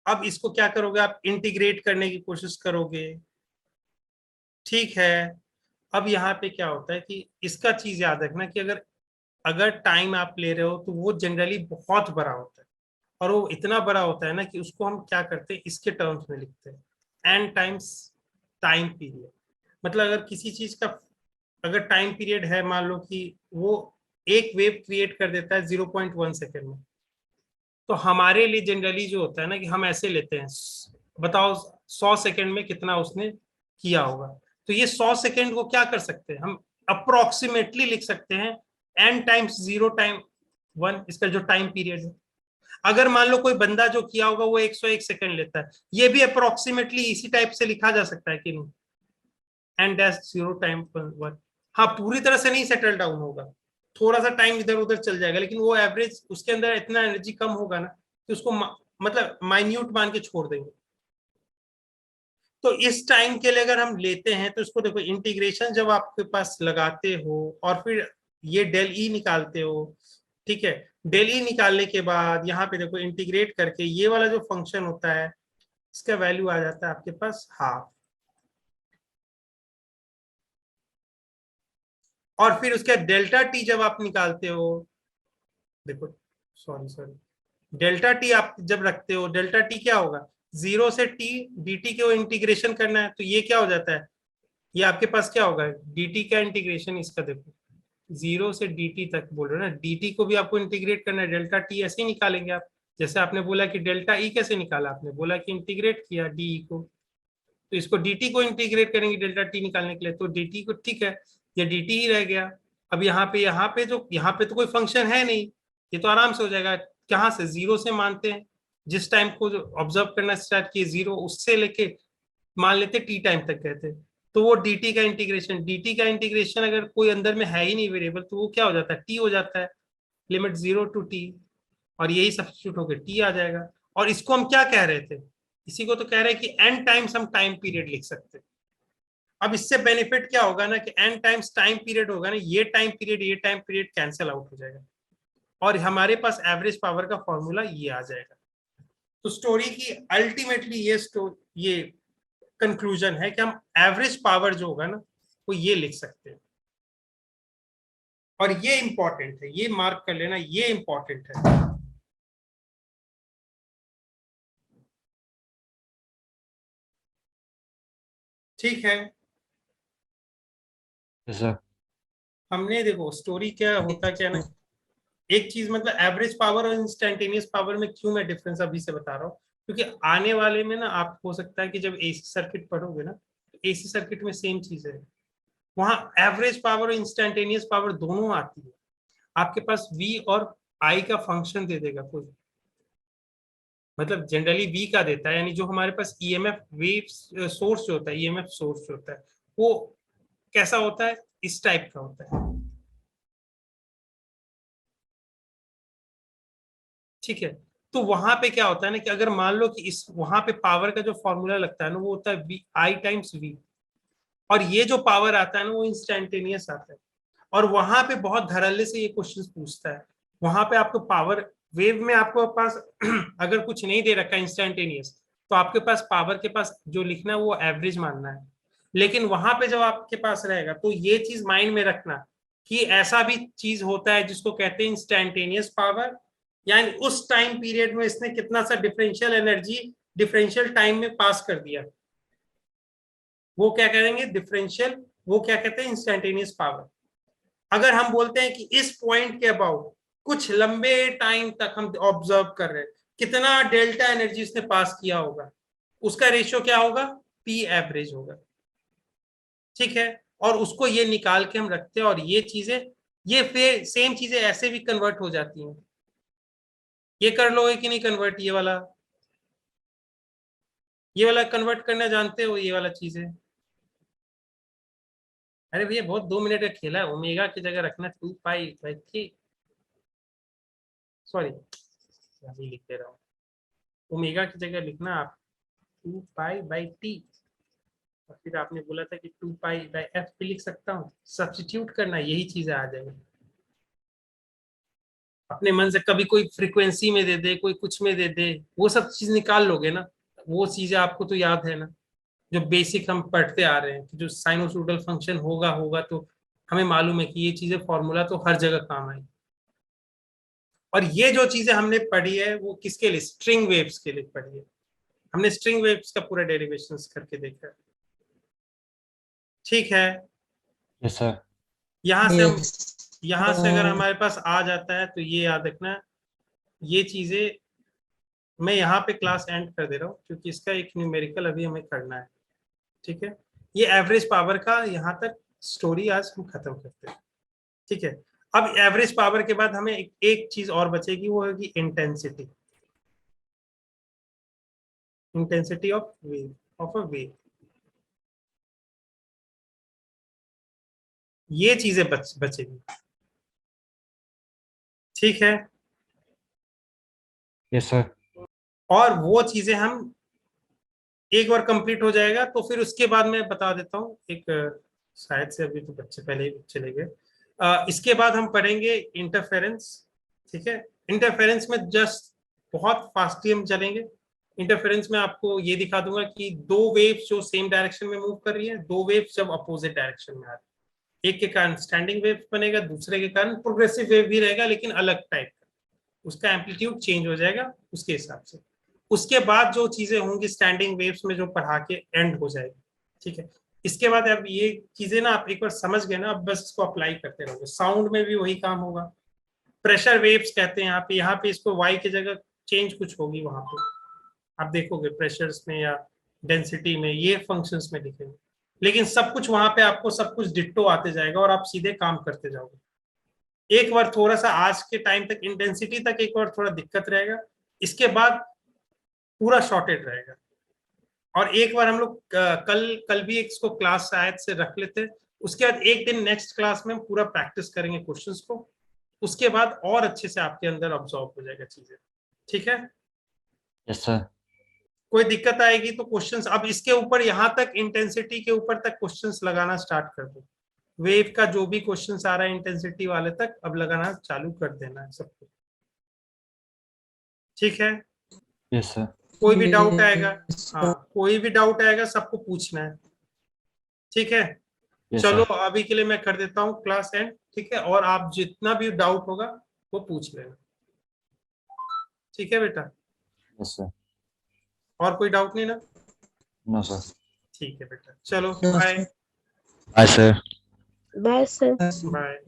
अब इसको क्या करोगे आप, इंटीग्रेट करने की कोशिश करोगे, ठीक है। अब यहाँ पे क्या होता है कि इसका चीज याद रखना कि अगर अगर टाइम आप ले रहे हो तो वो जनरली बहुत बड़ा होता है, और वो इतना बड़ा होता है ना कि उसको हम क्या करते हैं, इसके टर्म्स में लिखते हैं, एन टाइम्स टाइम पीरियड। मतलब अगर किसी चीज का अगर टाइम पीरियड है, मान लो कि वो एक वेव क्रिएट कर देता है 0.1 सेकेंड में, तो हमारे लिए जनरली जो होता है ना कि हम ऐसे लेते हैं, बताओ 100 सेकेंड में कितना उसने किया होगा। तो ये 100 सेकेंड को क्या कर सकते हैं हम, अप्रोक्सीमेटली लिख सकते हैं n टाइम्स 0 टाइम 1, इसका जो टाइम पीरियड है। अगर मान लो कोई बंदा जो किया होगा वो 101 सेकेंड लेता है, ये भी अप्रोक्सीमेटली इसी टाइप से लिखा जा सकता है कि नहीं, n-0 टाइम 1। हाँ, पूरी तरह से नहीं सेटल डाउन होगा, थोड़ा सा टाइम इधर उधर चल जाएगा, लेकिन वो एवरेज उसके अंदर इतना एनर्जी कम होगा ना कि उसको मतलब माइन्यूट मान के छोड़ देंगे। तो इस टाइम के लिए अगर हम लेते हैं तो इसको देखो, इंटीग्रेशन जब आपके पास लगाते हो और फिर ये डेल ई निकालते हो, ठीक है। डेल ई निकालने के बाद यहाँ पे देखो इंटीग्रेट करके ये वाला जो फंक्शन होता है, इसका वैल्यू आ जाता है आपके पास हाफ। और फिर उसके डेल्टा टी जब आप निकालते हो, देखो सॉरी सॉरी, डेल्टा टी आप जब रखते हो, डेल्टा टी क्या होगा, 0 से टी डी टी को इंटीग्रेशन करना है, तो ये क्या हो जाता है, ये आपके पास क्या होगा, dt का इंटीग्रेशन, इसका देखो 0 से dt तक बोल रहे हो ना, dt को भी आपको इंटीग्रेट करना है, डेल्टा t ऐसे ही निकालेंगे आप। जैसे आपने बोला कि डेल्टा e कैसे निकाला, आपने बोला कि इंटीग्रेट किया de को, तो इसको dt को इंटीग्रेट करेंगे डेल्टा t निकालने के लिए, तो dt को, ठीक है, ये dt ही रह गया। अब यहाँ पे तो कोई फंक्शन है नहीं, ये तो आराम से हो जाएगा। कहाँ से, 0 से मानते हैं, जिस टाइम को ऑब्जर्व करना स्टार्ट किए 0, उससे लेके मान लेते टी टाइम तक कहते हैं, तो वो dt का इंटीग्रेशन, अगर कोई अंदर में है ही नहीं वेरिएबल, तो वो क्या हो जाता है, t हो जाता है, लिमिट 0 to t, और यही सब्स्टिट्यूट होकर t आ जाएगा। और इसको हम क्या कह रहे थे, इसी को तो कह रहे हैं कि n टाइम्स हम टाइम पीरियड लिख सकते हैं। अब इससे बेनिफिट क्या होगा ना कि n टाइम्स टाइम पीरियड होगा ना, ये टाइम पीरियड कैंसिल आउट हो जाएगा, और हमारे पास एवरेज पावर का फॉर्मूला ये आ जाएगा। तो स्टोरी की अल्टीमेटली ये कंक्लूजन है कि हम एवरेज पावर जो होगा ना वो ये लिख सकते हैं, और ये इंपॉर्टेंट है, ये मार्क कर लेना, ये इंपॉर्टेंट है। ठीक है, Yes, sir. हमने देखो स्टोरी क्या होता क्या ना, एक चीज मतलब एवरेज पावर और इंस्टेंटेनियस पावर में क्यों मैं डिफरेंस अभी से बता रहा हूँ, क्योंकि आने वाले में ना आप हो सकता है कि जब एसी सर्किट पढ़ोगे ना, तो एसी सर्किट में सेम चीज है, वहां एवरेज पावर और इंस्टेंटेनियस पावर दोनों आती है। आपके पास V और I का फंक्शन दे देगा कोई, मतलब जनरली V का देता है, यानी जो हमारे पास EMF वेव सोर्स जो होता है, EMF सोर्स जो होता है वो कैसा होता है, इस टाइप का होता है, ठीक है। तो वहां पे क्या होता है ना कि अगर मान लो कि इस वहां पे पावर का जो फॉर्मूला लगता है ना वो होता है I टाइम्स V, और ये जो पावर आता है ना वो इंस्टेंटेनियस आता है। और वहां पे बहुत धड़ल्ले से ये क्वेश्चन पूछता है, वहां पे आपको पावर वेव में आपको पास अगर कुछ नहीं दे रखा इंस्टेंटेनियस, तो आपके पास पावर के पास जो लिखना है वो एवरेज मानना है। लेकिन वहां पे जब आपके पास रहेगा तो ये चीज माइंड में रखना कि ऐसा भी चीज होता है जिसको कहते हैं इंस्टेंटेनियस पावर, यानी उस टाइम पीरियड में इसने कितना सा डिफरेंशियल एनर्जी डिफरेंशियल टाइम में पास कर दिया, वो क्या करेंगे डिफरेंशियल, वो क्या कहते हैं इंस्टेंटेनियस पावर। अगर हम बोलते हैं कि इस पॉइंट के अबाउट कुछ लंबे टाइम तक हम ऑब्जर्व कर रहे हैं कितना डेल्टा एनर्जी इसने पास किया होगा, उसका रेशियो क्या होगा, पी एवरेज होगा। ठीक है, और उसको ये निकाल के हम रखते हैं, और ये चीजें, ये फिर सेम चीजें ऐसे भी कन्वर्ट हो जाती हैं। ये कर लोगे कि नहीं कन्वर्ट, ये वाला कन्वर्ट करना जानते हो, ये वाला चीज है। अरे भैया बहुत 2 मिनट का खेला है, ओमेगा की जगह रखना 2π/3, सॉरी अभी लिख दे रहा हूँ, ओमेगा की जगह लिखना आप 2π/t, और फिर आपने बोला था कि 2π/f भी लिख सकता हूँ, सब्स्टिट्यूट करना, यही चीजें आ जाएगी अपने मन से। कभी कोई फ्रीक्वेंसी में दे दे, कोई कुछ में दे दे, वो सब चीज निकाल लोगे ना, वो चीजें आपको तो याद है ना, जो बेसिक हम पढ़ते आ रहे हैं कि जो साइनोसॉइडल फंक्शन होगा तो हमें मालूम है कि ये चीजें फॉर्मूला तो हर जगह काम आई। और ये जो चीजें हमने पढ़ी है वो किसके लिए, स्ट्रिंग वेव्स के लिए पढ़ी है। हमने स्ट्रिंग वेव्स का पूरा डेरिवेशन करके देखा है। ठीक है, यस सर। यहाँ से अगर हमारे पास आ जाता है तो ये याद रखना, ये चीजें मैं यहाँ पे क्लास एंड कर दे रहा हूँ क्योंकि इसका एक न्यूमेरिकल अभी हमें करना है। ठीक है, ये एवरेज पावर का यहाँ तक स्टोरी आज हम खत्म करते हैं। ठीक है, अब एवरेज पावर के बाद हमें एक चीज और बचेगी, वो होगी intensity, intensity of a wave. ये चीजें बचेगी। ठीक है, यस सर। और वो चीजें हम एक बार कंप्लीट हो जाएगा तो फिर उसके बाद मैं बता देता हूँ एक, शायद से अभी तो बच्चे पहले ही चले गए, इसके बाद हम पढ़ेंगे इंटरफेरेंस। ठीक है, इंटरफेरेंस में जस्ट बहुत फास्टली हम चलेंगे। इंटरफेरेंस में आपको ये दिखा दूंगा कि दो वेव्स जो सेम डायरेक्शन में मूव कर रही है, दो वेव्स जब अपोजिट डायरेक्शन में आ रही है, एक के कारण स्टैंडिंग वेव बनेगा, दूसरे के कारण प्रोग्रेसिव वेव भी रहेगा लेकिन अलग टाइप का, उसका एम्पलीट्यूड चेंज हो जाएगा उसके हिसाब से। उसके बाद जो चीजें होंगी स्टैंडिंग वेव्स में जो पढ़ा के एंड हो जाएगी। ठीक है, इसके बाद अब ये चीजें ना आप एक बार समझ गए ना, अब बस इसको अप्लाई करते रहोगे। साउंड में भी वही काम होगा, प्रेशर वेव्स कहते हैं यहाँ पे इसको वाई की जगह चेंज कुछ होगी, वहां पे आप देखोगे प्रेशर्स में या डेंसिटी में, ये फंक्शंस में दिखेंगे, लेकिन सब कुछ वहां पे आपको सब कुछ डिट्टो आते जाएगा और आप सीधे काम करते जाओगे। एक बार थोड़ा सा आज के टाइम तक इंटेंसिटी तक एक बार थोड़ा दिक्कत रहेगा, इसके बाद पूरा शॉर्टेड रहेगा। और एक बार हम लोग कल भी इसको क्लास शायद से रख लेते, उसके बाद एक दिन नेक्स्ट क्लास में हम पूरा प्रैक्टिस करेंगे क्वेश्चंस को, उसके बाद और अच्छे से आपके अंदर ऑब्जॉर्व हो जाएगा चीजें। ठीक है, यस सर। कोई दिक्कत आएगी तो क्वेश्चंस, अब इसके ऊपर यहाँ तक इंटेंसिटी के ऊपर तक क्वेश्चंस लगाना स्टार्ट कर दो। वेव का जो भी क्वेश्चंस आ रहा है इंटेंसिटी वाले तक अब लगाना चालू कर देना है सबको। ठीक है, यस सर। कोई भी डाउट आएगा, हाँ कोई भी डाउट आएगा सबको पूछना है। ठीक है, यस चलो सर। अभी के लिए मैं कर देता हूँ क्लास एंड। ठीक है, और आप जितना भी डाउट होगा वो पूछ लेना। ठीक है बेटा, यस सर। और कोई डाउट नहीं ना? No sir. ठीक है बेटा, चलो bye bye sir. Bye, sir. Bye.